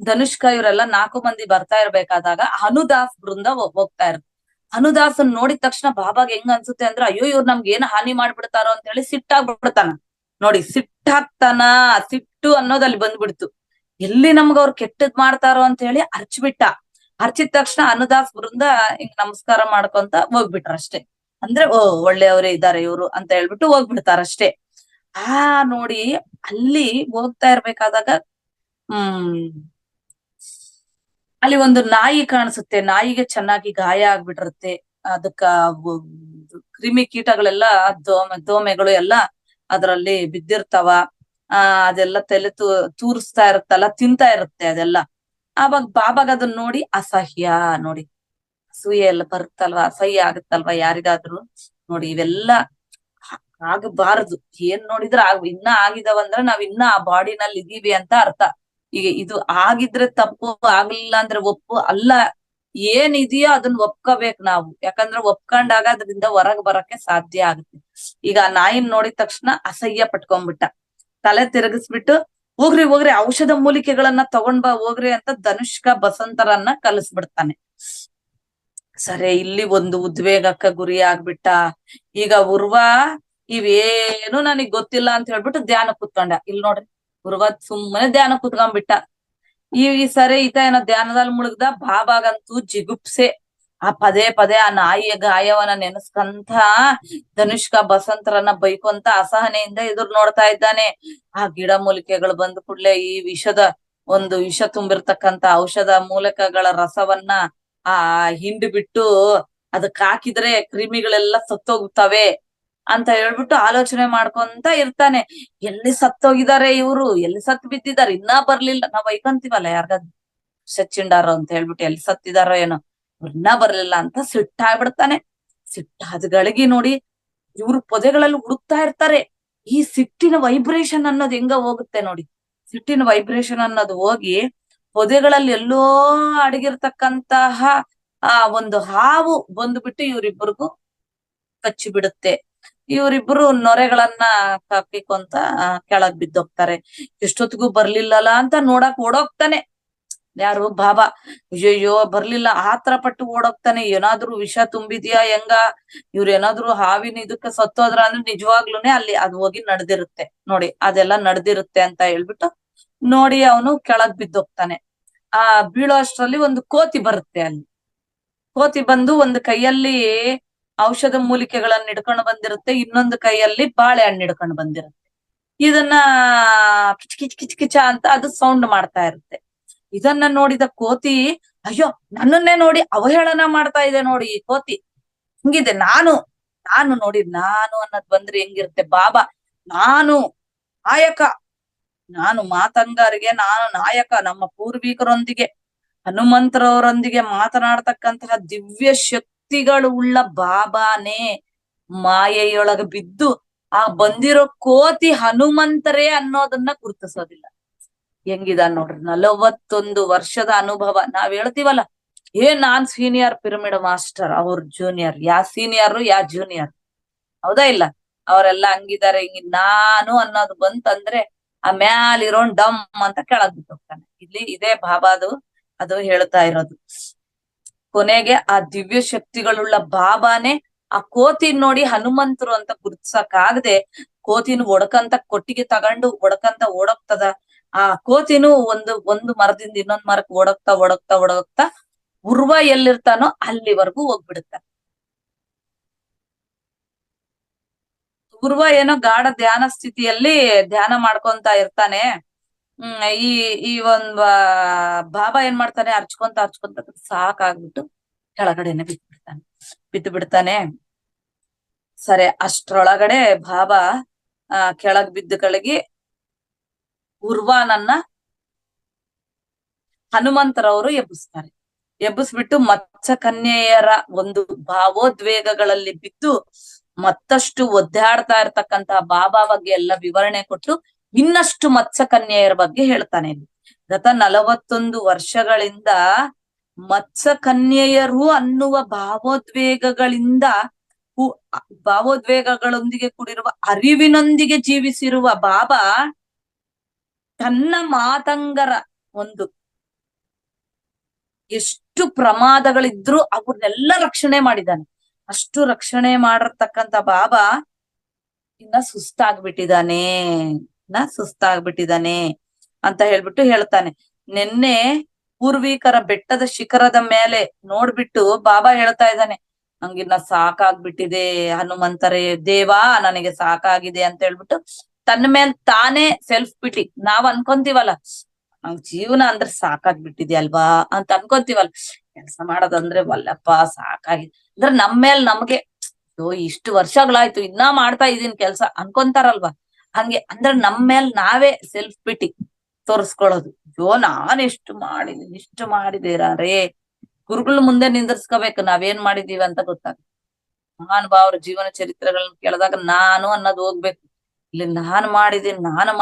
ಧನುಷ್ಕ ಇವರೆಲ್ಲ 4 ಮಂದಿ ಬರ್ತಾ ಇರ್ಬೇಕಾದಾಗ ಹನುದಾಸ್ ಬೃಂದ ಹೋಗ್ತಾ ಇರ್ತಾರೆ. ಹನುದಾಸನ್ ನೋಡಿದ ತಕ್ಷಣ ಬಾಬಾಗ್ ಹೆಂಗ್ ಅನ್ಸುತ್ತೆ ಅಂದ್ರೆ, ಅಯ್ಯೋ ಇವ್ರು ನಮ್ಗೆ ಏನ್ ಹಾನಿ ಮಾಡ್ಬಿಡ್ತಾರೋ ಅಂತ ಹೇಳಿ ಸಿಟ್ಟಾಗ್ಬಿಡ್ತಾನ. ನೋಡಿ, ಸಿಟ್ಟು ಅನ್ನೋದಲ್ಲಿ ಬಂದ್ಬಿಡ್ತು. ಎಲ್ಲಿ ನಮ್ಗ ಅವ್ರು ಕೆಟ್ಟದ್ ಮಾಡ್ತಾರೋ ಅಂತ ಹೇಳಿ ಅರ್ಚಿದ ತಕ್ಷಣ ಹನುದಾಸ್ ಬೃಂದ ಹಿಂಗ್ ನಮಸ್ಕಾರ ಮಾಡ್ಕೊಂತ ಹೋಗ್ಬಿಟ್ರಷ್ಟೇ. ಅಂದ್ರೆ ಒಳ್ಳೆಯವರೇ ಇದ್ದಾರೆ ಇವ್ರು ಅಂತ ಹೇಳ್ಬಿಟ್ಟು ಹೋಗ್ಬಿಡ್ತಾರಷ್ಟೇ. ನೋಡಿ, ಅಲ್ಲಿ ಹೋಗ್ತಾ ಇರ್ಬೇಕಾದಾಗ ಅಲ್ಲಿ ಒಂದು ನಾಯಿ ಕಾಣಿಸುತ್ತೆ. ನಾಯಿಗೆ ಚೆನ್ನಾಗಿ ಗಾಯ ಆಗ್ಬಿಟ್ಟಿರುತ್ತೆ. ಅದಕ್ಕ ಕ್ರಿಮಿ ಕೀಟಗಳೆಲ್ಲ ದೋಮೆಗಳು ಎಲ್ಲ ಅದರಲ್ಲಿ ಬಿದ್ದಿರ್ತಾವ. ಅದೆಲ್ಲ ತಲೆ ತೂರಿಸ್ತಾ ಇರುತ್ತಲ್ಲ, ತಿಂತಾ ಇರುತ್ತೆ ಅದೆಲ್ಲ. ಆವಾಗ ಬಾಬಾಗ ಅದನ್ನ ನೋಡಿ ಅಸಹ್ಯ, ನೋಡಿ ಅಸೂಯೆ ಎಲ್ಲ ಬರುತ್ತಲ್ವಾ, ಅಸಹ್ಯ ಆಗುತ್ತಲ್ವಾ ಯಾರಿಗಾದ್ರೂ. ನೋಡಿ, ಇವೆಲ್ಲ ಆಗಬಾರದು. ಏನ್ ನೋಡಿದ್ರ ಇನ್ನ ಆಗಿದಾವಂದ್ರ ನಾವ್ ಇನ್ನ ಆ ಬಾಡಿನಲ್ಲಿ ಇದೀವಿ ಅಂತ ಅರ್ಥ. ಈಗ ಇದು ಆಗಿದ್ರೆ ತಪ್ಪು, ಆಗ್ಲಿಲ್ಲ ಅಂದ್ರೆ ಒಪ್ಪು ಅಲ್ಲ. ಏನಿದೆಯೋ ಅದನ್ನ ಒಪ್ಕೋಬೇಕು ನಾವು. ಯಾಕಂದ್ರೆ ಒಪ್ಕೊಂಡಾಗ ಅದರಿಂದ ಹೊರಗ್ ಬರಕ್ಕೆ ಸಾಧ್ಯ ಆಗುತ್ತೆ. ಈಗ ನಾಯಿನ್ ನೋಡಿದ ತಕ್ಷಣ ಅಸಹ್ಯ ಪಟ್ಕೊಂಡ್ಬಿಟ್ಟ, ತಲೆ ತಿರುಗಿಸ್ಬಿಟ್ಟು ಹೋಗ್ರಿ ಔಷಧ ಮೂಲಿಕೆಗಳನ್ನ ತಗೊಂಡ್ ಬಾ ಹೋಗ್ರಿ ಅಂತ ಧನುಷ್ಕ ಬಸಂತರನ್ನ ಕಲಿಸ್ಬಿಡ್ತಾನೆ. ಸರಿ, ಇಲ್ಲಿ ಒಂದು ಉದ್ವೇಗಕ್ಕ ಗುರಿ ಆಗ್ಬಿಟ್ಟ. ಈಗ ಉರ್ವ ಇವೇನು ನನಗ್ ಗೊತ್ತಿಲ್ಲ ಅಂತ ಹೇಳ್ಬಿಟ್ಟು ಧ್ಯಾನ ಕೂತ್ಕೊಂಡ. ಇಲ್ಲಿ ನೋಡ್ರಿ, ಉರ್ವ ಸುಮ್ಮನೆ ಧ್ಯಾನ ಕೂತ್ಕೊಂಡ್ಬಿಟ್ಟ. ಈ ಸರಿ ಈತ ಏನೋ ಧ್ಯಾನದಲ್ಲಿ ಮುಳುಗ್ದ. ಬಾಬಾಗಂತೂ ಜಿಗುಪ್ಸೆ. ಆ ಪದೇ ಪದೇ ಆ ನಾಯಿಯ ಗಾಯವನ್ನ ನೆನೆಸ್ಕಂತ ಧನುಷ್ಕ ಬಸಂತರನ್ನ ಬೈಕೊಂತ ಅಸಹನೆಯಿಂದ ಎದುರು ನೋಡ್ತಾ ಇದ್ದಾನೆ. ಆ ಗಿಡ ಮೂಲಿಕೆಗಳು ಬಂದ ಕೂಡ್ಲೆ ಈ ವಿಷ ತುಂಬಿರ್ತಕ್ಕಂತ ಔಷಧ ಮೂಲಿಕೆಗಳ ರಸವನ್ನ ಆ ಹಿಂಡ್ ಬಿಟ್ಟು ಅದಕ್ ಹಾಕಿದ್ರೆ ಕ್ರಿಮಿಗಳೆಲ್ಲ ಸತ್ತೋಗ್ತವೆ ಅಂತ ಹೇಳ್ಬಿಟ್ಟು ಆಲೋಚನೆ ಮಾಡ್ಕೊಂತ ಇರ್ತಾನೆ. ಎಲ್ಲಿ ಸತ್ತೋಗಿದ್ದಾರೆ ಇವ್ರು, ಎಲ್ಲಿ ಸತ್ ಬಿದ್ದಿದ್ದಾರೆ, ಇನ್ನೂ ಬರ್ಲಿಲ್ಲ. ನಾವ್ ಬೈಕೊಂತೀವಲ್ಲ ಯಾರ್ಗಾದ್ರು ಸಚ್ಚಿಂಡಾರೋ ಅಂತ ಹೇಳ್ಬಿಟ್ಟು, ಎಲ್ಲಿ ಸತ್ತಿದಾರೋ ಏನೋ, ಇನ್ನ ಬರ್ಲಿಲ್ಲ ಅಂತ ಸಿಟ್ಟಾಗ್ಬಿಡ್ತಾನೆ. ಸಿಟ್ಟಾದ ಗಳಿಗೆ ನೋಡಿ ಇವ್ರು ಪೊದೆಗಳಲ್ಲಿ ಹುಡುಕ್ತಾ ಇರ್ತಾರೆ. ಈ ಸಿಟ್ಟಿನ ವೈಬ್ರೇಷನ್ ಅನ್ನೋದು ಹೆಂಗ ಹೋಗುತ್ತೆ ನೋಡಿ. ಸಿಟ್ಟಿನ ವೈಬ್ರೇಷನ್ ಅನ್ನೋದು ಹೋಗಿ ಪೊದೆಗಳಲ್ಲಿ ಎಲ್ಲೋ ಅಡಗಿರ್ತಕ್ಕಂತಹ ಆ ಒಂದು ಹಾವು ಬಂದ್ಬಿಟ್ಟು ಇವ್ರಿಬ್ಬರಿಗೂ ಕಚ್ಚಿ ಬಿಡುತ್ತೆ. ಇವರಿಬ್ರು ನೊರೆಗಳನ್ನ ಕಾಕಿಕೊಂತ ಕೆಳಗ್ ಬಿದ್ದೋಗ್ತಾರೆ. ಎಷ್ಟೊತ್ತಿಗೂ ಬರ್ಲಿಲ್ಲಲ್ಲ ಅಂತ ನೋಡಕ್ ಓಡೋಗ್ತಾನೆ. ಯಾರು? ಬಾಬಾ. ಅಯ್ಯಯ್ಯೋ ಬರ್ಲಿಲ್ಲ, ಆತರ ಪಟ್ಟು ಓಡೋಗ್ತಾನೆ. ಏನಾದ್ರು ವಿಷ ತುಂಬಿದ್ಯಾ ಹೆಂಗ, ಇವ್ರ ಏನಾದ್ರು ಹಾವಿನ ಇದಕ್ಕೆ ಸತ್ತೋದ್ರ ಅಂದ್ರೆ ನಿಜವಾಗ್ಲೂನೆ ಅಲ್ಲಿ ಅದು ಹೋಗಿ ನಡೆದಿರುತ್ತೆ ನೋಡಿ, ಅದೆಲ್ಲ ನಡೆದಿರುತ್ತೆ ಅಂತ ಹೇಳ್ಬಿಟ್ಟು ನೋಡಿ ಅವನು ಕೆಳಗ್ ಬಿದ್ದೋಗ್ತಾನೆ. ಆ ಬೀಳೋ ಅಷ್ಟ್ರಲ್ಲಿ ಒಂದು ಕೋತಿ ಬರುತ್ತೆ. ಅಲ್ಲಿ ಕೋತಿ ಬಂದು ಒಂದು ಕೈಯಲ್ಲಿ ಔಷಧ ಮೂಲಿಕೆಗಳನ್ನ ಹಿಡ್ಕೊಂಡು ಬಂದಿರುತ್ತೆ, ಇನ್ನೊಂದು ಕೈಯಲ್ಲಿ ಬಾಳೆಹಣ್ಣು ಹಿಡ್ಕೊಂಡು ಬಂದಿರುತ್ತೆ. ಇದನ್ನ ಕಿಚ್ ಕಿಚ್ ಕಿಚ್ ಕಿಚ ಅಂತ ಅದು ಸೌಂಡ್ ಮಾಡ್ತಾ ಇರುತ್ತೆ. ಇದನ್ನ ನೋಡಿದ ಕೋತಿ, ಅಯ್ಯೋ ನನ್ನನ್ನೇ ನೋಡಿ ಅವಹೇಳನ ಮಾಡ್ತಾ ಇದೆ ನೋಡಿ ಈ ಕೋತಿ, ಹಿಂಗಿದೆ. ನಾನು ನೋಡಿ, ನಾನು ಅನ್ನೋದ್ ಬಂದ್ರೆ ಹೆಂಗಿರುತ್ತೆ. ಬಾಬಾ ನಾನು ನಾಯಕ, ನಾನು ಮಾತಂಗರಿಗೆ ನಾನು ನಾಯಕ, ನಮ್ಮ ಪೂರ್ವಿಕರೊಂದಿಗೆ ಹನುಮಂತರವರೊಂದಿಗೆ ಮಾತನಾಡ್ತಕ್ಕಂತಹ ದಿವ್ಯ ಶಕ್ತಿಗಳು ಉಳ್ಳ ಬಾಬಾನೇ ಮಾಯೆಯೊಳಗ ಬಿದ್ದು ಆ ಬಂದಿರೋ ಕೋತಿ ಹನುಮಂತರೇ ಅನ್ನೋದನ್ನ ಗುರುತಿಸೋದಿಲ್ಲ. ಹೆಂಗಿದಾನ್ ನೋಡ್ರಿ. 41 ವರ್ಷದ ಅನುಭವ. ನಾವ್ ಹೇಳ್ತೀವಲ್ಲ, ನಾನ್ ಸೀನಿಯರ್ ಪಿರಮಿಡ್ ಮಾಸ್ಟರ್, ಅವ್ರ ಜೂನಿಯರ್. ಯಾ ಸೀನಿಯರ್ ಯಾ ಜೂನಿಯರ್, ಹೌದಾ ಇಲ್ಲ? ಅವರೆಲ್ಲ ಹಂಗಿದ್ದಾರೆ. ನಾನು ಅನ್ನೋದು ಬಂತಂದ್ರೆ ಆ ಮ್ಯಾಲಿರೋನ್ ಡಮ್ ಅಂತ ಕೆಳಗ್ ಬಿದ್ದೋಗ್ತಾನೆ. ಇಲ್ಲಿ ಇದೇ ಬಾಬಾದು ಅದು ಹೇಳ್ತಾ ಇರೋದು. ಕೊನೆಗೆ ಆ ದಿವ್ಯ ಶಕ್ತಿಗಳುಳ್ಳ ಬಾಬಾನೇ ಆ ಕೋತಿನ್ ನೋಡಿ ಹನುಮಂತರು ಅಂತ ಗುರ್ತಿಸಕ್ಕಾಗದೆ ಕೋತಿನ ಒಡಕಂತ ಕೊಟ್ಟಿಗೆ ತಗೊಂಡು ಒಡಕಂತ ಓಡೋಗ್ತದ. ಆ ಕೋತಿನೂ ಒಂದು ಮರದಿಂದ ಇನ್ನೊಂದ್ ಮರಕ್ ಓಡೋಗ್ತಾ ಉರ್ವ ಎಲ್ಲಿರ್ತಾನೋ ಅಲ್ಲಿವರೆಗೂ ಹೋಗ್ಬಿಡುತ್ತಾನೆ. ಉರ್ವ ಏನೋ ಗಾಢ ಧ್ಯಾನ ಸ್ಥಿತಿಯಲ್ಲಿ ಧ್ಯಾನ ಮಾಡ್ಕೊಂತ ಇರ್ತಾನೆ. ಈ ಒಂದ್ ಬಾಬಾ ಏನ್ ಮಾಡ್ತಾನೆ, ಅರ್ಚ್ಕೊಂತ ಸಾಕಾಗ್ಬಿಟ್ಟು ಕೆಳಗಡೆನೆ ಬಿದ್ದು ಬಿಡ್ತಾನೆ. ಸರಿ, ಅಷ್ಟ್ರೊಳಗಡೆ ಬಾಬಾ ಕೆಳಗ್ ಬಿದ್ದ ಕೆಳಗೆ ಉರ್ವಾನನ್ನ ಹನುಮಂತರವರು ಎಬ್ಬಿಸ್ತಾರೆ. ಎಬ್ಬಿಸ್ಬಿಟ್ಟು ಮತ್ಸ್ಯ ಕನ್ಯೆಯರ ಒಂದು ಭಾವೋದ್ವೇಗಗಳಲ್ಲಿ ಬಿದ್ದು ಮತ್ತಷ್ಟು ಒದ್ದಾಡ್ತಾ ಇರ್ತಕ್ಕಂತಹ ಬಾಬಾ ಬಗ್ಗೆ ಎಲ್ಲ ವಿವರಣೆ ಕೊಟ್ಟು ಇನ್ನಷ್ಟು ಮತ್ಸ್ಯ ಕನ್ಯೆಯರ ಬಗ್ಗೆ ಹೇಳ್ತಾನೆ. ಗತ 41 ವರ್ಷಗಳಿಂದ ಮತ್ಸ್ಯ ಕನ್ಯೆಯರು ಅನ್ನುವ ಭಾವೋದ್ವೇಗಗಳೊಂದಿಗೆ ಕೂಡಿರುವ ಅರಿವಿನೊಂದಿಗೆ ಜೀವಿಸಿರುವ ಬಾಬಾ ತನ್ನ ಮಾತಂಗರ ಒಂದು ಎಷ್ಟು ಪ್ರಮಾದಗಳಿದ್ರು ಅವ್ರನ್ನೆಲ್ಲ ರಕ್ಷಣೆ ಮಾಡಿದ್ದಾನೆ. ಅಷ್ಟು ರಕ್ಷಣೆ ಮಾಡಿರ್ತಕ್ಕಂಥ ಬಾಬಾ ಸುಸ್ತಾಗ್ಬಿಟ್ಟಿದಾನೆ ಅಂತ ಹೇಳ್ಬಿಟ್ಟು ಹೇಳ್ತಾನೆ. ನಿನ್ನೆ ಪೂರ್ವಿಕರ ಬೆಟ್ಟದ ಶಿಖರದ ಮೇಲೆ ನೋಡ್ಬಿಟ್ಟು ಬಾಬಾ ಹೇಳ್ತಾ ಇದ್ದಾನೆ, ನಂಗಿನ್ನ ಸಾಕಾಗ್ಬಿಟ್ಟಿದೆ ಹನುಮಂತರೇ ದೇವಾ, ನನಗೆ ಸಾಕಾಗಿದೆ ಅಂತ ಹೇಳ್ಬಿಟ್ಟು ತನ್ನ ಮೇಲೆ ತಾನೇ ಸೆಲ್ಫ್ ಪಿಟಿ. ನಾವ್ ಅನ್ಕೊಂತೀವಲ್ಲ, ನಂಗ್ ಜೀವನ ಅಂದ್ರೆ ಸಾಕಾಗ್ಬಿಟ್ಟಿದೆ ಅಲ್ವಾ ಅಂತ ಅನ್ಕೊಂತೀವಲ್ಲ. ಕೆಲ್ಸ ಮಾಡೋದಂದ್ರೆ ವಲ್ಲಪ್ಪ ಸಾಕಾಗಿದೆ ಅಂದ್ರೆ ನಮ್ಮೇಲ್ ನಮ್ಗೆ ಇಷ್ಟು ವರ್ಷಗಳಾಯ್ತು ಇನ್ನ ಮಾಡ್ತಾ ಇದೀನಿ ಕೆಲ್ಸ ಅನ್ಕೊಂತಾರಲ್ವಾ. ಹಂಗೆ ಅಂದ್ರೆ ನಮ್ಮೇಲ್ ನಾವೇ ಸೆಲ್ಫ್ ಪಿಟಿ ತೋರ್ಸ್ಕೊಳ್ಳೋದು. ನಾನ್ ಇಷ್ಟು ಮಾಡಿದೀರಾರೇ. ಗುರುಗಳ ಮುಂದೆ ನಿಂದಿರ್ಸ್ಕೋಬೇಕು ನಾವೇನ್ ಮಾಡಿದೀವಿ ಅಂತ ಗೊತ್ತಾಗುತ್ತೆ. ಮಹಾನುಭಾವರ ಜೀವನ ಚರಿತ್ರೆಗಳನ್ನ ಕೇಳಿದಾಗ ನಾನು ಅನ್ನೋದು ಹೋಗ್ಬೇಕು. ಇಲ್ಲಿ ನಾನು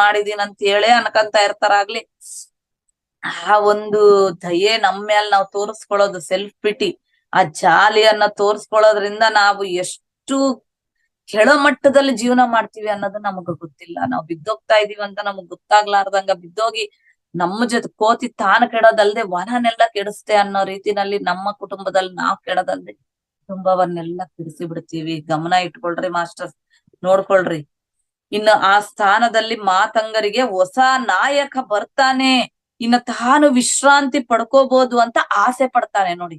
ಮಾಡಿದೀನಿ ಅಂತ ಹೇಳೇ ಅನ್ಕಂತ ಇರ್ತಾರಾಗ್ಲಿ. ಆ ಒಂದು ದಯೆ ನಮ್ಮೇಲ್ ನಾವು ತೋರಿಸ್ಕೊಳ್ಳೋದು, ಸೆಲ್ಫ್ ಪಿಟಿ, ಆ ಜಾಲಿಯನ್ನ ತೋರ್ಸ್ಕೊಳ್ಳೋದ್ರಿಂದ ನಾವು ಎಷ್ಟು ಕೆಳಮಟ್ಟದಲ್ಲಿ ಜೀವನ ಮಾಡ್ತೀವಿ ಅನ್ನೋದು ನಮಗ್ ಗೊತ್ತಿಲ್ಲ. ನಾವು ಬಿದ್ದೋಗ್ತಾ ಇದೀವಿ ಅಂತ ನಮಗ್ ಗೊತ್ತಾಗ್ಲಾರ್ದಂಗ ಬಿದ್ದೋಗಿ ನಮ್ಮ ಜೊತೆ ಕೋತಿ ತಾನು ಕೆಡೋದಲ್ದೆ ವನನೆಲ್ಲ ಕೆಡಿಸ್ತೆ ಅನ್ನೋ ರೀತಿನಲ್ಲಿ ನಮ್ಮ ಕುಟುಂಬದಲ್ಲಿ ನಾವು ಕೆಡೋದಲ್ದೆ ಕುಟುಂಬವನ್ನೆಲ್ಲ ಕೆಡಿಸಿ ಬಿಡ್ತೀವಿ. ಗಮನ ಇಟ್ಕೊಳ್ರಿ ಮಾಸ್ಟರ್ಸ್, ನೋಡ್ಕೊಳ್ರಿ. ಇನ್ನು ಆ ಸ್ಥಾನದಲ್ಲಿ ಮಾತಂಗರಿಗೆ ಹೊಸ ನಾಯಕ ಬರ್ತಾನೆ, ಇನ್ನು ತಾನು ವಿಶ್ರಾಂತಿ ಪಡ್ಕೋಬಹುದು ಅಂತ ಆಸೆ ಪಡ್ತಾನೆ ನೋಡಿ.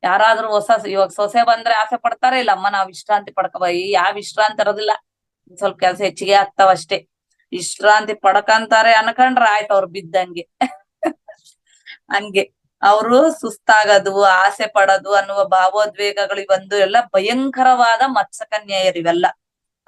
ಯಾರಾದ್ರೂ ಇವಾಗ ಸೊಸೆ ಬಂದ್ರೆ ಆಸೆ ಪಡ್ತಾರೆ, ಇಲ್ಲ ಅಮ್ಮ ನಾವ್ ವಿಶ್ರಾಂತಿ ಯಾವ ವಿಶ್ರಾಂತಿ ಇರೋದಿಲ್ಲ, ಸ್ವಲ್ಪ ಕೆಲ್ಸ ಹೆಚ್ಚಿಗೆ ಆಗ್ತಾವ ಅಷ್ಟೇ. ವಿಶ್ರಾಂತಿ ಪಡ್ಕಂತಾರೆ ಅನ್ಕಂಡ್ರ ಆಯ್ತು ಅವ್ರು ಬಿದ್ದಂಗೆ. ಹಂಗೆ ಅವರು ಸುಸ್ತಾಗದು, ಆಸೆ ಪಡೋದು ಅನ್ನುವ ಭಾವೋದ್ವೇಗಗಳು ಬಂದು ಎಲ್ಲ ಭಯಂಕರವಾದ ಮತ್ಸ್ಯಕನ್ಯೆಯರು ಇವೆಲ್ಲ.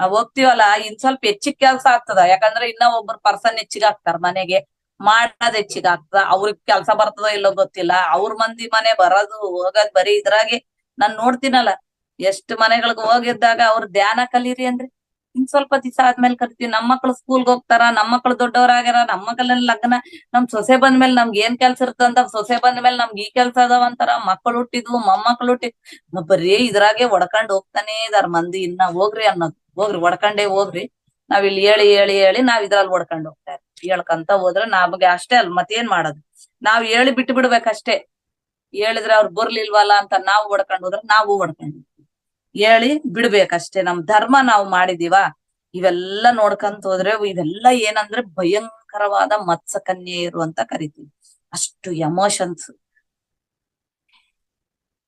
ನಾವ್ ಹೋಗ್ತಿವಲ್ಲ ಇನ್ ಸ್ವಲ್ಪ ಹೆಚ್ಚಿಗೆ ಕೆಲ್ಸ ಆಗ್ತದ, ಯಾಕಂದ್ರೆ ಇನ್ನ ಒಬ್ಬರು ಪರ್ಸನ್ ಹೆಚ್ಚಿಗೆ ಆಗ್ತಾರ ಮನೆಗೆ, ಮಾಡೋದ್ ಹೆಚ್ಚಿಗೆ ಆಗ್ತದ. ಅವ್ರಿಗೆ ಕೆಲ್ಸ ಬರ್ತದೋ ಇಲ್ಲೋ ಗೊತ್ತಿಲ್ಲ, ಅವ್ರ ಮಂದಿ ಮನೆ ಬರೋದು ಹೋಗೋದ್ ಬರೀ ಇದ್ರಾಗೆ ನಾನ್ ನೋಡ್ತೀನಲ್ಲ. ಎಷ್ಟ್ ಮನೆಗಳಿಗೆ ಹೋಗಿದ್ದಾಗ ಅವ್ರ ಧ್ಯಾನ ಕಲೀರಿ ಅಂದ್ರೆ ಇನ್ ಸ್ವಲ್ಪ ದಿವಸ ಆದ್ಮೇಲೆ ಕಲಿತೀವಿ. ನಮ್ಮ ಮಕ್ಳು ಸ್ಕೂಲ್ಗೆ ಹೋಗ್ತಾರ, ನಮ್ಮ ಮಕ್ಳು ದೊಡ್ಡವರಾಗ್ಯಾರ, ನಮ್ಮ ಮಕ್ಕಳಲ್ಲಿ ಲಗ್ನ, ನಮ್ ಸೊಸೆ ಬಂದ್ಮೇಲೆ ನಮ್ಗೆ ಏನ್ ಕೆಲ್ಸ ಇರ್ತಂತ, ಸೊಸೆ ಬಂದ್ಮೇಲೆ ನಮ್ಗೆ ಈ ಕೆಲ್ಸ ಅದಾವಂತಾರ, ಮಕ್ಕಳು ಹುಟ್ಟಿದ್ವು ಮೊಮ್ಮಕ್ಳು ಬರೀ ಇದ್ರಾಗೆ ಒಡ್ಕೊಂಡ್ ಹೋಗ್ತಾನೆ ಇದಾರ ಮಂದಿ. ಇನ್ನ ಹೋಗ್ರಿ ಅನ್ನೋದು, ಹೋಗ್ರಿ ಒಡ್ಕಂಡೇ ಹೋಗ್ರಿ, ನಾವ್ ಇಲ್ಲಿ ಹೇಳಿ ಹೇಳಿ ಹೇಳಿ ನಾವ್ ಇದ್ರಲ್ಲಿ ಒಡ್ಕೊಂಡ್ ಹೋಗ್ತಾ ಇರ್ತೀವಿ. ಹೇಳ್ಕಂತ ಹೋದ್ರೆ ನಮ್ಗೆ ಅಷ್ಟೇ ಅಲ್ ಮತ್ತೇನ್ ಮಾಡೋದು, ನಾವ್ ಹೇಳಿ ಬಿಟ್ಟು ಬಿಡ್ಬೇಕಷ್ಟೇ. ಹೇಳಿದ್ರೆ ಅವ್ರು ಬರ್ಲಿಲ್ವಲ್ಲ ಅಂತ ನಾವು ಒಡ್ಕೊಂಡ್ ಹೋದ್ರೆ ನಾವು ಒಡ್ಕೊಂಡು ಹೇಳಿ ಬಿಡ್ಬೇಕಷ್ಟೇ. ನಮ್ ಧರ್ಮ ನಾವು ಮಾಡಿದೀವ. ಇವೆಲ್ಲ ನೋಡ್ಕಂತ ಹೋದ್ರೆ ಇವೆಲ್ಲ ಏನಂದ್ರೆ ಭಯಂಕರವಾದ ಮತ್ಸ್ಯಕನ್ಯೆಯರು ಅಂತ ಕರಿತೀವಿ. ಅಷ್ಟು ಎಮೋಷನ್ಸ್,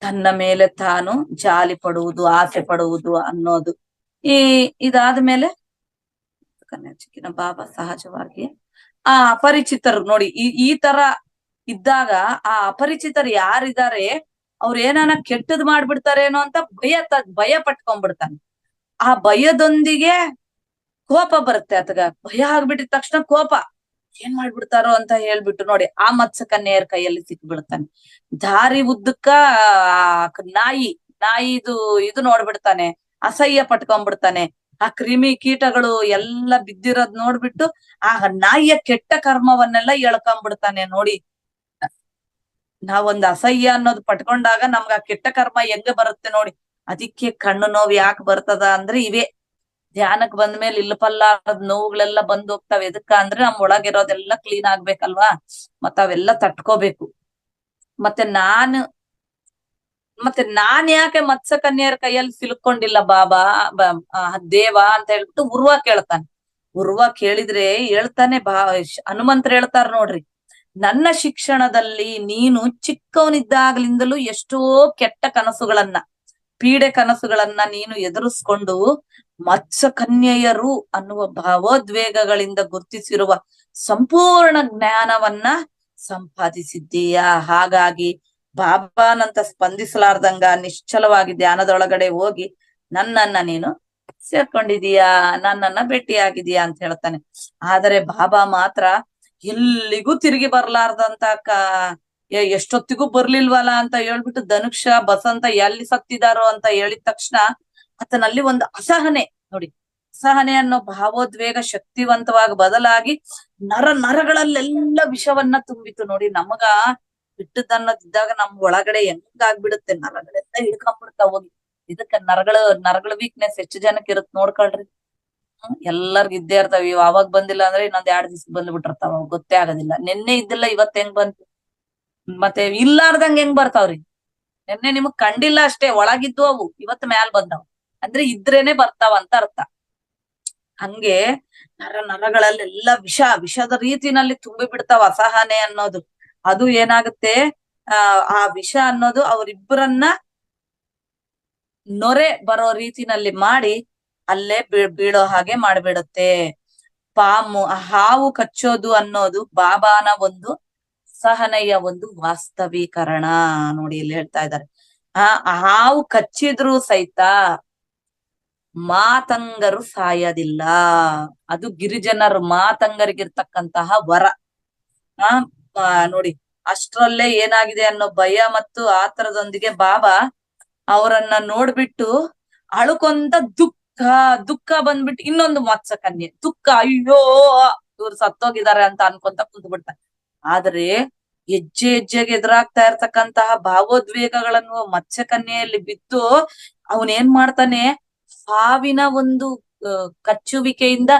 ತನ್ನ ಮೇಲೆ ತಾನು ಜಾಲಿ ಪಡುವುದು, ಆಸೆ ಪಡುವುದು ಅನ್ನೋದು. ಇದಾದ್ಮೇಲೆ ಚಿಕ್ಕಿನ ಬಾಬಾ ಸಹಜವಾಗಿ ಆ ಅಪರಿಚಿತರು ನೋಡಿ, ಈ ತರ ಇದ್ದಾಗ ಆ ಅಪರಿಚಿತರು ಯಾರಿದ್ದಾರೆ ಅವ್ರ ಏನಾನ ಕೆಟ್ಟದ್ ಮಾಡ್ಬಿಡ್ತಾರೇನೋ ಅಂತ ಭಯ ಪಟ್ಕೊಂಡ್ಬಿಡ್ತಾನೆ. ಆ ಭಯದೊಂದಿಗೆ ಕೋಪ ಬರುತ್ತೆ ಆತಗ. ಭಯ ಆಗ್ಬಿಟ್ಟಿದ ತಕ್ಷಣ ಕೋಪ, ಏನ್ ಮಾಡ್ಬಿಡ್ತಾರೋ ಅಂತ ಹೇಳ್ಬಿಟ್ಟು ನೋಡಿ ಆ ಮತ್ಸ್ಯಕನ್ಯೆಯರ ಕೈಯಲ್ಲಿ ಸಿಕ್ಬಿಡ್ತಾನೆ. ದಾರಿ ಉದ್ದಕ್ಕ ನಾಯಿದು ಇದು ನೋಡ್ಬಿಡ್ತಾನೆ, ಅಸಹ್ಯ ಪಟ್ಕೊಂಡ್ಬಿಡ್ತಾನೆ. ಆ ಕ್ರಿಮಿ ಕೀಟಗಳು ಎಲ್ಲ ಬಿದ್ದಿರೋದ್ ನೋಡ್ಬಿಟ್ಟು ಆ ನಾಯಿಯ ಕೆಟ್ಟ ಕರ್ಮವನ್ನೆಲ್ಲ ಎಳ್ಕೊಂಡ್ಬಿಡ್ತಾನೆ ನೋಡಿ. ನಾವೊಂದ್ ಅಸಹ್ಯ ಅನ್ನೋದು ಪಟ್ಕೊಂಡಾಗ ನಮ್ಗ ಆ ಕೆಟ್ಟ ಕರ್ಮ ಹೆಂಗ ಬರುತ್ತೆ ನೋಡಿ. ಅದಕ್ಕೆ ಕಣ್ಣು ನೋವು ಯಾಕೆ ಬರ್ತದ ಅಂದ್ರೆ ಇವೇ ಧ್ಯಾನಕ್ ಬಂದ್ಮೇಲೆ ಇಲ್ಲಪಲ್ಲಾರದ ನೋವುಗಳೆಲ್ಲ ಬಂದ್ ಹೋಗ್ತಾವ. ಎದಕ್ಕ ಅಂದ್ರೆ ನಮ್ ಒಳಗಿರೋದೆಲ್ಲ ಕ್ಲೀನ್ ಆಗ್ಬೇಕಲ್ವಾ, ಮತ್ತ ಅವೆಲ್ಲ ತಟ್ಕೋಬೇಕು. ಮತ್ತೆ ನಾನ್ ಯಾಕೆ ಮತ್ಸ್ಯಕನ್ಯರ ಕೈಯಲ್ಲಿ ಸಿಲುಕೊಂಡಿಲ್ಲ ಬಾಬಾ ದೇವ ಅಂತ ಹೇಳ್ಬಿಟ್ಟು ಉರ್ವ ಕೇಳ್ತಾನೆ. ಉರ್ವ ಕೇಳಿದ್ರೆ ಹೇಳ್ತಾನೆ, ಹನುಮಂತ್ರ ಹೇಳ್ತಾರ ನೋಡ್ರಿ, ನನ್ನ ಶಿಕ್ಷಣದಲ್ಲಿ ನೀನು ಚಿಕ್ಕವನಿದ್ದಾಗ್ಲಿಂದಲೂ ಎಷ್ಟೋ ಕೆಟ್ಟ ಕನಸುಗಳನ್ನ, ಪೀಡೆ ಕನಸುಗಳನ್ನ ನೀನು ಎದುರಿಸ್ಕೊಂಡು ಮತ್ಸ್ಯಕನ್ಯೆಯರು ಅನ್ನುವ ಭಾವೋದ್ವೇಗಗಳಿಂದ ಗುರುತಿಸಿರುವ ಸಂಪೂರ್ಣ ಜ್ಞಾನವನ್ನ ಸಂಪಾದಿಸಿದ್ದೀಯಾ. ಹಾಗಾಗಿ ಬಾಬಾನಂತ ಸ್ಪಂದಿಸಲಾರ್ದಂಗ ನಿಶ್ಚಲವಾಗಿ ಧ್ಯಾನದೊಳಗಡೆ ಹೋಗಿ ನನ್ನನ್ನ ನೀನು ಸೇರ್ಕೊಂಡಿದೀಯಾ, ನನ್ನನ್ನ ಭೇಟಿಯಾಗಿದೀಯಾ ಅಂತ ಹೇಳ್ತಾನೆ. ಆದರೆ ಬಾಬಾ ಮಾತ್ರ ಎಲ್ಲಿಗೂ ತಿರುಗಿ ಬರ್ಲಾರ್ದಂತ ಎಷ್ಟೊತ್ತಿಗೂ ಬರ್ಲಿಲ್ವಲ್ಲ ಅಂತ ಹೇಳ್ಬಿಟ್ಟು ಧನುಕ್ಷ ಬಸಂತ ಎಲ್ಲಿ ಸತ್ತಿದಾರೋ ಅಂತ ಹೇಳಿದ ತಕ್ಷಣ ಆತನಲ್ಲಿ ಒಂದು ಅಸಹನೆ ನೋಡಿ. ಅಸಹನೆ ಅನ್ನೋ ಭಾವೋದ್ವೇಗ ಶಕ್ತಿವಂತವಾಗಿ ಬದಲಾಗಿ ನರಗಳಲ್ಲೆಲ್ಲ ವಿಷವನ್ನ ತುಂಬಿತು ನೋಡಿ. ನಮಗ ಬಿಟ್ಟದನ್ನೋದಿದ್ದಾಗ ನಮ್ ಒಳಗಡೆ ಹೆಂಗಾಗ್ಬಿಡುತ್ತೆ, ನರಗಳೆಲ್ಲ ಹಿಡ್ಕೊಂಡ್ಬಿಡ್ತಾವ ಹೋಗಿ. ಇದಕ್ಕ ನರಗಳ ವೀಕ್ನೆಸ್ ಹೆಚ್ಚು ಜನಕ್ಕೆ ಇರುತ್ ನೋಡ್ಕೊಳ್ರಿ. ಎಲ್ಲರಿಗೂ ಇದ್ದೇ ಇರ್ತಾವ. ಇವ್ ಅವಾಗ ಬಂದಿಲ್ಲ ಅಂದ್ರೆ ಇನ್ನೊಂದ್ 2 ದಿವ್ಸ ಬಂದ್ಬಿಟ್ಟಿರ್ತಾವ, ಗೊತ್ತೇ ಆಗೋದಿಲ್ಲ. ನಿನ್ನೆ ಇದ್ದಿಲ್ಲ ಇವತ್ ಹೆಂಗ್ ಬಂತು, ಮತ್ತೆ ಇಲ್ಲಾರ್ದಂಗ ಹೆಂಗ್ ಬರ್ತಾವ್ರಿ. ನಿನ್ನೆ ನಿಮಗ್ ಕಂಡಿಲ್ಲ ಅಷ್ಟೇ, ಒಳಗಿದ್ದು ಅವು ಇವತ್ ಮ್ಯಾಲ್ ಬಂದಾವ್ ಅಂದ್ರೆ ಇದ್ರೇನೆ ಬರ್ತಾವ ಅಂತ ಅರ್ಥ. ಹಂಗೆ ನರಗಳಲ್ಲೆಲ್ಲ ವಿಷದ ರೀತಿನಲ್ಲಿ ತುಂಬಿ ಬಿಡ್ತಾವ ಅಸಹನೆ ಅನ್ನೋದು. ಅದು ಏನಾಗುತ್ತೆ, ಆ ವಿಷ ಅನ್ನೋದು ಅವ್ರಿಬ್ಬರನ್ನ ನೊರೆ ಬರೋ ರೀತಿನಲ್ಲಿ ಮಾಡಿ ಅಲ್ಲೇ ಬೀಳೋ ಹಾಗೆ ಮಾಡ್ಬಿಡುತ್ತೆ. ಹಾವು ಕಚ್ಚೋದು ಅನ್ನೋದು ಬಾಬಾನ ಒಂದು ಸಹನೆಯ ಒಂದು ವಾಸ್ತವೀಕರಣ ನೋಡಿ. ಇಲ್ಲಿ ಹೇಳ್ತಾ ಇದ್ದಾರೆ, ಹಾವು ಕಚ್ಚಿದ್ರು ಸಹಿತ ಮಾತಂಗರು ಸಾಯೋದಿಲ್ಲ. ಅದು ಗಿರಿಜನರ ಮಾತಂಗರಿಗಿರ್ತಕ್ಕಂತಹ ವರ. ನೋಡಿ, ಅಷ್ಟ್ರಲ್ಲೇ ಏನಾಗಿದೆ ಅನ್ನೋ ಭಯ ಮತ್ತು ಆತರದೊಂದಿಗೆ ಬಾಬಾ ಅವರನ್ನ ನೋಡ್ಬಿಟ್ಟು ಅಳುಕೊಂತ ದುಃಖ ಬಂದ್ಬಿಟ್ಟು ಇನ್ನೊಂದು ಮತ್ಸ್ಯಕನ್ಯೆ ದುಃಖ, ಅಯ್ಯೋ ಇವ್ರು ಸತ್ತೋಗಿದ್ದಾರೆ ಅಂತ ಅನ್ಕೊಂತ ಕುಂತ್ಬಿಡ್ತಾರೆ. ಆದ್ರೆ ಹೆಜ್ಜೆಗೆ ಎದುರಾಗ್ತಾ ಇರ್ತಕ್ಕಂತಹ ಭಾವೋದ್ವೇಗಗಳನ್ನು ಮತ್ಸ್ಯಕನ್ಯೆಯಲ್ಲಿ ಬಿದ್ದು ಅವನೇನ್ ಮಾಡ್ತಾನೆ, ಹಾವಿನ ಒಂದು ಕಚ್ಚುವಿಕೆಯಿಂದ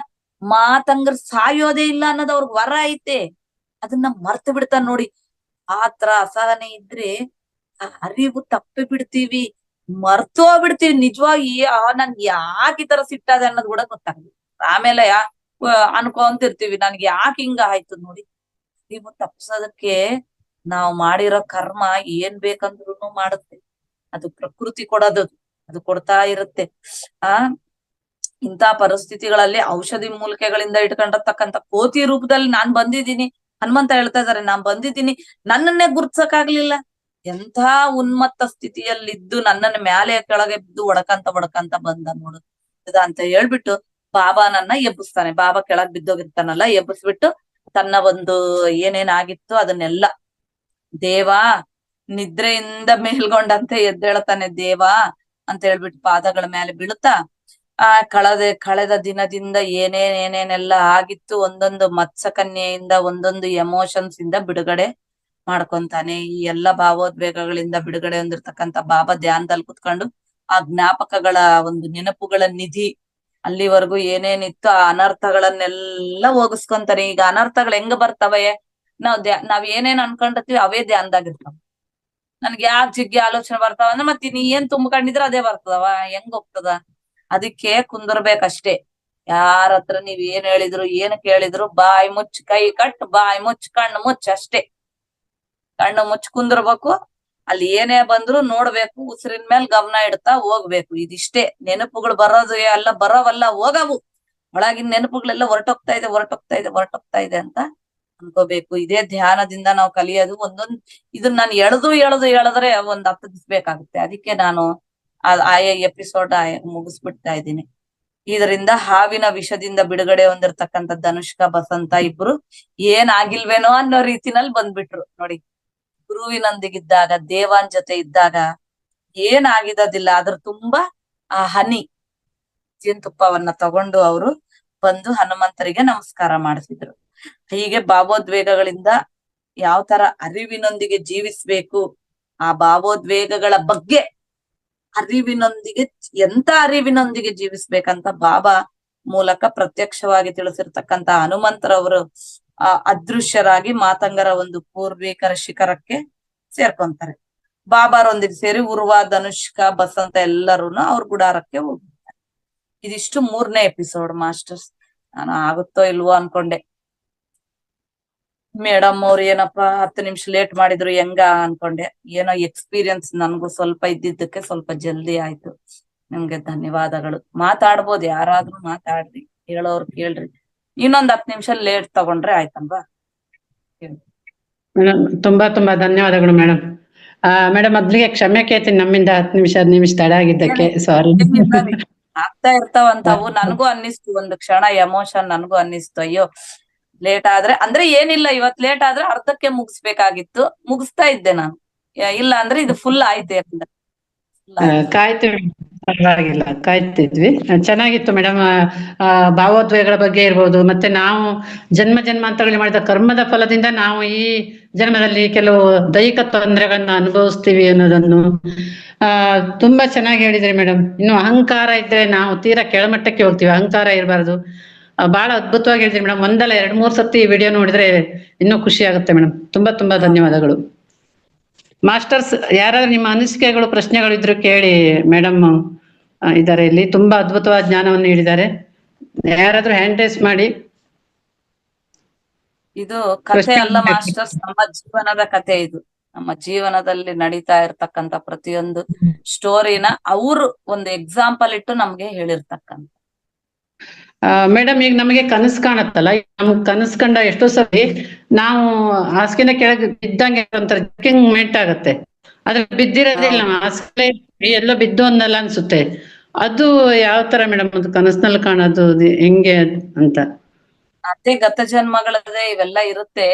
ಮಾತಂಗ್ರ ಸಾಯೋದೇ ಇಲ್ಲ ಅನ್ನೋದು ಅವ್ರಿಗೆ ವರ ಐತೆ. ಅದನ್ನ ಮರ್ತು ಬಿಡ್ತಾನ ನೋಡಿ. ಆತರ ಅಸಹನೆ ಇದ್ರೆ ಅರಿವು ತಪ್ಪಿ ಬಿಡ್ತೀವಿ, ಮರ್ತೋಗ್ಬಿಡ್ತೀವಿ. ನಿಜವಾಗಿ ನನ್ಗೆ ಯಾಕೆ ಈ ತರ ಸಿಟ್ಟಾದೆ ಅನ್ನೋದು ಕೂಡ ಗೊತ್ತಾಗ್ಲಿ. ಆಮೇಲೆ ಅನ್ಕೊಂತಿರ್ತೀವಿ ನನ್ಗೆ ಯಾಕೆ ಹಿಂಗ ಆಯ್ತು ನೋಡಿ. ಅರಿವು ತಪ್ಸೋದಕ್ಕೆ ನಾವ್ ಮಾಡಿರೋ ಕರ್ಮ ಏನ್ ಬೇಕಂದ್ರೂ ಮಾಡುತ್ತೆ. ಅದು ಪ್ರಕೃತಿ ಕೊಡೋದು, ಅದು ಕೊಡ್ತಾ ಇರುತ್ತೆ. ಆ ಇಂಥ ಪರಿಸ್ಥಿತಿಗಳಲ್ಲಿ ಔಷಧಿ ಮೂಲಿಕೆಗಳಿಂದ ಇಟ್ಕೊಂಡಿರ್ತಕ್ಕಂಥ ಕೋತಿ ರೂಪದಲ್ಲಿ ನಾನ್ ಬಂದಿದ್ದೀನಿ. ಹನುಮಂತ ಹೇಳ್ತಾ ಇದಾರೆ, ನಾನ್ ಬಂದಿದ್ದೀನಿ, ನನ್ನನ್ನೇ ಗುರ್ತಿಸಕ್ಕಾಗ್ಲಿಲ್ಲ. ಎಂಥ ಉನ್ಮತ್ತ ಸ್ಥಿತಿಯಲ್ಲಿದ್ದು ನನ್ನನ್ನ ಮ್ಯಾಲೆ ಕೆಳಗೆ ಬಿದ್ದು ಒಡಕಂತ ಬಂದ ನೋಡು ಅಂತ ಹೇಳ್ಬಿಟ್ಟು ಬಾಬಾ ನನ್ನ ಎಬ್ಬಿಸ್ತಾನೆ. ಬಾಬಾ ಕೆಳಗ್ ಬಿದ್ದೋಗಿರ್ತಾನಲ್ಲ, ಎಬ್ಬಿಸ್ಬಿಟ್ಟು ತನ್ನ ಒಂದು ಏನೇನಾಗಿತ್ತು ಅದನ್ನೆಲ್ಲ, ದೇವಾ ನಿದ್ರೆಯಿಂದ ಮೇಲ್ಗೊಂಡಂತೆ ಎದ್ದೇಳ್ತಾನೆ ದೇವಾ ಅಂತ ಹೇಳ್ಬಿಟ್ಟು ಪಾದಗಳ ಮೇಲೆ ಬೀಳುತ್ತಾ, ಕಳೆದ ದಿನದಿಂದ ಏನೇನೆಲ್ಲ ಆಗಿತ್ತು ಒಂದೊಂದು ಮತ್ಸ್ಯಕನ್ಯೆಯಿಂದ ಒಂದೊಂದು ಎಮೋಷನ್ಸ್ ಇಂದ ಬಿಡುಗಡೆ ಮಾಡ್ಕೊಂತಾನೆ. ಈ ಎಲ್ಲ ಭಾವೋದ್ವೇಗಗಳಿಂದ ಬಿಡುಗಡೆ ಹೊಂದಿರ್ತಕ್ಕಂಥ ಬಾಬಾ ಧ್ಯಾನದಲ್ಲಿ ಕುತ್ಕೊಂಡು ಆ ಜ್ಞಾಪಕಗಳ ಒಂದು ನೆನಪುಗಳ ನಿಧಿ, ಅಲ್ಲಿವರೆಗೂ ಏನೇನಿತ್ತು ಆ ಅನರ್ಥಗಳನ್ನೆಲ್ಲ ಹೋಗಿಸ್ಕೊಂತಾನೆ. ಈಗ ಅನರ್ಥಗಳು ಹೆಂಗ ಬರ್ತವೆ, ನಾವ್ ಏನೇನ್ ಅನ್ಕೊಂಡಿರ್ತೀವಿ ಅವೇ ಧ್ಯಾನದಾಗಿರ್ತಾವ. ನನ್ಗೆ ಯಾಕೆ ಜಿಗ್ಗಿ ಆಲೋಚನೆ ಬರ್ತಾವ ಅಂದ್ರೆ ಮತ್ತೆ ನೀ ಏನ್ ತುಂಬ್ಕೊಂಡಿದ್ರ ಅದೇ ಬರ್ತದವ, ಹೆಂಗ್ ಹೋಗ್ತದ? ಅದಕ್ಕೆ ಕುಂದರ್ಬೇಕಷ್ಟೇ. ಯಾರ ಹತ್ರ ನೀವ್ ಏನ್ ಹೇಳಿದ್ರು ಏನ್ ಕೇಳಿದ್ರು ಬಾಯಿ ಮುಚ್ಚ ಕೈ ಕಟ್, ಬಾಯಿ ಮುಚ್ಚ ಕಣ್ಣು ಮುಚ್ಚ ಅಷ್ಟೇ. ಕಣ್ಣು ಮುಚ್ಚ ಕುಂದಿರ್ಬೇಕು. ಅಲ್ಲಿ ಏನೇ ಬಂದ್ರು ನೋಡ್ಬೇಕು, ಉಸಿರಿನ ಮೇಲೆ ಗಮನ ಇಡ್ತಾ ಹೋಗ್ಬೇಕು. ಇದಿಷ್ಟೇ. ನೆನಪುಗಳು ಬರೋದು ಎಲ್ಲ ಬರೋವಲ್ಲ, ಹೋಗವು. ಒಳಗಿನ ನೆನಪುಗಳೆಲ್ಲ ಹೊರಟೋಗ್ತಾ ಇದೆ ಅಂತ ಅನ್ಕೋಬೇಕು. ಇದೇ ಧ್ಯಾನದಿಂದ ನಾವು ಕಲಿಯೋದು. ಇದನ್ನ ನಾನು ಎಳೆದ್ರೆ ಒಂದ್ ಹತ್ತಿಸ್ಬೇಕಾಗುತ್ತೆ. ಅದಕ್ಕೆ ನಾನು ಆಯಾ ಎಪಿಸೋಡ್ ಮುಗಿಸ್ಬಿಡ್ತಾ ಇದ್ದೀನಿ. ಇದರಿಂದ ಹಾವಿನ ವಿಷದಿಂದ ಬಿಡುಗಡೆ ಹೊಂದಿರ್ತಕ್ಕಂಥ ಧನುಷ್ಕ ಬಸಂತ ಇಬ್ರು ಏನಾಗಿಲ್ವೇನೋ ಅನ್ನೋ ರೀತಿನಲ್ಲಿ ಬಂದ್ಬಿಟ್ರು ನೋಡಿ. ಗುರುವಿನೊಂದಿಗಿದ್ದಾಗ, ದೇವಾನ್ ಜೊತೆ ಇದ್ದಾಗ ಏನಾಗಿರೋದಿಲ್ಲ. ಅದ್ರ ತುಂಬಾ ಆ ಹನಿ ಜೇನುತುಪ್ಪವನ್ನ ತಗೊಂಡು ಅವರು ಬಂದು ಹನುಮಂತರಿಗೆ ನಮಸ್ಕಾರ ಮಾಡಿಸಿದ್ರು. ಹೀಗೆ ಭಾವೋದ್ವೇಗಗಳಿಂದ ಯಾವ ತರ ಅರಿವಿನೊಂದಿಗೆ ಜೀವಿಸ್ಬೇಕು, ಆ ಭಾವೋದ್ವೇಗಗಳ ಬಗ್ಗೆ ಅರಿವಿನೊಂದಿಗೆ ಎಂತ ಅರಿವಿನೊಂದಿಗೆ ಜೀವಿಸ್ಬೇಕಂತ ಬಾಬಾ ಮೂಲಕ ಪ್ರತ್ಯಕ್ಷವಾಗಿ ತಿಳಿಸಿರ್ತಕ್ಕಂತ ಹನುಮಂತರವರು ಅದೃಶ್ಯರಾಗಿ ಮಾತಂಗರ ಒಂದು ಪೂರ್ವಿಕರ ಶಿಖರಕ್ಕೆ ಸೇರ್ಕೊಂತಾರೆ. ಬಾಬಾರೊಂದಿಗೆ ಸೇರಿ ಉರ್ವ, ಧನುಷ್ಕ, ಬಸಂತ ಎಲ್ಲರೂನು ಅವ್ರ ಗುಡಾರಕ್ಕೆ ಹೋಗ್ತಾರೆ. ಇದಿಷ್ಟು 3ನೇ ಎಪಿಸೋಡ್ ಮಾಸ್ಟರ್ಸ್. ನಾನು ಆಗುತ್ತೋ ಇಲ್ವೋ ಅನ್ಕೊಂಡೆ. ಮೇಡಮ್ ಅವ್ರು ಏನಪ್ಪಾ 10 ನಿಮಿಷ ಲೇಟ್ ಮಾಡಿದ್ರು ಹೆಂಗ ಅನ್ಕೊಂಡೆ. ಏನೋ ಎಕ್ಸ್ಪೀರಿಯನ್ಸ್ ನನ್ಗೂ ಸ್ವಲ್ಪ ಇದ್ದಿದ್ದಕ್ಕೆ ಸ್ವಲ್ಪ ಜಲ್ದಿ ಆಯ್ತು. ನಿಮ್ಗೆ ಧನ್ಯವಾದಗಳು. ಮಾತಾಡ್ಬೋದು, ಯಾರಾದ್ರೂ ಮಾತಾಡ್ರಿ, ಹೇಳೋರು ಕೇಳ್ರಿ. ಇನ್ನೊಂದ್ 10 ನಿಮಿಷ ಲೇಟ್ ತಗೊಂಡ್ರೆ ಆಯ್ತಲ್ವಾ? ಮೇಡಮ್ ತುಂಬಾ ಧನ್ಯವಾದಗಳು ಮೇಡಮ್. ಮೇಡಮ್ ಮೊದ್ಲಿಗೆ ಕ್ಷಮೆ ಕೇಳ್ತೀನಿ, ನಮ್ಮಿಂದ 10 ನಿಮಿಷ ತಡ ಆಗಿದ್ದಕ್ಕೆ. ಸಾರಿ. ಆಗ್ತಾ ಇರ್ತಾವಂತಾವು. ನನ್ಗೂ ಅನ್ನಿಸ್ತು ಒಂದು ಕ್ಷಣ, ಎಮೋಷನ್ ನನ್ಗೂ ಅನ್ನಿಸ್ತು. ಅಯ್ಯೋ ಲೇಟ್ ಆದ್ರೆ ಅಂದ್ರೆ ಏನಿಲ್ಲ, ಇವತ್ ಲೇಟ್ ಆದ್ರೆ ಅರ್ಧಕ್ಕೆ ಮುಗಿಸ್ಬೇಕಾಗಿತ್ತು, ಮುಗಿಸ್ತಾ ಇದ್ದೆ ನಾನು. ಇಲ್ಲ ಅಂದ್ರೆ ಇದು ಫುಲ್ ಆಯ್ತು. ಕಾಯ್ತೀವಿ, ಪರವಾಗಿಲ್ಲ, ಕಾಯ್ತಿದ್ವಿ. ಚೆನ್ನಾಗಿತ್ತು ಮೇಡಮ್. ಭಾವೋದ್ವೇಗಗಳ ಬಗ್ಗೆ ಇರ್ಬೋದು, ಮತ್ತೆ ನಾವು ಜನ್ಮಾಂತರಗಳಲ್ಲಿ ಮಾಡಿದ ಕರ್ಮದ ಫಲದಿಂದ ನಾವು ಈ ಜನ್ಮದಲ್ಲಿ ಕೆಲವು ದೈಹಿಕ ತೊಂದರೆಗಳನ್ನ ಅನುಭವಿಸ್ತೀವಿ ಅನ್ನೋದನ್ನು ತುಂಬಾ ಚೆನ್ನಾಗಿ ಹೇಳಿದ್ರಿ ಮೇಡಮ್. ಇನ್ನು ಅಹಂಕಾರ ಇದ್ರೆ ನಾವು ತೀರಾ ಕೆಳಮಟ್ಟಕ್ಕೆ ಹೋಗ್ತೀವಿ, ಅಹಂಕಾರ ಇರಬಾರ್ದು. ಬಹಳ ಅದ್ಭುತವಾಗಿ ಹೇಳಿದ್ರಿ ಮೇಡಮ್. ಒಂದಲ್ಲ 2-3 ಸರ್ತಿ ವಿಡಿಯೋ ನೋಡಿದ್ರೆ ಇನ್ನೂ ಖುಷಿ ಆಗುತ್ತೆ ಮೇಡಮ್. ತುಂಬಾ ಧನ್ಯವಾದಗಳು ಮಾಸ್ಟರ್ಸ್. ಯಾರಾದ್ರೂ ನಿಮ್ಮ ಅನಿಸಿಕೆಗಳು, ಪ್ರಶ್ನೆಗಳು ಇದ್ರು ಕೇಳಿ. ಮೇಡಮ್ ಇದಾರೆ ಇಲ್ಲಿ, ತುಂಬಾ ಅದ್ಭುತವಾದ ಜ್ಞಾನವನ್ನು ನೀಡಿದ್ದಾರೆ. ಯಾರಾದ್ರೂ ಹ್ಯಾಂಡ್ ರೈಸ್ ಮಾಡಿ. ಇದು ಕಥೆ ಅಲ್ಲ ಮಾಸ್ಟರ್ಸ್, ನಮ್ಮ ಜೀವನದ ಕಥೆ. ಇದು ನಮ್ಮ ಜೀವನದಲ್ಲಿ ನಡೀತಾ ಇರ್ತಕ್ಕಂಥ ಪ್ರತಿಯೊಂದು ಸ್ಟೋರಿನ ಅವರು ಒಂದು ಎಕ್ಸಾಂಪಲ್ ಇಟ್ಟು ನಮ್ಗೆ ಹೇಳಿರ್ತಕ್ಕಂಥ. ಮೇಡಮ್ ಈಗ ನಮಗೆ ಕನಸು ಕಾಣತ್ತಲ್ಲ, ನಮ್ಗೆ ಕನಸು ಕಂಡ ಎಷ್ಟೋ ಸರಿ ನಾವು ಹಾಸಿಗೆನ ಕೆಳಗೆ ಬಿದ್ದಂಗೆ ಒಂಥರ ಜಕ್ಕಿಂಗ್ ಮೆಂಟ್ ಆಗತ್ತೆ. ಆದ್ರೆ ಬಿದ್ದಿರೋದಿಲ್ಲ, ಹಾಸಿಗೆ ಎಲ್ಲೋ ಬಿದ್ದು ಅನ್ನಲ್ಲ ಅನ್ಸುತ್ತೆ. ಅದು ಯಾವ ತರ ಮೇಡಮ್ ಅದು ಕನಸಿನಲ್ಲಿ ಕಾಣೋದು ಹೆಂಗೆ ಅಂತ? ಅದೇ ಗತ ಜನ್ಮಗಳದೇ ಇವೆಲ್ಲ ಇರುತ್ತೆ.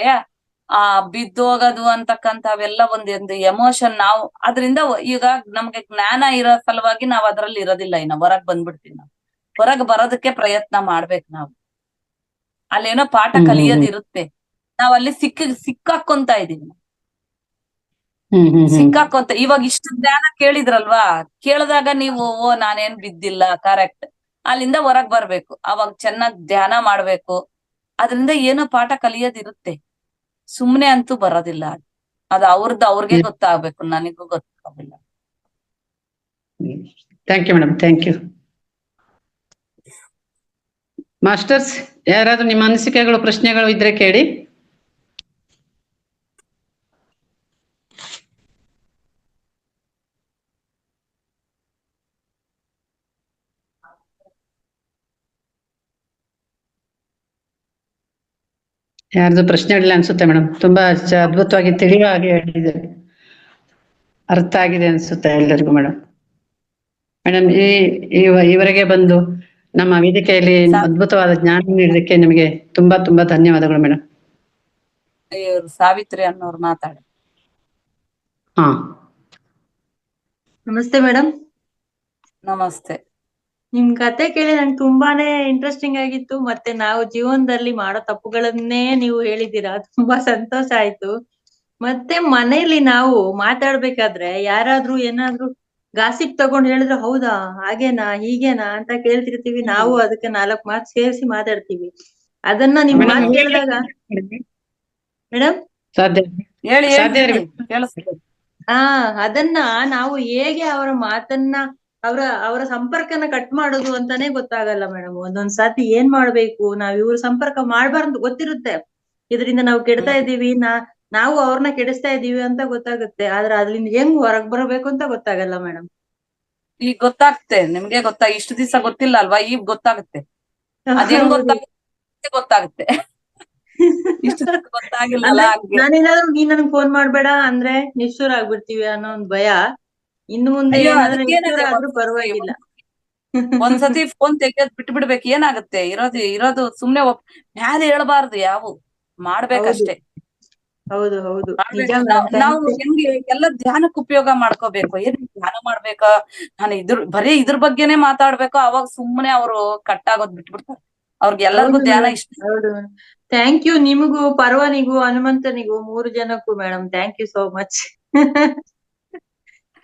ಬಿದ್ದೋಗೋದು ಅಂತಕ್ಕಂಥವೆಲ್ಲ ಒಂದು ಎಮೋಷನ್. ನಾವು ಅದ್ರಿಂದ ಈಗ ನಮ್ಗೆ ಜ್ಞಾನ ಇರೋ ಸಲುವಾಗಿ ನಾವ್ ಅದ್ರಲ್ಲಿ ಇರೋದಿಲ್ಲ. ಇನ್ನ ಹೊರಗ್ ಬಂದ್ಬಿಡ್ತೀವಿ. ನಾವು ಹೊರಗ್ ಬರೋದಕ್ಕೆ ಪ್ರಯತ್ನ ಮಾಡ್ಬೇಕು. ನಾವು ಅಲ್ಲೇನೋ ಪಾಠ ಕಲಿಯೋದಿರುತ್ತೆ, ನಾವ್ ಅಲ್ಲಿ ಸಿಕ್ಕಾಕೊಂತ ಇದೀವಿ. ಸಿಕ್ಕಾಕೊಂತ ಇವಾಗ ಇಷ್ಟು ಜ್ಞಾನ ಕೇಳಿದ್ರಲ್ವಾ, ಕೇಳಿದಾಗ ನೀವು ನಾನೇನ್ ಬಿದ್ದಿಲ್ಲ, ಕರೆಕ್ಟ್, ಅಲ್ಲಿಂದ ಹೊರಗ್ ಬರ್ಬೇಕು. ಅವಾಗ ಚೆನ್ನಾಗ್ ಧ್ಯಾನ ಮಾಡ್ಬೇಕು. ಅದರಿಂದ ಏನೋ ಪಾಠ ಕಲಿಯೋದಿರುತ್ತೆ, ಸುಮ್ನೆ ಅಂತೂ ಬರೋದಿಲ್ಲ. ಅದು ಅವ್ರಿಗೆ ಗೊತ್ತಾಗ್ಬೇಕು, ನನಗೂ ಗೊತ್ತಾಗಲ್ಲ. Thank you madam, thank you. Masters ಯಾರಾದ್ರೂ ನಿಮ್ಮ ಅನಿಸಿಕೆಗಳು, ಪ್ರಶ್ನೆಗಳು ಇದ್ರೆ ಕೇಳಿ. ಯಾರ್ದು ಪ್ರಶ್ನೆಗಳಿಲ್ಲ ಅನ್ಸುತ್ತೆ ಮೇಡಮ್. ತುಂಬಾ ಅದ್ಭುತವಾಗಿ ತಿಳಿವಾಗಿ ಹೇಳಿದ್ದಾರೆ. ಅರ್ಥ ಆಗಿದೆ ಅನ್ಸುತ್ತೆ ಎಲ್ಲರಿಗೂ ಮೇಡಮ್. ಮೇಡಮ್ ಈವರೆಗೆ ಬಂದು ನಮ್ಮ ವೇದಿಕೆಯಲ್ಲಿ ಅದ್ಭುತವಾದ ಜ್ಞಾನ ನೀಡಲಿಕ್ಕೆ ನಿಮಗೆ ತುಂಬಾ ತುಂಬಾ ಧನ್ಯವಾದಗಳು ಮೇಡಮ್. ಇವ್ರು ಸಾವಿತ್ರಿ ಅನ್ನೋರು ಮಾತಾಡ. ಹಾ, ನಮಸ್ತೆ ಮೇಡಮ್. ನಮಸ್ತೆ. ನಿಮ್ ಕತೆ ಕೇಳಿ ನಂಗೆ ತುಂಬಾನೇ ಇಂಟ್ರೆಸ್ಟಿಂಗ್ ಆಗಿತ್ತು. ಮತ್ತೆ ನಾವು ಜೀವನದಲ್ಲಿ ಮಾಡೋ ತಪ್ಪುಗಳನ್ನೇ ನೀವು ಹೇಳಿದ್ದೀರಾ, ತುಂಬಾ ಸಂತೋಷ ಆಯ್ತು. ಮತ್ತೆ ಮನೇಲಿ ನಾವು ಮಾತಾಡ್ಬೇಕಾದ್ರೆ ಯಾರಾದ್ರೂ ಏನಾದ್ರೂ ಗಾಸಿಪ್ ತಗೊಂಡ್ ಹೇಳಿದ್ರೆ ಹೌದಾ ಹಾಗೇನಾ ಹೀಗೇನಾ ಅಂತ ಕೇಳ್ತಿರ್ತೀವಿ. ನಾವು ಅದಕ್ಕೆ 4 ಮಾತು ಸೇರಿಸಿ ಮಾತಾಡ್ತೀವಿ. ಅದನ್ನ ನಿಮ್ ಮಾತು ಕೇಳಿದಾಗ ಮೇಡಮ್ ಸಾಧ್ಯ ಹೇಳಿ ಸಾಧ್ಯ ಹೇಳಿ ರೀ. ಕೇಳಿಸ್ತು. ಹಾ, ಅದನ್ನ ನಾವು ಹೇಗೆ ಅವರ ಮಾತನ್ನ ಅವರ ಸಂಪರ್ಕನ ಕಟ್ ಮಾಡೋದು ಅಂತಾನೆ ಗೊತ್ತಾಗಲ್ಲ ಮೇಡಮ್. ಒಂದೊಂದ್ಸತಿ ಏನ್ ಮಾಡ್ಬೇಕು, ನಾವ್ ಇವ್ರ ಸಂಪರ್ಕ ಮಾಡ್ಬಾರ್ದು ಗೊತ್ತಿರುತ್ತೆ, ಇದರಿಂದ ನಾವು ಕೆಡ್ತಾ ಇದ್ದೀವಿ, ನಾವು ಅವ್ರನ್ನ ಕೆಡಿಸ್ತಾ ಇದೀವಿ ಅಂತ ಗೊತ್ತಾಗುತ್ತೆ. ಆದ್ರೆ ಅದ್ರಿಂದ ಹೆಂಗ್ ಹೊರಗ್ ಬರಬೇಕು ಅಂತ ಗೊತ್ತಾಗಲ್ಲ ಮೇಡಮ್. ಈಗ ಗೊತ್ತಾಗುತ್ತೆ ನಿಮ್ಗೆ. ಇಷ್ಟು ದಿವಸ ಗೊತ್ತಿಲ್ಲ ಅಲ್ವಾ, ಈಗ ಗೊತ್ತಾಗುತ್ತೆ. ಅದ್ ಹೆಂಗ್ ಗೊತ್ತಾಗುತ್ತೆ ಇಷ್ಟು ಗೊತ್ತಾಗಿಲ್ಲಲ್ಲ. ನಾನೇನಾದ್ರೂ ನೀನ್ ನನಗ್ ಫೋನ್ ಮಾಡ್ಬೇಡ ಅಂದ್ರೆ ನಿಷ್ಠೂರ ಆಗ್ಬಿಡ್ತೀವಿ ಅನ್ನೋ ಒಂದ್ ಭಯ. ಇನ್ನು ಮುಂದೆ ಅಯ್ಯೋ, ಏನಾದ್ರೂ ಅದಕ್ಕೇನಿದೆ, ನಿಷ್ಠೂರ ಆದ್ರೂ ಪರವಾಗಿಲ್ಲ. ಒಂದ್ಸತಿ ಫೋನ್ ತೆಗೆದ್ ಬಿಟ್ಬಿಡ್ಬೇಕು. ಏನಾಗುತ್ತೆ, ಇರೋದು ಸುಮ್ನೆ ಮ್ಯಾಲೆ ಹೇಳ್ಬಾರ್ದು, ಯಾವು ಮಾಡ್ಬೇಕಷ್ಟೇ. ಹೌದು ಹೌದು, ನಿಜ ನಾವು ಹೆಂಗೆ ಎಲ್ಲ ಧ್ಯಾನಕ್ಕೆ ಉಪಯೋಗ ಮಾಡ್ಕೋಬೇಕು. ಏನ್ ಧ್ಯಾನ ಮಾಡ್ಬೇಕಾ, ನಾನು ಬರೀ ಇದ್ರ ಬಗ್ಗೆನೆ ಮಾತಾಡ್ಬೇಕು, ಅವಾಗ ಸುಮ್ಮನೆ ಅವ್ರು ಕಟ್ಟಾಗೋದ್ ಬಿಟ್ಬಿಡ್ತಾರೆ. ಅವ್ರಿಗೆ ಎಲ್ಲರಿಗೂ ಧ್ಯಾನ ಇಷ್ಟ. ಹೌದು, ಥ್ಯಾಂಕ್ ಯು. ನಿಮಗೂ, ಪರ್ವನಿಗೂ, ಹನುಮಂತನಿಗೂ 3 ಜನಕ್ಕೂ madam thank you so much.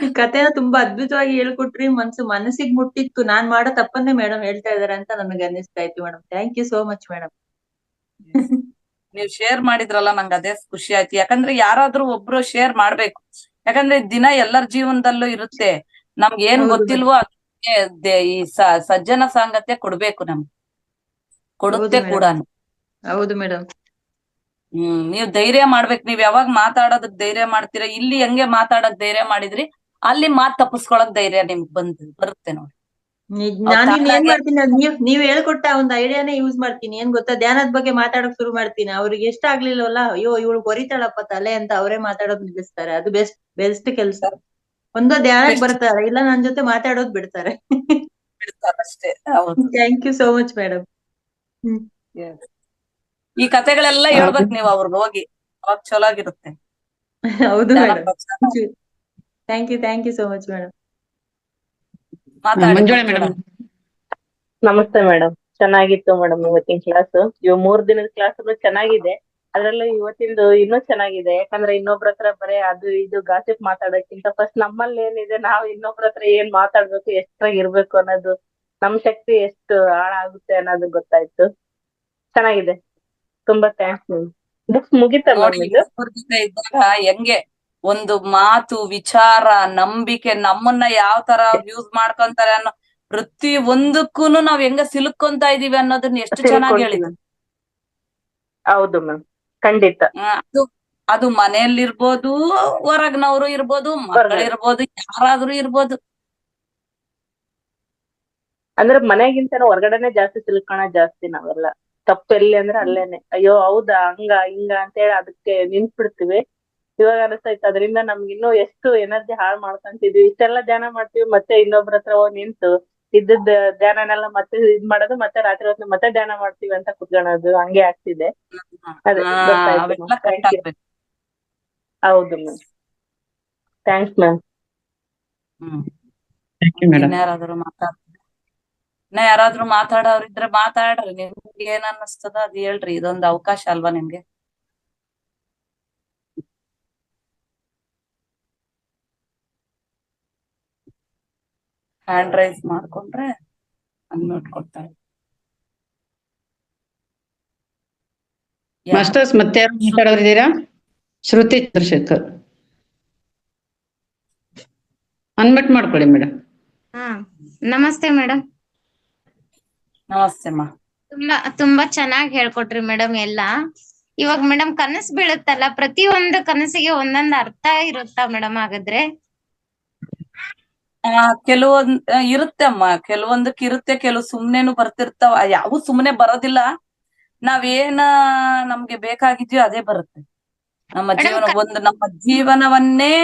ಈ ಕಥೆನ ತುಂಬಾ ಅದ್ಭುತವಾಗಿ ಹೇಳ್ಕೊಟ್ರಿ. ಮನಸ್ಸಿಗೆ ಮುಟ್ಟಿತ್ತು. ನಾನ್ ಮಾಡೋ ತಪ್ಪನ್ನೇ ಮೇಡಮ್ ಹೇಳ್ತಾ ಇದಾರೆ ಅಂತ ನನಗೆ ಅನ್ನಿಸ್ತಾ ಇತ್ತು madam. Thank you so much madam. ನೀವ್ ಶೇರ್ ಮಾಡಿದ್ರಲ್ಲ, ನಂಗೆ ಅದೇ ಖುಷಿ ಆಯ್ತು. ಯಾಕಂದ್ರೆ ಯಾರಾದ್ರೂ ಒಬ್ರು ಶೇರ್ ಮಾಡ್ಬೇಕು. ಯಾಕಂದ್ರೆ ದಿನ ಎಲ್ಲರ ಜೀವನದಲ್ಲೂ ಇರುತ್ತೆ. ನಮ್ಗೆ ಏನ್ ಗೊತ್ತಿಲ್ವೋ ಅದಕ್ಕೆ ಈ ಸಜ್ಜನ ಸಾಂಗತ್ಯ ಕೊಡ್ಬೇಕು, ನಮ್ಗೆ ಕೊಡುತ್ತೆ ಕೂಡ. ಹೌದು ಮೇಡಮ್. ನೀವ್ ಧೈರ್ಯ ಮಾಡ್ಬೇಕು. ನೀವ್ ಯಾವಾಗ ಮಾತಾಡೋದಕ್ ಧೈರ್ಯ ಮಾಡ್ತೀರಾ, ಇಲ್ಲಿ ಹೆಂಗೆ ಮಾತಾಡಕ್ ಧೈರ್ಯ ಮಾಡಿದ್ರಿ, ಅಲ್ಲಿ ಮಾತ್ ತಪ್ಪಿಸ್ಕೊಳಕ್ ಧೈರ್ಯ ನಿಮ್ಗ್ ಬರುತ್ತೆ ನೋಡಿ. ನಾನಿನ್ ಏನ್ ಮಾಡ್ತೀನಿ, ನೀವ್ ಹೇಳ್ಕೊಟ್ಟ ಒಂದ್ ಐಡಿಯಾನೇ ಯೂಸ್ ಮಾಡ್ತೀನಿ. ಏನ್ ಗೊತ್ತಾ, ಧ್ಯಾನದ ಬಗ್ಗೆ ಮಾತಾಡಕ್ ಶುರು ಮಾಡ್ತೀನಿ. ಅವ್ರಿಗೆ ಎಷ್ಟ ಆಗ್ಲಿಲ್ವಲ್ಲ, ಅಯ್ಯೋ ಇವಳು ಕೊರಿತಾಳಪ್ಪ ತಲೆ ಅಂತ ಅವರೇ ಮಾತಾಡೋದ್ ನಿಲ್ಲಿಸ್ತಾರೆ. ಅದು ಬೆಸ್ಟ್ ಕೆಲ್ಸ. ಒಂದೋ ಧ್ಯಾನಕ್ ಬರ್ತಾರೆ, ಇಲ್ಲ ನನ್ ಜೊತೆ ಮಾತಾಡೋದ್ ಬಿಡ್ತಾರೆ. ಅಷ್ಟೇ. ಹೌದು, thank you so much madam. ಈ ಕತೆಗಳೆಲ್ಲ ಹೇಳ್ಬೇಕು ನೀವು ಅವ್ರಿಗೆ ಹೋಗಿ, ಅವಾಗ ಚಲೋ ಆಗಿರುತ್ತೆ. ಹೌದು madam. Thank you so much madam. Manjula madam. ನಮಸ್ತೆ ಮೇಡಮ್. ಚೆನ್ನಾಗಿತ್ತು ಮೇಡಮ್ ಇವತ್ತಿನ ಕ್ಲಾಸ್. 3 ದಿನದ ಕ್ಲಾಸ್ ಚೆನ್ನಾಗಿದೆ. ಅದ್ರಲ್ಲೂ ಇವತ್ತಿಂದು ಇನ್ನೂ ಚೆನ್ನಾಗಿದೆ. ಯಾಕಂದ್ರೆ ಇನ್ನೊಬ್ರ ಹತ್ರ ಬರೇ ಅದು ಇದು ಗಾಸಿಪ್ ಮಾತಾಡೋಕ್ಕಿಂತ ಫಸ್ಟ್ ನಮ್ಮಲ್ಲಿ ಏನಿದೆ, ನಾವು ಇನ್ನೊಬ್ರ ಹತ್ರ ಏನ್ ಮಾತಾಡ್ಬೇಕು, ಎಷ್ಟ್ರಾಗ ಇರ್ಬೇಕು ಅನ್ನೋದು, ನಮ್ ಶಕ್ತಿ ಎಷ್ಟು ಹಾಳಾಗುತ್ತೆ ಅನ್ನೋದು ಗೊತ್ತಾಯ್ತು. ಚೆನ್ನಾಗಿದೆ. ತುಂಬಾ ಥ್ಯಾಂಕ್ಸ್ ಮ್ಯಾಮ್. ಬುಕ್ಸ್ ಮುಗಿತಾ ಮ್ಯಾಮ್ ಇದು? ಇದ್ದಾಗ ಹೆಂಗೆ ಒಂದು ಮಾತು, ವಿಚಾರ, ನಂಬಿಕೆ ನಮ್ಮನ್ನ ಯಾವ ತರ ಯೂಸ್ ಮಾಡ್ಕೊಂತಾರೆ ಅನ್ನೋ ಪ್ರತಿ ಒಂದಕ್ಕೂನು ನಾವ್ ಹೆಂಗ ಸಿಲುಕೊಂತ ಇದೀವಿ ಅನ್ನೋದನ್ನ ಎಷ್ಟು ಚೆನ್ನಾಗಿ ಹೇಳಿದ್ರು. ಹೌದು ಮ್ಯಾಮ್, ಖಂಡಿತ. ಅದು ಮನೆಯಲ್ಲಿರ್ಬೋದು, ಹೊರಗ್ನವ್ರು ಇರ್ಬೋದು, ಮಕ್ಕಳಿರ್ಬೋದು, ಯಾರಾದ್ರೂ ಇರ್ಬೋದು. ಅಂದ್ರೆ ಮನೆಗಿಂತ ಹೊರಗಡೆನೆ ಜಾಸ್ತಿ ಸಿಲ್ಕೋಣ ಜಾಸ್ತಿ ನಾವೆಲ್ಲ. ತಪ್ಪು ಎಲ್ಲಿ ಅಂದ್ರೆ ಅಲ್ಲೇನೆ. ಅಯ್ಯೋ ಹೌದಾ ಹಂಗ ಹಿಂಗ ಅಂತ ಹೇಳಿ ಅದಕ್ಕೆ ನಿಂತ್ಬಿಡ್ತೀವಿ. ಇವಾಗ ಅನಿಸ್ತೈತೆ ಅದರಿಂದ ನಮ್ಗೆ ಇನ್ನೂ ಎಷ್ಟು ಎನರ್ಜಿ ಹಾಳು ಮಾಡ್ಕೊಂತಿದ್ವಿ. ಇಷ್ಟೆಲ್ಲ ಧ್ಯಾನ ಮಾಡ್ತೀವಿ, ಮತ್ತೆ ಇನ್ನೊಬ್ರ ಹತ್ರ ಹೋಗಿ ನಿಂತು ಇದ್ದದ ಧ್ಯಾನನೆಲ್ಲ ಮತ್ತೆ ಇದ್ ಮಾಡೋದು, ಮತ್ತೆ ರಾತ್ರಿ ಹೊತ್ತು ಮತ್ತೆ ಧ್ಯಾನ ಮಾಡ್ತೀವಿ ಅಂತ ಕುತ್ಕೊಳ್ಳೋದು, ಹಂಗೆ ಆಗ್ತಿದೆ. ಅದೇ ಗೊತ್ತಾಯ್ತು. ಹೌದು ಮ್ಯಾಮ್, ಥ್ಯಾಂಕ್ಸ್ ಮ್ಯಾಮ್. ಯಾರಾದ್ರೂ ಮಾತಾಡೋರಿದ್ರೆ ಮಾತಾಡ್ರಿ. ನಿಮ್ಗೆ ಏನ್ ಅನ್ನಿಸ್ತದ ಅದ್ ಹೇಳ್ರಿ. ಇದೊಂದು ಅವಕಾಶ ಅಲ್ವಾ ನಿಮ್ಗೆ. ಹ್ಯಾಂಡ್ ರೈಸ್ ಮಾಡ್ಕೊಂಡ್ರೆ ಅನ್ಮ್ಯೂಟ್ ಕೊಡ್ತಾರೆ. ಮಾಸ್ಟರ್ಸ್ ಮತ್ತೆ ಯಾರು ಮಾತಾಡೋರಿದ್ದೀರಾ? ಶ್ರುತಿ ಚಂದ್ರಶೇಖರ್ ಅನ್ಮ್ಯೂಟ್ ಮಾಡ್ಕೊಳ್ಳಿ ಮೇಡಮ್. ನಮಸ್ತೆ ಮೇಡಮ್. ನಮಸ್ತೆ ಅಮ್ಮ. ತುಂಬಾ ಚೆನ್ನಾಗಿ ಹೇಳ್ಕೊಟ್ರಿ ಮೇಡಮ್ ಎಲ್ಲಾ. ಇವಾಗ ಮೇಡಮ್ ಕನಸು ಬೀಳುತ್ತಲ್ಲ, ಪ್ರತಿಯೊಂದು ಕನಸಿಗೆ ಒಂದೊಂದು ಅರ್ಥ ಇರುತ್ತಾ ಮೇಡಮ್ ಹಾಗಾದ್ರೆ? ಕೆಲವೊಂದ್ ಇರುತ್ತೆ ಅಮ್ಮ, ಕೆಲವೊಂದಕ್ಕೆ ಇರುತ್ತೆ, ಕೆಲವು ಸುಮ್ನೆನು ಬರ್ತಿರ್ತಾವ. ಯಾವ ಸುಮ್ನೆ ಬರೋದಿಲ್ಲ. ನಾವೇನ ನಮ್ಗೆ ಬೇಕಾಗಿದ್ಯೋ ಅದೇ ಬರುತ್ತೆ. ನಮ್ಮ ಮೇಡಮ್ ನಮ್ಮ ಜೀವನವನ್ನೇ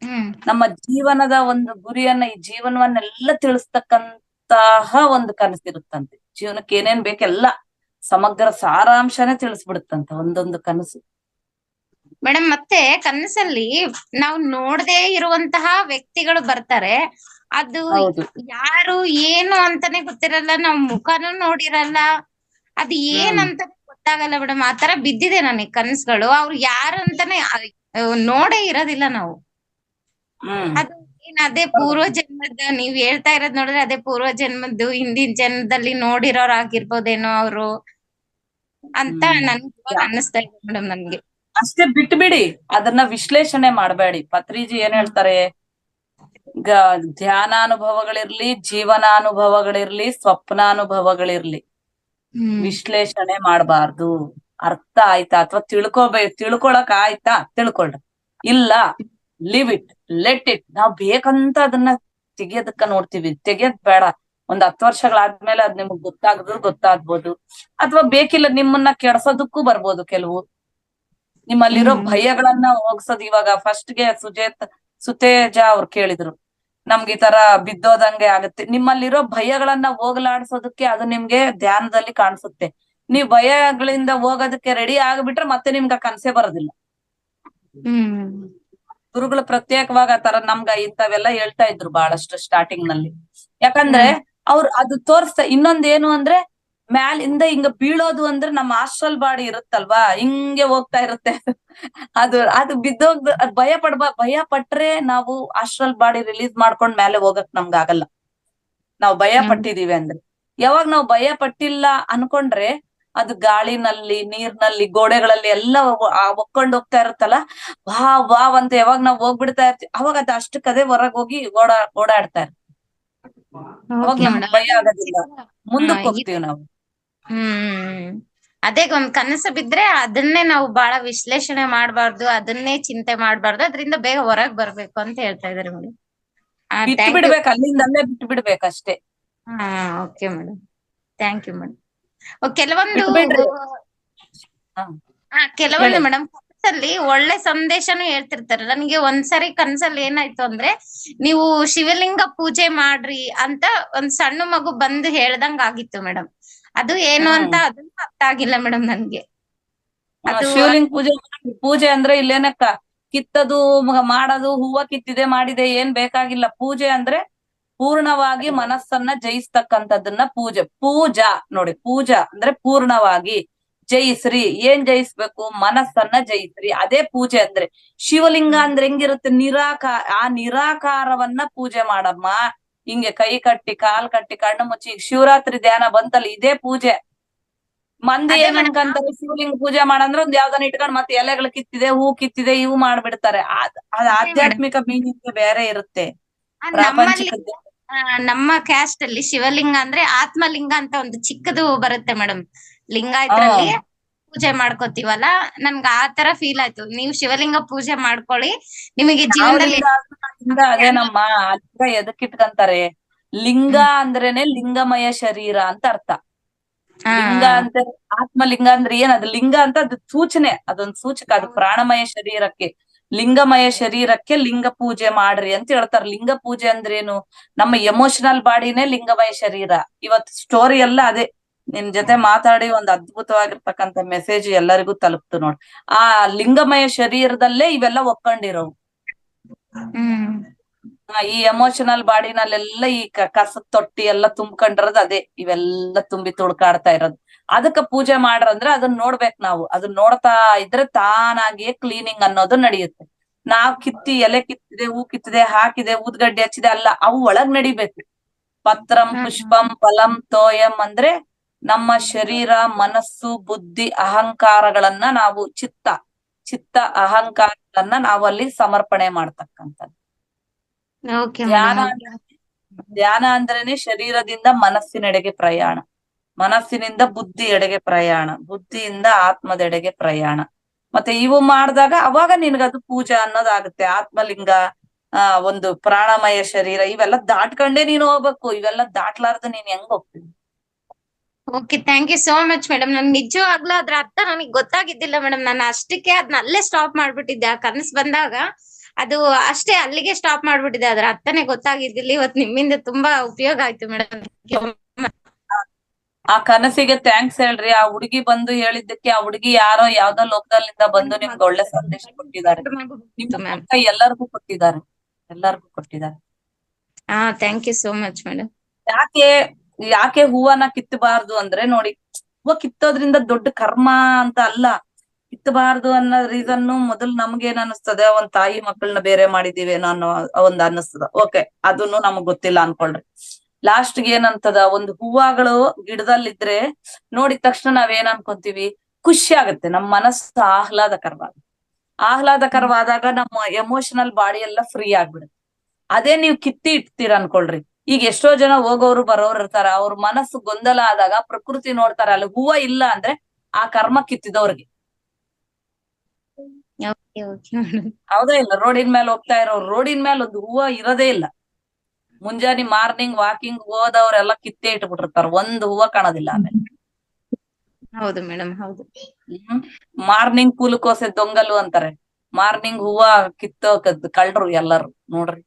ಹ್ಮ್ ನಮ್ಮ ಜೀವನದ ಒಂದು ಗುರಿಯನ್ನ, ಈ ಜೀವನವನ್ನೆಲ್ಲ ತಿಳಿಸ್ತಕ್ಕಂತಹ ಒಂದು ಕನಸಿರುತ್ತಂತೆ. ಜೀವನಕ್ಕೆ ಏನೇನ್ ಬೇಕೆಲ್ಲ ಸಮಗ್ರ ಸಾರಾಂಶನೇ ತಿಳಿಸ್ಬಿಡುತ್ತಂತ ಒಂದೊಂದು ಕನಸು. ಮೇಡಮ್ ಮತ್ತೆ ಕನಸಲ್ಲಿ ನಾವು ನೋಡದೇ ಇರುವಂತಹ ವ್ಯಕ್ತಿಗಳು ಬರ್ತಾರೆ. ಅದು ಹೌದು. ಯಾರು ಏನು ಅಂತಾನೆ ಗೊತ್ತಿರಲ್ಲ, ನಾವ್ ಮುಖನೂ ನೋಡಿರಲ್ಲ, ಅದು ಏನಂತ ಗೊತ್ತಾಗಲ್ಲ ಮೇಡಮ್. ಆತರ ಬಿದ್ದಿದೆ ನನಗೆ ಕನಸುಗಳು. ಅವ್ರು ಯಾರು ಅಂತಾನೆ ನೋಡೇ ಇರೋದಿಲ್ಲ ನಾವು. ಹ್ಮ್ ಅದು ಅದೇ ಪೂರ್ವ ಜನ್ಮದ, ನೀವ್ ಹೇಳ್ತಾ ಇರೋದ್ ನೋಡಿದ್ರೆ ಅದೇ ಪೂರ್ವ ಜನ್ಮದ್ದು, ಹಿಂದಿನ ಜನ್ಮದಲ್ಲಿ ನೋಡಿರೋರ್ ಆಗಿರ್ಬೋದೇನೋ ಅವ್ರು ಅಂತ ನನ್ಗೆ ಇವಾಗ ಅನ್ನಿಸ್ತಾ ಇದೆ ಮೇಡಮ್ ನನ್ಗೆ. ಅಷ್ಟೇ ಬಿಟ್ಬಿಡಿ, ಅದನ್ನ ವಿಶ್ಲೇಷಣೆ ಮಾಡ್ಬೇಡಿ. ಪತ್ರಿಜಿ ಏನ್ ಹೇಳ್ತಾರೆ, ಧ್ಯಾನಾನುಭವಗಳಿರ್ಲಿ, ಜೀವನಾನುಭವಗಳಿರ್ಲಿ, ಸ್ವಪ್ನಾನುಭವಗಳಿರ್ಲಿ, ವಿಶ್ಲೇಷಣೆ ಮಾಡಬಾರ್ದು. ಅರ್ಥ ಆಯ್ತಾ ಅಥವಾ ತಿಳ್ಕೊಳಕ್ ಆಯ್ತಾ ತಿಳ್ಕೊಳ್ರಿ, ಇಲ್ಲ ಲಿವ್ ಇಟ್, ಲೆಟ್ ಇಟ್. ನಾವ್ ಬೇಕಂತ ಅದನ್ನ ತೆಗಿಯೋದಕ್ಕ ನೋಡ್ತೀವಿ, ತೆಗಿಯೋದ್ ಬೇಡ. ಒಂದ್ 10 ವರ್ಷಗಳಾದ್ಮೇಲೆ ಅದ್ ನಿಮಗ್ ಗೊತ್ತಾಗ್ಬೋದು, ಅಥವಾ ಬೇಕಿಲ್ಲ ನಿಮ್ಮನ್ನ ಕೆಡ್ಸೋದಕ್ಕೂ ಬರ್ಬೋದು. ಕೆಲವು ನಿಮ್ಮಲ್ಲಿರೋ ಭಯಗಳನ್ನ ಹೋಗ್ಸೋದು. ಇವಾಗ ಫಸ್ಟ್ಗೆ ಸುತೇಜ ಅವ್ರು ಕೇಳಿದ್ರು, ನಮ್ಗೆ ಈ ತರ ಬಿದ್ದೋದಂಗೆ ಆಗುತ್ತೆ. ನಿಮ್ಮಲ್ಲಿರೋ ಭಯಗಳನ್ನ ಹೋಗಲಾಡ್ಸೋದಕ್ಕೆ ಅದು ನಿಮ್ಗೆ ಧ್ಯಾನದಲ್ಲಿ ಕಾಣಿಸುತ್ತೆ. ನೀವ್ ಭಯಗಳಿಂದ ಹೋಗೋದಕ್ಕೆ ರೆಡಿ ಆಗ್ಬಿಟ್ರೆ ಮತ್ತೆ ನಿಮ್ಗೆ ಕನಸೇ ಬರೋದಿಲ್ಲ. ಗುರುಗಳು ಪ್ರತ್ಯೇಕವಾಗಿ ಆ ತರ ನಮ್ಗ ಇಂಥವೆಲ್ಲ ಹೇಳ್ತಾ ಇದ್ರು ಬಹಳಷ್ಟು ಸ್ಟಾರ್ಟಿಂಗ್ ನಲ್ಲಿ. ಯಾಕಂದ್ರೆ ಅವ್ರು ಅದು ತೋರಿಸ್ತಾ, ಇನ್ನೊಂದೇನು ಅಂದ್ರೆ ಮ್ಯಾಲಿಂದ ಹಿಂಗ ಬೀಳೋದು ಅಂದ್ರೆ ನಮ್ಮ ಆಸ್ಟ್ರಲ್ ಬಾಡಿ ಇರುತ್ತಲ್ವಾ, ಹಿಂಗೆ ಹೋಗ್ತಾ ಇರುತ್ತೆ. ಅದು ಬಿದ್ದೋಗ್ದು ಭಯ ಪಟ್ರೆ ನಾವು ಆಸ್ಟ್ರಲ್ ಬಾಡಿ ರಿಲೀಸ್ ಮಾಡ್ಕೊಂಡ್ ಮೇಲೆ ಹೋಗಕ್ ನಮ್ಗ ಆಗಲ್ಲ. ನಾವು ಭಯ ಪಟ್ಟಿದೀವಿ ಅಂದ್ರೆ. ಯಾವಾಗ ನಾವು ಭಯ ಪಟ್ಟಿಲ್ಲ ಅನ್ಕೊಂಡ್ರೆ ಅದು ಗಾಳಿನಲ್ಲಿ, ನೀರ್ನಲ್ಲಿ, ಗೋಡೆಗಳಲ್ಲಿ ಎಲ್ಲ ಒಕ್ಕೊಂಡ್ ಹೋಗ್ತಾ ಇರುತ್ತಲ್ಲ, ವಾವ್ ಅಂತ ಯಾವಾಗ ನಾವ್ ಹೋಗ್ಬಿಡ್ತಾ ಇರ್ತೀವಿ, ಅವಾಗ ಅದು ಅಷ್ಟಕ್ಕದೇ ಹೊರಗ್ ಹೋಗಿ ಓಡಾಡ್ತಾ ಇರ್ತೀವಿ. ಅವಾಗ ನಮ್ಗೆ ಭಯ ಆಗೋದಿಲ್ಲ, ಮುಂದಕ್ಕೆ ಹೋಗ್ತೀವಿ ನಾವು. ಅದೇ ಒಂದ್ ಕನಸು ಬಿದ್ರೆ ಅದನ್ನೇ ನಾವು ಬಹಳ ವಿಶ್ಲೇಷಣೆ ಮಾಡ್ಬಾರ್ದು, ಅದನ್ನೇ ಚಿಂತೆ ಮಾಡ್ಬಾರ್ದು, ಅದರಿಂದ ಬೇಗ ಹೊರಗ್ ಬರ್ಬೇಕು ಅಂತ ಹೇಳ್ತಾ ಇದಾರೆ ಮೇಡಮ್. ಬಿಟ್ಟು ಬಿಡ್ಬೇಕು, ಅಲ್ಲಿಂದಲ್ಲೇ ಬಿಟ್ಟು ಬಿಡ್ಬೇಕಷ್ಟೇ. Okay madam, thank you madam. ಕೆಲವೊಂದು ಕೆಲವೊಂದು ಮೇಡಮ್ ಕನಸಲ್ಲಿ ಒಳ್ಳೆ ಸಂದೇಶನು ಹೇಳ್ತಿರ್ತಾರೆ. ನನಗೆ ಒಂದ್ಸರಿ ಕನಸಲ್ಲಿ ಏನಾಯ್ತು ಅಂದ್ರೆ, ನೀವು ಶಿವಲಿಂಗ ಪೂಜೆ ಮಾಡ್ರಿ ಅಂತ ಒಂದ್ ಸಣ್ಣ ಮಗು ಬಂದು ಹೇಳ್ದಂಗ ಆಗಿತ್ತು ಮೇಡಮ್. ಅದು ಏನು ಅಂತ ಅದನ್ನು ಅರ್ಥ ಆಗಿಲ್ಲ ಮೇಡಮ್ ನನ್ಗೆ. ಶಿವಲಿಂಗ ಪೂಜೆ ಅಂದ್ರೆ ಇಲ್ಲೇನಕ್ಕ ಕಿತ್ತದು ಮಾಡೋದು, ಹೂವ ಕಿತ್ತಿದೆ ಮಾಡಿದೆ ಏನ್ ಬೇಕಾಗಿಲ್ಲ. ಪೂಜೆ ಅಂದ್ರೆ ಪೂರ್ಣವಾಗಿ ಮನಸ್ಸನ್ನ ಜಯಿಸ್ತಕ್ಕಂಥದ್ದನ್ನ ಪೂಜಾ ನೋಡಿ. ಪೂಜಾ ಅಂದ್ರೆ ಪೂರ್ಣವಾಗಿ ಜಯಿಸ್ರಿ. ಏನ್ ಜಯಿಸ್ಬೇಕು? ಮನಸ್ಸನ್ನ ಜಯಿಸ್ರಿ, ಅದೇ ಪೂಜೆ ಅಂದ್ರೆ. ಶಿವಲಿಂಗ ಅಂದ್ರೆ ಹೆಂಗಿರುತ್ತೆ? ಆ ನಿರಾಕಾರವನ್ನ ಪೂಜೆ ಮಾಡಮ್ಮ. ಹಿಂಗೆ ಕೈ ಕಟ್ಟಿ, ಕಾಲ್ ಕಟ್ಟಿ, ಕಣ್ಣು ಮುಚ್ಚಿ. ಶಿವರಾತ್ರಿ ಧ್ಯಾನ ಬಂತಲ್ಲ, ಇದೇ ಪೂಜೆ. ಮಂದಿ ಏನ್ ಅನ್ಕಂತಾರೆ, ಶಿವಲಿಂಗ ಪೂಜೆ ಮಾಡಂದ್ರೆ ಒಂದ್ ಯಾವ್ದನ್ನ ಇಟ್ಕೊಂಡ್ ಮತ್ತೆ ಎಲೆಗಳು ಕಿತ್ತಿದೆ, ಹೂ ಕಿತ್ತಿದೆ, ಇವು ಮಾಡ್ಬಿಡ್ತಾರೆ. ಅದ್ ಆಧ್ಯಾತ್ಮಿಕ ಮೀನಿಂಗ್ ಬೇರೆ ಇರುತ್ತೆ. ನಮ್ಮ ಕ್ಯಾಸ್ಟ್ ಅಲ್ಲಿ ಶಿವಲಿಂಗ ಅಂದ್ರೆ ಆತ್ಮಲಿಂಗ ಅಂತ ಒಂದು ಚಿಕ್ಕದು ಬರುತ್ತೆ ಮೇಡಮ್. ಲಿಂಗಾಯತರಲ್ಲಿ ಪೂಜೆ ಮಾಡ್ಕೋತೀವಲ್ಲ, ನನ್ಗೆ ಆ ತರ ಫೀಲ್ ಆಯ್ತು. ನೀವು ಶಿವಲಿಂಗ ಪೂಜೆ ಮಾಡ್ಕೊಳ್ಳಿ, ನಿಮಗೆ ಜೀವನದಲ್ಲಿ ಅದೇನಮ್ಮ. ಎದಕ್ ಇಟ್ಕಂತಾರೆ? ಲಿಂಗ ಅಂದ್ರೇನೆ ಲಿಂಗಮಯ ಶರೀರ ಅಂತ ಅರ್ಥ. ಲಿಂಗ ಅಂತ, ಆತ್ಮಲಿಂಗ ಅಂದ್ರೆ ಏನ್? ಅದು ಲಿಂಗ ಅಂತ ಅದು ಸೂಚನೆ, ಅದೊಂದು ಸೂಚಕ. ಅದು ಪ್ರಾಣಮಯ ಶರೀರಕ್ಕೆ, ಲಿಂಗಮಯ ಶರೀರಕ್ಕೆ ಲಿಂಗ ಪೂಜೆ ಮಾಡ್ರಿ ಅಂತ ಹೇಳ್ತಾರೆ. ಲಿಂಗ ಪೂಜೆ ಅಂದ್ರೇನು? ನಮ್ಮ ಎಮೋಷನಲ್ ಬಾಡಿನೇ ಲಿಂಗಮಯ ಶರೀರ. ಇವತ್ತು ಸ್ಟೋರಿ ಎಲ್ಲ ಅದೇ. ನಿನ್ ಜೊತೆ ಮಾತಾಡಿ ಒಂದ್ ಅದ್ಭುತವಾಗಿರ್ತಕ್ಕಂಥ ಮೆಸೇಜ್ ಎಲ್ಲರಿಗೂ ತಲುಪ್ತು ನೋಡ್. ಆ ಲಿಂಗಮಯ ಶರೀರದಲ್ಲೇ ಇವೆಲ್ಲ ಒಕ್ಕೊಂಡಿರೋವು. ಈ ಎಮೋಷನಲ್ ಬಾಡಿನಲ್ಲೆಲ್ಲ ಈ ಕಸದ ತೊಟ್ಟಿ ಎಲ್ಲ ತುಂಬ್ಕೊಂಡಿರೋದು ಅದೇ. ಇವೆಲ್ಲ ತುಂಬಿ ತುಳ್ಕಾಡ್ತಾ ಇರೋದು. ಅದಕ್ಕ ಪೂಜೆ ಮಾಡ್ರಂದ್ರೆ ಅದನ್ನ ನೋಡ್ಬೇಕು ನಾವು. ಅದನ್ನ ನೋಡ್ತಾ ಇದ್ರೆ ತಾನಾಗಿಯೇ ಕ್ಲೀನಿಂಗ್ ಅನ್ನೋದು ನಡೆಯುತ್ತೆ. ನಾವ್ ಎಲೆ ಕಿತ್ತಿದೆ, ಹೂ ಕಿತ್ತಿದೆ, ಹಾಕಿದೆ, ಊದ್ಗಡ್ಡೆ ಹಚ್ಚಿದೆ ಅಲ್ಲ, ಅವು ಒಳಗ್ ನಡಿಬೇಕು. ಪತ್ರಂ ಪುಷ್ಪಂ ಫಲಂ ತೋಯಂ ಅಂದ್ರೆ ನಮ್ಮ ಶರೀರ, ಮನಸ್ಸು, ಬುದ್ಧಿ, ಅಹಂಕಾರಗಳನ್ನ ನಾವು ಚಿತ್ತ ಅಹಂಕಾರಗಳನ್ನ ನಾವು ಅಲ್ಲಿ ಸಮರ್ಪಣೆ ಮಾಡ್ತಕ್ಕಂಥದ್ದು. ಧ್ಯಾನ ಅಂದ್ರೇನೆ ಶರೀರದಿಂದ ಮನಸ್ಸಿನೆಡೆಗೆ ಪ್ರಯಾಣ, ಮನಸ್ಸಿನಿಂದ ಬುದ್ಧಿ ಎಡೆಗೆ ಪ್ರಯಾಣ, ಬುದ್ಧಿಯಿಂದ ಆತ್ಮದೆಡೆಗೆ ಪ್ರಯಾಣ. ಮತ್ತೆ ಇವು ಮಾಡಿದಾಗ ಅವಾಗ ನಿನ್ಗದು ಪೂಜಾ ಅನ್ನೋದಾಗುತ್ತೆ. ಆತ್ಮಲಿಂಗ, ಒಂದು ಪ್ರಾಣಮಯ ಶರೀರ, ಇವೆಲ್ಲ ದಾಟ್ಕೊಂಡೇ ನೀನು ಹೋಗ್ಬೇಕು. ಇವೆಲ್ಲ ದಾಟ್ಲಾರ್ದು ನೀನ್ ಹೆಂಗ್ ಹೋಗ್ತೀನಿ? Okay, thank you so much madam. ನನ್ ನಿಜವಾಗ್ಲೂ ಅದ್ರ ಅರ್ಥ ನನಗೆ ಗೊತ್ತಾಗಿದ್ದಿಲ್ಲ ಮೇಡಮ್. ನಾನು ಅಷ್ಟಕ್ಕೆ ಅದನ್ನ ಅಲ್ಲೇ ಸ್ಟಾಪ್ ಮಾಡ್ಬಿಟ್ಟಿದ್ದೆ. ಆ ಕನಸು ಬಂದಾಗ ಅದು ಅಷ್ಟೇ ಅಲ್ಲಿಗೆ ಸ್ಟಾಪ್ ಮಾಡ್ಬಿಟ್ಟಿದ್ದೆ. ಅದ್ರ ಅರ್ಥನೇ ಗೊತ್ತಾಗಿದ್ದಿಲ್ಲ. ಇವತ್ತು ನಿಮ್ಮಿಂದ ತುಂಬಾ ಉಪಯೋಗ ಆಯ್ತು ಮೇಡಮ್. ಆ ಕನಸಿಗೆ ಥ್ಯಾಂಕ್ಸ್ ಹೇಳ್ರಿ. ಆ ಹುಡುಗಿ ಬಂದು ಹೇಳಿದ್ದಕ್ಕೆ ಆ ಹುಡುಗಿ ಯಾರೋ ಯಾವ್ದೋ ಲೋಕದಲ್ಲಿಂದ ಬಂದು ನಿಮ್ಗೆ ಒಳ್ಳೆ ಸಂದೇಶ ಕೊಟ್ಟಿದ್ದಾರೆ. ನಿಮ್ಮ ಎಲ್ಲರಿಗೂ ಕೊಟ್ಟಿದ್ದಾರೆ, ಎಲ್ಲರಿಗೂ ಕೊಟ್ಟಿದ್ದಾರೆ. ಹಾ, thank you so much madam. ಯಾಕೆ ಹೂವನ್ನ ಕಿತ್ತಬಾರ್ದು ಅಂದ್ರೆ ನೋಡಿ, ಹೂವ ಕಿತ್ತೋದ್ರಿಂದ ದೊಡ್ಡ ಕರ್ಮ ಅಂತ ಅಲ್ಲ. ಕಿತ್ತಬಾರ್ದು ಅನ್ನೋ ರೀಸನ್ ಮೊದಲು ನಮ್ಗೇನ್ ಅನಿಸ್ತದೆ, ಒಂದ್ ತಾಯಿ ಮಕ್ಕಳನ್ನ ಬೇರೆ ಮಾಡಿದೀವೇನೋ ಅನ್ನೋ ಒಂದ್ ಅನ್ನಿಸ್ತದ. ಓಕೆ, ಅದನ್ನು ನಮಗ್ ಗೊತ್ತಿಲ್ಲ ಅನ್ಕೊಳ್ರಿ. ಲಾಸ್ಟ್ ಗೆ ಏನಂತದ, ಒಂದು ಹೂವಗಳು ಗಿಡದಲ್ಲಿದ್ರೆ ನೋಡಿದ ತಕ್ಷಣ ನಾವೇನ್ ಅನ್ಕೊಂತೀವಿ, ಖುಷಿ ಆಗುತ್ತೆ, ನಮ್ ಮನಸ್ಸು ಆಹ್ಲಾದಕರವಾದಾಗ ನಮ್ಮ ಎಮೋಷನಲ್ ಬಾಡಿ ಎಲ್ಲ ಫ್ರೀ ಆಗ್ಬಿಡುತ್ತೆ. ಅದೇ ನೀವು ಕಿತ್ತಿ ಇಡ್ತೀರ ಅನ್ಕೊಳ್ರಿ, ಈಗ ಎಷ್ಟೋ ಜನ ಹೋಗೋರು ಬರೋರು ಇರ್ತಾರ, ಅವ್ರ ಮನಸ್ಸು ಗೊಂದಲ ಆದಾಗ ಪ್ರಕೃತಿ ನೋಡ್ತಾರ, ಅಲ್ಲಿ ಹೂವ ಇಲ್ಲ ಅಂದ್ರೆ ಆ ಕರ್ಮ ಕಿತ್ತಿದವ್ರಿಗೆ. ಹೌದಾ ಇಲ್ಲ? ರೋಡಿನ ಮೇಲೆ ಹೋಗ್ತಾ ಇರೋರು, ರೋಡಿನ ಮೇಲೆ ಒಂದು ಹೂವ ಇರೋದೇ ಇಲ್ಲ. ಮುಂಜಾನೆ ಮಾರ್ನಿಂಗ್ ವಾಕಿಂಗ್ ಹೋದವ್ರೆಲ್ಲ ಕಿತ್ತೇ ಇಟ್ಬಿಟ್ಟಿರ್ತಾರ, ಒಂದು ಹೂವ ಕಾಣೋದಿಲ್ಲ ಆಮೇಲೆ. ಹೌದು ಮೇಡಮ್, ಹೌದು. ಮಾರ್ನಿಂಗ್ ಕೂಲಕೋಸೆ ದೊಂಗಲು ಅಂತಾರೆ, ಮಾರ್ನಿಂಗ್ ಹೂವ ಕಿತ್ತೋ ಕಳ್ರು ಎಲ್ಲಾರು ನೋಡ್ರಿ.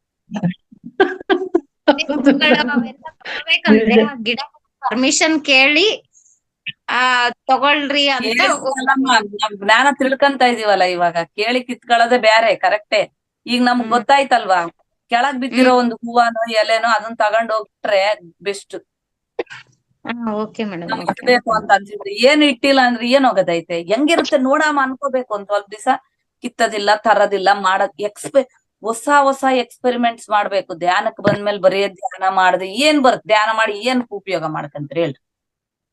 ಗಿಡ ಪರ್ಮಿಷನ್ ಕೇಳಿ ತಗೊಳ್ರಿ ಅಂತ ನಾವ್ ಜ್ಞಾನ ತಿಳ್ಕಂತ ಇದೀವಲ್ಲ ಇವಾಗ, ಕೇಳಿ ಕಿತ್ಕೊಳ್ಳೋದೇ ಬ್ಯಾರೆ. ಕರೆಕ್ಟೇ. ಈಗ ನಮ್ಗ್ ಗೊತ್ತಾಯ್ತಲ್ವಾ, ಕೆಳಗ್ ಬಿದ್ದಿರೋ ಒಂದು ಹೂವನೋ ಎಲೆನೋ ಅದನ್ನ ತಗೊಂಡ್ ಹೋಗ್ಬಿಟ್ರೆ ಬೆಸ್ಟ್. Okay madam. ಇಟ್ಬೇಕು ಅಂತ ಅನ್ಸಿದ್ರೆ ಏನ್ ಇಟ್ಟಿಲ್ಲ ಅಂದ್ರೆ ಏನ್ ಹೋಗೋದೈತೆ, ಹೆಂಗಿರುತ್ತೆ ನೋಡಾಮ ಅನ್ಕೋಬೇಕು. ಒಂದ್ ಸ್ವಲ್ಪ ದಿವಸ ಕಿತ್ತದಿಲ್ಲ, ತರದಿಲ್ಲ, ಹೊಸ ಎಕ್ಸ್ಪೆರಿಮೆಂಟ್ಸ್ ಮಾಡ್ಬೇಕು. ಧ್ಯಾನಕ್ ಬಂದ್ಮೇಲೆ ಬರೀ ಧ್ಯಾನ ಮಾಡದೆ ಏನ್ ಬರುತ್ತೆ? ಧ್ಯಾನ ಮಾಡಿ ಏನ್ ಉಪಯೋಗ ಮಾಡ್ಕಂತೀರಿ ಹೇಳ್ರಿ?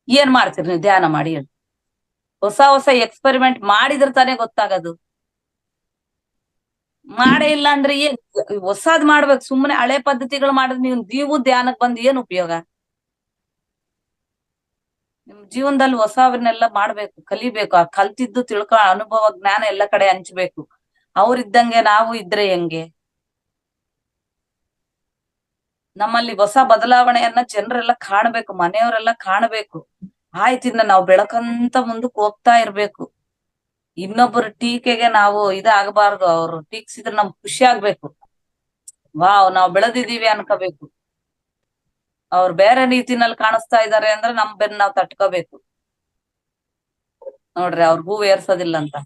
ಏನ್ ಮಾಡ್ತೀರಿ ನೀವು ಧ್ಯಾನ ಮಾಡಿ ಹೇಳಿ? ಹೊಸ ಎಕ್ಸ್ಪೆರಿಮೆಂಟ್ ಮಾಡಿದ್ರೆ ತಾನೇ ಗೊತ್ತಾಗದು. ಮಾಡೇ ಇಲ್ಲ ಅಂದ್ರೆ ಏನ್ ಹೊಸಾದ್ ಮಾಡ್ಬೇಕು. ಸುಮ್ಮನೆ ಹಳೆ ಪದ್ಧತಿಗಳು ಮಾಡಿದ್ರೆ ನೀವು ಧ್ಯಾನಕ್ ಬಂದ್ ಏನ್ ಉಪಯೋಗ? ನಿಮ್ ಜೀವನದಲ್ಲಿ ಹೊಸವನ್ನೆಲ್ಲ ಮಾಡ್ಬೇಕು, ಕಲಿಬೇಕು. ಆ ಕಲ್ತಿದ್ದು ಅನುಭವ ಜ್ಞಾನ ಎಲ್ಲ ಕಡೆ ಹಂಚ್ಬೇಕು. ಅವ್ರಿದ್ದಂಗೆ ನಾವು ಇದ್ರೆ ಹೆಂಗೆ? ನಮ್ಮಲ್ಲಿ ಹೊಸ ಬದಲಾವಣೆಯನ್ನ ಜನರೆಲ್ಲ ಕಾಣ್ಬೇಕು, ಮನೆಯವರೆಲ್ಲ ಕಾಣ್ಬೇಕು. ಆಯ್ತಿನ್ನ ನಾವು ಬೆಳಕಂತ ಮುಂದಕ್ಕೆ ಹೋಗ್ತಾ ಇರ್ಬೇಕು. ಇನ್ನೊಬ್ಬರ ಟೀಕೆಗೆ ನಾವು ಇದಾಗಬಾರ್ದು. ಅವ್ರು ಟೀಕ್ಸಿದ್ರೆ ನಮ್ಗ್ ಖುಷಿ ಆಗ್ಬೇಕು, ವಾವ್ ನಾವ್ ಬೆಳೆದಿದೀವಿ ಅನ್ಕೋಬೇಕು. ಅವ್ರು ಬೇರೆ ರೀತಿನಲ್ಲಿ ಕಾಣಿಸ್ತಾ ಇದಾರೆ ಅಂದ್ರೆ ನಮ್ ಬೆನ್ ನಾವ್ ತಟ್ಕೋಬೇಕು. ನೋಡ್ರಿ, ಅವ್ರ ಹೂವ್ ಏರ್ಸೋದಿಲ್ಲ ಅಂತ.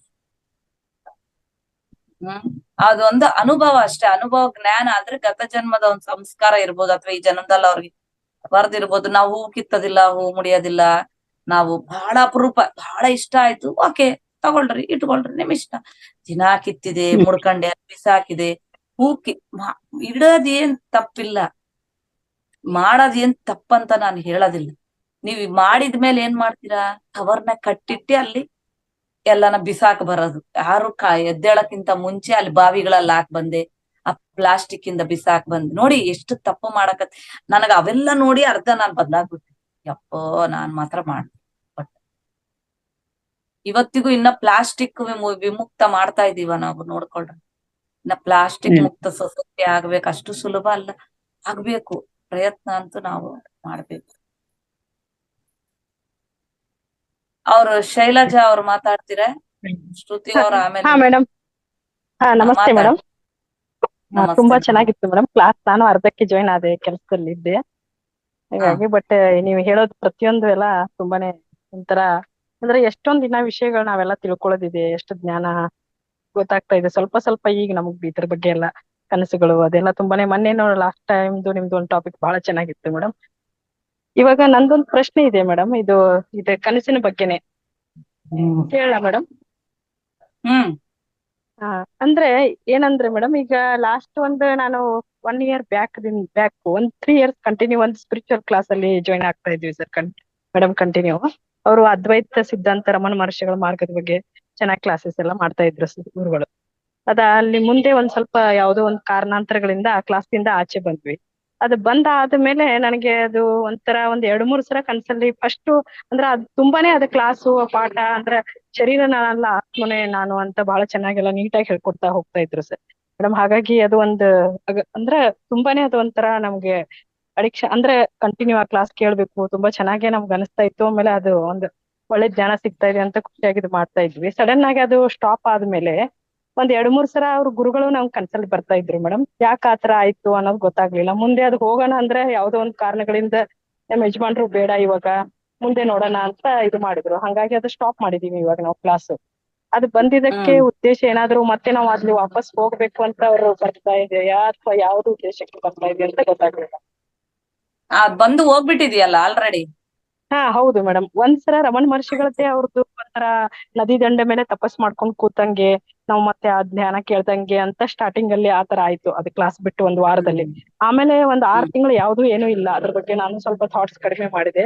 ಅದೊಂದು ಅನುಭವ ಅಷ್ಟೇ, ಅನುಭವ ಜ್ಞಾನ. ಆದ್ರೆ ಗತ ಜನ್ಮದ ಒಂದ್ ಸಂಸ್ಕಾರ ಇರ್ಬೋದು, ಅಥವಾ ಈ ಜನ್ಮದಲ್ಲಿ ಅವ್ರಿಗೆ ಬರ್ದಿರ್ಬೋದು. ನಾವು ಹೂ ಕಿತ್ತೋದಿಲ್ಲ, ಹೂ ಮುಡಿಯೋದಿಲ್ಲ, ನಾವು ಬಹಳ ಅಪರೂಪ, ಬಹಳ ಇಷ್ಟ ಆಯ್ತು, ಓಕೆ ತಗೊಳ್ರಿ, ಇಟ್ಕೊಳ್ರಿ, ನಿಮ್ ಇಷ್ಟ. ದಿನಾ ಕಿತ್ತಿದೆ, ಮುಡ್ಕಂಡೆ, ಬಿಸಾಕಿದೆ, ಇಡೋದೇನ್ ತಪ್ಪಿಲ್ಲ, ಮಾಡೋದೇನ್ ತಪ್ಪಂತ ನಾನು ಹೇಳೋದಿಲ್ಲ. ನೀವ್ ಮಾಡಿದ್ಮೇಲೆ ಏನ್ ಮಾಡ್ತೀರಾ? ಕವರ್ನ ಕಟ್ಟಿಟ್ಟಿ ಅಲ್ಲಿ ಎಲ್ಲಾನ ಬಿಸಾಕ್ ಬರೋದು. ಯಾರು ಎದ್ದೇಳಕ್ಕಿಂತ ಮುಂಚೆ ಅಲ್ಲಿ ಬಾವಿಗಳಲ್ಲಿ ಹಾಕ್ ಬಂದೆ, ಆ ಪ್ಲಾಸ್ಟಿಕ್ ಇಂದ ಬಿಸಾಕ್ ಬಂದ್ ನೋಡಿ ಎಷ್ಟು ತಪ್ಪು ಮಾಡಕತ್. ನನಗ ಅವೆಲ್ಲ ನೋಡಿ ಅರ್ಧ ನಾನ್ ಬದ್ಲಾಗ್ಬಿಟ್ಟೆ. ಯಪ್ಪೋ, ನಾನ್ ಮಾತ್ರ ಮಾಡ್ದೆ. ಬಟ್ ಇವತ್ತಿಗೂ ಇನ್ನ ಪ್ಲಾಸ್ಟಿಕ್ ವಿಮುಕ್ತ ಮಾಡ್ತಾ ಇದೀವ ನಾವು, ನೋಡ್ಕೊಳ್ರಿ. ಇನ್ನ ಪ್ಲಾಸ್ಟಿಕ್ ಮುಕ್ತ ಸೊಸೈಟಿ ಆಗ್ಬೇಕು, ಅಷ್ಟು ಸುಲಭ ಅಲ್ಲ, ಆಗ್ಬೇಕು. ಪ್ರಯತ್ನ ಅಂತೂ ನಾವು ಮಾಡ್ಬೇಕು. ಅವ್ರು ಶೈಲಜಾ ಅವ್ರು ಮಾತಾಡ್ತೀರಾ? ಶ್ರುತಿ ಅವ್ರ ಆಮೇಲೆ. ಹಾ ಮೇಡಮ್. ಹಾ ನಮಸ್ತೆ ಮೇಡಮ್. ತುಂಬಾ ಚೆನ್ನಾಗಿತ್ತು ಮೇಡಮ್ ಕ್ಲಾಸ್. ನಾನು ಅರ್ಧಕ್ಕೆ ಜಾಯಿನ್ ಆದೆ, ಕೆಲಸದಲ್ಲಿ ಇದ್ದೆ ಹಾಗಾಗಿ. ಬಟ್ ನೀವು ಹೇಳೋದು ಪ್ರತಿಯೊಂದು ಎಲ್ಲ ತುಂಬಾನೇ ಒಂಥರ ಅಂದ್ರೆ ಎಷ್ಟೊಂದ್ ದಿನ ವಿಷಯಗಳು ನಾವೆಲ್ಲ ತಿಳ್ಕೊಳ್ಳೋದಿದೆ, ಎಷ್ಟು ಜ್ಞಾನ ಗೊತ್ತಾಗ್ತಾ ಇದೆ ಸ್ವಲ್ಪ ಸ್ವಲ್ಪ. ಈಗ ನಮಗ್ ಇದ್ರ ಬಗ್ಗೆ ಎಲ್ಲ ಕನಸುಗಳು ಅದೆಲ್ಲ ತುಂಬಾನೇ, ಮೊನ್ನೆ ಲಾಸ್ಟ್ ಟೈಮ್ದು ನಿಮ್ದು ಒಂದು ಟಾಪಿಕ್ ಬಹಳ ಚೆನ್ನಾಗಿತ್ತು ಮೇಡಮ್. ಇವಾಗ ನಂದೊಂದು ಪ್ರಶ್ನೆ ಇದೆ ಮೇಡಮ್, ಇದು ಕನಸಿನ ಬಗ್ಗೆನೆ ಹೇಳ ಮೇಡಮ್. ಅಂದ್ರೆ ಏನಂದ್ರೆ ಮೇಡಮ್, ಈಗ ಲಾಸ್ಟ್ ನಾನು 1 year ಬ್ಯಾಕ್ ಒಂದು 3 years ಕಂಟಿನ್ಯೂ ಒಂದು ಸ್ಪಿರಿಚುವಲ್ ಕ್ಲಾಸ್ ಅಲ್ಲಿ ಜಾಯಿನ್ ಆಗ್ತಾ ಇದ್ವಿ ಸರ್ ಮೇಡಮ್. ಕಂಟಿನ್ಯೂ ಅವರು ಅದ್ವೈತ ಸಿದ್ಧಾಂತ ರಮಣ ಮಹರ್ಷಿಗಳ ಮಾರ್ಗದ ಬಗ್ಗೆ ಚೆನ್ನಾಗಿ ಕ್ಲಾಸಸ್ ಎಲ್ಲ ಮಾಡ್ತಾ ಇದ್ರು ಗುರುಗಳು. ಅಲ್ಲಿ ಮುಂದೆ ಒಂದ್ ಸ್ವಲ್ಪ ಯಾವುದೋ ಒಂದು ಕಾರಣಾಂತರಗಳಿಂದ ಆ ಕ್ಲಾಸಿಂದ ಆಚೆ ಬಂದ್ವಿ. ಅದು ಆದ್ಮೇಲೆ ನನಗೆ ಅದು ಒಂಥರ 2-3 ಸಲ ಕನ್ಸಲ್ಲಿ ಫಸ್ಟ್ ಅಂದ್ರೆ ಅದು ತುಂಬಾನೇ ಅದು ಕ್ಲಾಸು ಪಾಠ ಅಂದ್ರೆ ಶರೀರ ನಾನಲ್ಲ ಆತ್ಮನೇ ನಾನು ಅಂತ ಬಹಳ ಚೆನ್ನಾಗೆಲ್ಲ ನೀಟಾಗಿ ಹೇಳ್ಕೊಡ್ತಾ ಹೋಗ್ತಾ ಇದ್ರು ಸರ್ ಮೇಡಮ್. ಹಾಗಾಗಿ ಅದು ಅಂದ್ರೆ ತುಂಬಾನೇ ಅದು ಒಂಥರ ನಮ್ಗೆ ಅಡಿಕ್ಷನ್ ಅಂದ್ರೆ ಕಂಟಿನ್ಯೂ ಆ ಕ್ಲಾಸ್ ಕೇಳ್ಬೇಕು, ತುಂಬಾ ಚೆನ್ನಾಗೇ ನಮ್ಗೆ ಅನಿಸ್ತಾ ಇತ್ತು. ಆಮೇಲೆ ಅದು ಒಂದು ಒಳ್ಳೆ ಜ್ಞಾನ ಸಿಗ್ತಾ ಇದೆ ಅಂತ ಖುಷಿಯಾಗಿ ಇದು ಮಾಡ್ತಾ ಇದ್ವಿ. ಸಡನ್ ಆಗಿ ಅದು ಸ್ಟಾಪ್ ಆದ್ಮೇಲೆ ಒಂದ್ 2-3 ಸಲ ಅವ್ರ ಗುರುಗಳು ನಮ್ ಕನ್ಸಲ್ಲಿ ಬರ್ತಾ ಇದ್ರು ಮೇಡಮ್. ಯಾಕೆ ಆತರ ಆಯ್ತು ಅನ್ನೋದು ಗೊತ್ತಾಗ್ಲಿಲ್ಲ. ಮುಂದೆ ಅದು ಹೋಗೋಣ ಅಂದ್ರೆ ಯಾವ್ದೋ ಒಂದ್ ಕಾರಣಗಳಿಂದ ನಮ್ಮ ಯಜಮಾನ್ರು ಬೇಡ ಇವಾಗ ಮುಂದೆ ನೋಡೋಣ ಅಂತ ಇದು ಮಾಡಿದ್ರು. ಹಂಗಾಗಿ ಅದು ಸ್ಟಾಪ್ ಮಾಡಿದೀವಿ ಇವಾಗ ನಾವು ಕ್ಲಾಸ್. ಅದು ಬಂದಿದ್ದಕ್ಕೆ ಉದ್ದೇಶ ಏನಾದ್ರು ಮತ್ತೆ ನಾವು ಅಲ್ಲಿ ವಾಪಸ್ ಹೋಗ್ಬೇಕು ಅಂತ ಅವ್ರು ಬರ್ತಾ ಇದೆಯಾ ಅಥವಾ ಯಾವ್ದು ಉದ್ದೇಶಕ್ಕೆ ಬರ್ತಾ ಇದೆ ಅಂತ ಗೊತ್ತಾಗ್ಲಿಲ್ಲ. ಬಂದು ಹೋಗ್ಬಿಟ್ಟಿದ್ಯಲ್ಲ ಆಲ್ರೆಡಿ. ಹಾ ಹೌದು ಮೇಡಮ್. ಒಂದ್ಸಲ ರಮಣ ಮಹರ್ಷಿಗಳದ್ದೇ ಅವ್ರದ್ದು ಒಂಥರ ನದಿ ದಂಡೆ ಮೇಲೆ ತಪಸ್ ಮಾಡ್ಕೊಂಡ್ ಕೂತಂಗೆ ನಾವು ಮತ್ತೆ ಆ ಧ್ಯಾನ ಕೇಳ್ದಂಗೆ ಅಂತ ಸ್ಟಾರ್ಟಿಂಗ್ ಅಲ್ಲಿ ಆತರ ಆಯ್ತು. ಅದು ಕ್ಲಾಸ್ ಬಿಟ್ಟು ಒಂದು ವಾರದಲ್ಲಿ. ಆಮೇಲೆ ಒಂದ್ 6 ತಿಂಗಳು ಯಾವ್ದು ಏನೂ ಇಲ್ಲ. ಅದ್ರ ಬಗ್ಗೆ ನಾನು ಸ್ವಲ್ಪ ಥಾಟ್ಸ್ ಕಡಿಮೆ ಮಾಡಿದೆ.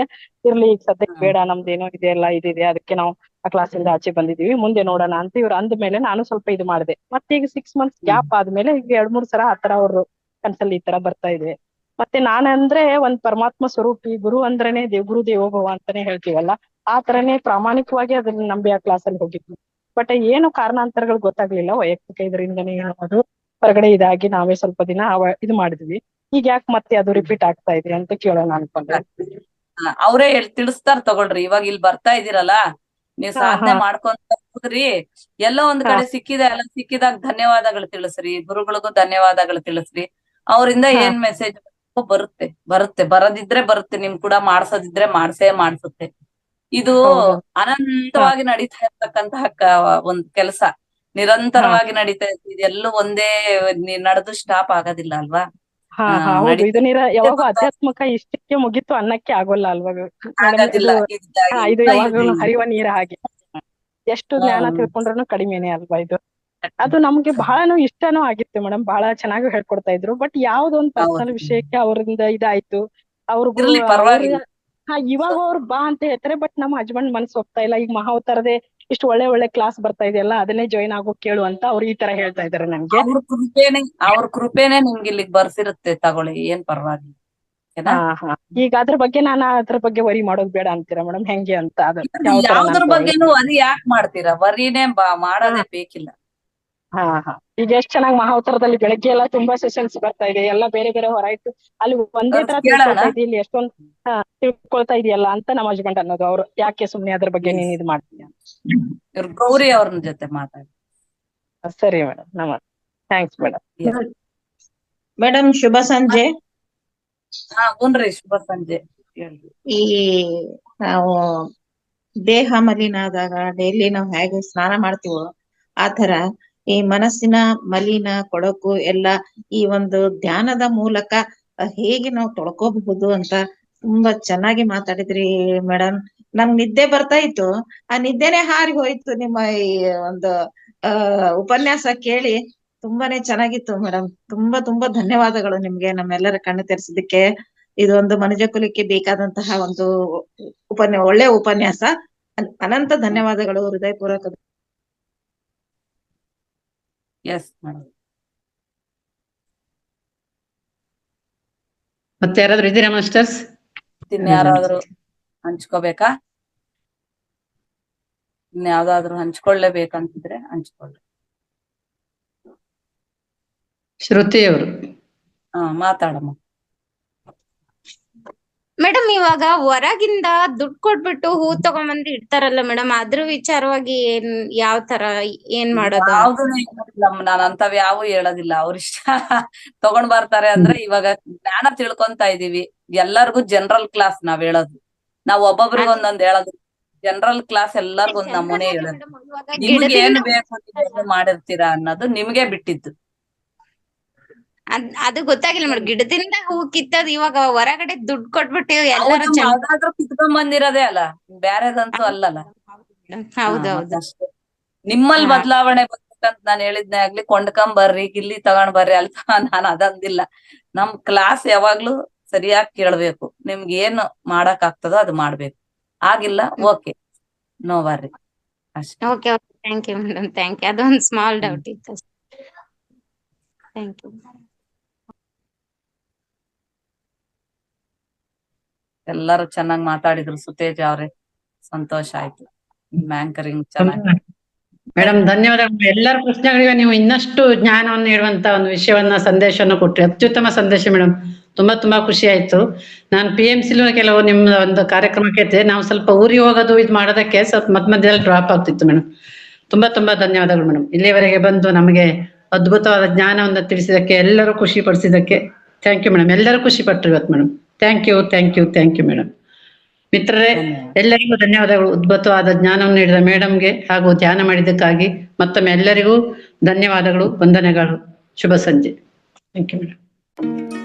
ಇರ್ಲಿ ಈಗ ಸದ್ಯಕ್ಕೆ ಬೇಡ, ನಮ್ದೇನೋ ಇದೆಯಲ್ಲ ಇದಿದೆ, ಅದಕ್ಕೆ ನಾವು ಆ ಕ್ಲಾಸಿಂದ ಆಚೆ ಬಂದಿದೀವಿ, ಮುಂದೆ ನೋಡೋಣ ಅಂತ ಇವ್ರು ಅಂದ್ಮೇಲೆ ನಾನು ಸ್ವಲ್ಪ ಇದು ಮಾಡಿದೆ. ಮತ್ತೆ ಈಗ 6 ಮಂತ್ಸ್ ಗ್ಯಾಪ್ ಆದ್ಮೇಲೆ ಈಗ 2-3 ಸಲ ಆತರ ಅವ್ರು ಕನ್ಸಲ್ಲಿ ಈ ತರ ಬರ್ತಾ ಇದೆ. ಮತ್ತೆ ನಾನಂದ್ರೆ ಒಂದ್ ಪರಮಾತ್ಮ ಸ್ವರೂಪಿ, ಗುರು ಅಂದ್ರೇನೆ ಗುರು ದೇವೋಭವ ಅಂತಾನೆ ಹೇಳ್ತೀವಲ್ಲ, ಆ ತರನೇ ಪ್ರಾಮಾಣಿಕವಾಗಿ ಅದನ್ನ ನಂಬಿ ಆ ಕ್ಲಾಸಲ್ಲಿ ಹೋಗಿದ್ವಿ. ಬಟ್ ಏನು ಕಾರಣಾಂತರಗಳು ಗೊತ್ತಾಗ್ಲಿಲ್ಲ, ವೈಯಕ್ತಿಕ ಇದರಿಂದನೇ ಅದು ಹೊರಗಡೆ ಇದಾಗಿ ನಾವೇ ಸ್ವಲ್ಪ ದಿನ ಇದು ಮಾಡಿದ್ವಿ. ಈಗ ಯಾಕೆ ಮತ್ತೆ ಅದು ರಿಪೀಟ್ ಆಗ್ತಾ ಇದೆ ಅಂತ ಕೇಳೋಣ ಅನ್ಕೊಂಡೆ. ಅವರೇ ತಿಳಿಸ್ತಾರ ತಗೊಳ್ರಿ. ಇವಾಗ ಇಲ್ಲಿ ಬರ್ತಾ ಇದೀರಲ್ಲ, ನೀವ್ ಸಾಧನೆ ಮಾಡ್ಕೊಂತ ಹೋದ್ರಿ, ಎಲ್ಲೋ ಒಂದ್ ಕಡೆ ಸಿಕ್ಕಿದೆ ಅಲ್ಲ, ಸಿಕ್ಕಿದಾಗ ಧನ್ಯವಾದಗಳು ತಿಳಿಸ್ರಿ, ಗುರುಗಳಿಗೂ ಧನ್ಯವಾದಗಳು ತಿಳಿಸ್ರಿ. ಅವರಿಂದ ಏನ್ ಮೆಸೇಜ್ ಬರುತ್ತೆ. ಬರದಿದ್ರೆ ಬರುತ್ತೆ, ನಿಮ್ ಕೂಡ ಮಾಡ್ಸೋದಿದ್ರೆ ಮಾಡ್ಸುತ್ತೆ. ಇದು ಅನಂತವಾಗಿ ನಡೀತಾ ಇರ್ತಕ್ಕಂತಹ ಒಂದ್ ಕೆಲಸ, ನಿರಂತರವಾಗಿ ನಡೀತಾ ಇರ್ತದೆ. ಇದೆಲ್ಲೂ ಒಂದೇ ನಡೆದು ಸ್ಟಾಪ್ ಆಗೋದಿಲ್ಲ ಅಲ್ವಾ? ಹೌದು. ಇದು ಯಾವಾಗ ಆಧ್ಯಾತ್ಮಿಕ ಇಷ್ಟಕ್ಕೆ ಮುಗಿತು ಅನ್ನಕ್ಕೆ ಆಗೋಲ್ಲ ಅಲ್ವಾ ಆಗೋದಿಲ್ಲ. ಇದು ಯಾವಾಗಲೂ ಹರಿಯುವ ನೀರ ಹಾಗೆ. ಎಷ್ಟು ಜ್ಞಾನ ತಿಳ್ಕೊಂಡ್ರು ಕಡಿಮೆನೆ ಅಲ್ವಾ ಇದು. ಅದು ನಮ್ಗೆ ಬಹಳನು ಇಷ್ಟನೂ ಆಗಿತ್ತು ಮೇಡಮ್. ಬಹಳ ಚೆನ್ನಾಗಿ ಹೇಳ್ಕೊಡ್ತಾ ಇದ್ರು. ಬಟ್ ಯಾವ್ದೊಂದ್ ಪರ್ಸನಲ್ ವಿಷಯಕ್ಕೆ ಅವ್ರಿಂದ ಇದಾಯ್ತು. ಇವಾಗ ಅವ್ರು ಬಾ ಅಂತ ಹೇಳ್ತಾರೆ, ಬಟ್ ನಮ್ಮ ಹಸ್ಬೆಂಡ್ ಮನ್ಸು ಹೋಗ್ತಾ ಇಲ್ಲ. ಈಗ ಮಹಾವತಾರದೇ ಇಷ್ಟು ಒಳ್ಳೆ ಕ್ಲಾಸ್ ಬರ್ತಾ ಇದೆಯಲ್ಲ, ಅದನ್ನೇ ಜಾಯಿನ್ ಆಗೋ ಕೇಳು ಅಂತ ಅವ್ರು ಈ ತರ ಹೇಳ್ತಾ ಇದಾರೆ ನಮ್ಗೆ. ಅವ್ರ ಕೃಪೆನೆ ನಿಮ್ಗೆ ಇಲ್ಲಿಗೆ ಬರ್ಸಿರುತ್ತೆ, ತಗೊಳ್ಳಿ, ಏನ್ ಪರವಾಗಿಲ್ಲ. ಈಗ ಅದ್ರ ಬಗ್ಗೆ ನಾನು ಅದ್ರ ಬಗ್ಗೆ ವರಿ ಮಾಡೋದ್ ಬೇಡ ಅಂತೀರಾ ಮೇಡಮ್? ಹೆಂಗೆ ಅಂತ ಅದು ಯಾವ್ದ್ರ ಬಗ್ಗೆನು ವರಿ ಯಾಕೆ ಮಾಡ್ತೀರಾ? ವರಿನೇ ಮಾಡೋದೇ ಬೇಕಿಲ್ಲ. ಈಗ ಎಷ್ಟ್ ಚೆನ್ನಾಗಿ ಮಹಾವತಾರದಲ್ಲಿ ಬೆಳಗ್ಗೆ ಎಲ್ಲ ತುಂಬಾ ಸೆಷನ್ಸ್ ಬರ್ತಾ ಇದೆ, ಎಲ್ಲ ಬೇರೆ ಬೇರೆ ಹೊರಾಯ್ತು. ಅಲ್ಲಿ ಒಂದೇ ತರ ತಿಳ್ಕೊಳ್ತಾ ಇದೀವಿ, ಇಲ್ಲಿ ಎಷ್ಟೊಂದ್ ತಿಳ್ಕೊಳ್ತಾ ಇದೆಯಲ್ಲ ಅಂತ ನಮ್ಮ ಹಸ್ಬೆಂಡ್ ಅನ್ನೋದು. ಅವ್ರು ಯಾಕೆ ಸುಮ್ನೆ ಅದ್ರ ಬಗ್ಗೆ ನೀನ್ ಇದು ಮಾಡ್ತೀಯ? ಇವ್ರು ಗೌರಿ ಅವ್ರ ಜೊತೆ ಮಾತಾಡಿ. ಸರಿ ಮೇಡಮ್, ನಮಸ್ತೆ. Thanks madam. ಮೇಡಮ್ ಶುಭ ಸಂಜೆ. ಹುನ್ರಿ, ಶುಭ ಸಂಜೆ. ಈ ನಾವು ದೇಹ ಮಲಿನ ಆದಾಗ ಡೈಲಿ ನಾವು ಹೇಗೆ ಸ್ನಾನ ಮಾಡ್ತೀವೋ ಆತರ ಈ ಮನಸ್ಸಿನ ಮಲಿನ ಕೊಳಕು ಎಲ್ಲ ಈ ಒಂದು ಧ್ಯಾನದ ಮೂಲಕ ಹೇಗೆ ನಾವು ತೊಳ್ಕೋಬಹುದು ಅಂತ ತುಂಬಾ ಚೆನ್ನಾಗಿ ಮಾತಾಡಿದ್ರಿ ಮೇಡಮ್. ನಂಗ್ ನಿದ್ದೆ ಬರ್ತಾ ಇತ್ತು, ಆ ನಿದ್ದೆನೆ ಹಾರಿ ಹೋಯ್ತು ನಿಮ್ಮ ಈ ಒಂದು ಉಪನ್ಯಾಸ ಕೇಳಿ. ತುಂಬಾನೇ ಚೆನ್ನಾಗಿತ್ತು ಮೇಡಮ್. ತುಂಬಾ ಧನ್ಯವಾದಗಳು ನಿಮ್ಗೆ, ನಮ್ಮೆಲ್ಲರ ಕಣ್ಣು ತೆರೆಸಿದ್ದಕ್ಕೆ. ಇದೊಂದು ಮನುಜ ಕುಲಕ್ಕೆ ಬೇಕಾದಂತಹ ಒಂದು ಒಳ್ಳೆ ಉಪನ್ಯಾಸ. ಅನಂತ ಧನ್ಯವಾದಗಳು, ಹೃದಯಪೂರ್ವಕ. ಮತ್ತೆ ಯಾರಾದ್ರೂ ಇದ್ದೀರಾ ಮಾಸ್ಟರ್ಸ್? ಇನ್ಯಾರಾದ್ರೂ ಹಂಚ್ಕೋಬೇಕಾ? ಇನ್ಯಾವ್ದಾದ್ರು ಹಂಚ್ಕೊಳ್ಳೇಬೇಕಂತಿದ್ರೆ ಹಂಚ್ಕೊಳ್ಳಿ. ಶ್ರುತಿ ಅವರು ಮಾತಾಡಮ್ಮ. ಮೇಡಮ್, ಇವಾಗ ಹೊರಗಿಂದ ದುಡ್ಡು ಕೊಟ್ಬಿಟ್ಟು ಹೂ ತಗೊಂಬಂದು ಇಡ್ತಾರಲ್ಲ ಮೇಡಮ್, ಅದ್ರ ವಿಚಾರವಾಗಿ ಯಾವ ತರ ಏನ್ ಮಾಡೋದು? ನಾನು ಅಂತವ್ ಯಾವ ಹೇಳೋದಿಲ್ಲ. ಅವ್ರಿಷ್ಟ ತಗೊಂಡ್ ಬರ್ತಾರೆ ಅಂದ್ರೆ, ಇವಾಗ ಜ್ಞಾನ ತಿಳ್ಕೊಂತ ಇದೀವಿ. ಎಲ್ಲರಿಗೂ ಜನರಲ್ ಕ್ಲಾಸ್ ನಾವ್ ಹೇಳೋದು. ನಾವ್ ಒಬ್ಬೊಬ್ರಿಗೆ ಒಂದೊಂದ್ ಹೇಳೋದು. ಜನರಲ್ ಕ್ಲಾಸ್ ಎಲ್ಲರಿಗೂ ಒಂದ್ ನಮೂನೆ ಹೇಳೋದು. ನಿಮ್ಗೆ ಏನ್ ಬೇಕು ಮಾಡಿರ್ತೀರಾ ಅನ್ನೋದು ನಿಮ್ಗೆ ಬಿಟ್ಟಿದ್ದು. ಅದು ಗೊತ್ತಾಗಿಲ್ಲ ಮೇಡಮ್. ಗಿಡದಿಂದ ಹೂ ಕಿತ್ತದ್ ಇವಾಗ ಹೊರಗಡೆ ದುಡ್ಡು ಕೊಟ್ಬಿಟ್ಟು ಎಲ್ಲರೂ ಕಿತ್ಕೊಂಡ್ ಬಂದಿರೋದೇ ಅಲ್ಲ, ಬ್ಯಾರೆದಂತೂ ಅಲ್ಲಲ್ಲ. ಹೌದೌದು. ನಿಮ್ಮಲ್ಲಿ ಬದಲಾವಣೆ ಬರ್ಬೇಕಂತ ನಾನ್ ಹೇಳಿದ್ನೇ ಆಗ್ಲಿ, ಕೊಂಡ್ಕೊಂಡ್ ಬರ್ರಿ, ಗಿಲ್ಲಿ ತಗೊಂಡ್ ಬರ್ರಿ ಅಲ್ಪ ನಾನ್ ಅದಂದಿಲ್ಲ. ನಮ್ ಕ್ಲಾಸ್ ಯಾವಾಗ್ಲೂ ಸರಿಯಾಗಿ ಕೇಳ್ಬೇಕು. ನಿಮ್ಗೆ ಏನು ಮಾಡಕ್ ಆಗ್ತದೋ ಅದು ಮಾಡ್ಬೇಕು. ಆಗಿಲ್ಲ, ಓಕೆ, ನೋ ವರ್ರಿ ಅಷ್ಟೇ. Okay, thank you madam, thank you. ಅದೊಂದು ಸ್ಮಾಲ್ ಡೌಟ್ ಇತ್ತು. Thank you. ಎಲ್ಲರೂ ಚೆನ್ನಾಗಿ ಮಾತಾಡಿದ್ರು. ಸುತೇಜ್ ಅವ್ರೆ, ಸಂತೋಷ ಆಯ್ತು. ನಿಮ್ ಆಂಕರಿಂಗ್ ಚೆನ್ನಾಗಿ. ಮೇಡಮ್ ಧನ್ಯವಾದಗಳು. ಎಲ್ಲರ ಪ್ರಶ್ನೆಗಳಿಗೆ ನೀವು ಇನ್ನಷ್ಟು ಜ್ಞಾನವನ್ನು ನೀಡುವಂತ ಒಂದು ವಿಷಯವನ್ನ, ಸಂದೇಶವನ್ನು ಕೊಟ್ರಿ. ಅತ್ಯುತ್ತಮ ಸಂದೇಶ ಮೇಡಮ್. ತುಂಬಾ ಖುಷಿ ಆಯ್ತು. ನಾನು PMC ಕೆಲವು ನಿಮ್ಮ ಒಂದು ಕಾರ್ಯಕ್ರಮಕ್ಕೆ ಇದ್ದೆ. ನಾವು ಸ್ವಲ್ಪ ಊರಿಗೆ ಹೋಗೋದು ಇದು ಮಾಡೋದಕ್ಕೆ ಸ್ವಲ್ಪ ಮಧ್ಯದಲ್ಲಿ ಡ್ರಾಪ್ ಆಗ್ತಿತ್ತು ಮೇಡಮ್. ತುಂಬಾ ಧನ್ಯವಾದಗಳು ಮೇಡಮ್. ಇಲ್ಲಿಯವರೆಗೆ ಬಂದು ನಮಗೆ ಅದ್ಭುತವಾದ ಜ್ಞಾನವನ್ನು ತಿಳಿಸಿದಕ್ಕೆ, ಎಲ್ಲರೂ ಖುಷಿ ಪಡಿಸಿದಕ್ಕೆ ಥ್ಯಾಂಕ್ ಯು ಮೇಡಮ್. ಎಲ್ಲರೂ ಖುಷಿ ಪಟ್ರು ಇವತ್ತು ಮೇಡಮ್. Thank you madam. ಮಿತ್ರರೇ, ಎಲ್ಲರಿಗೂ ಧನ್ಯವಾದಗಳು. ಅದ್ಭುತವಾದ ಜ್ಞಾನವನ್ನು ನೀಡಿದ ಮೇಡಮ್ಗೆ ಹಾಗೂ ಧ್ಯಾನ ಮಾಡಿದ್ದಕ್ಕಾಗಿ ಮತ್ತೊಮ್ಮೆ ಎಲ್ಲರಿಗೂ ಧನ್ಯವಾದಗಳು, ವಂದನೆಗಳು. ಶುಭ ಸಂಜೆ. Thank you madam.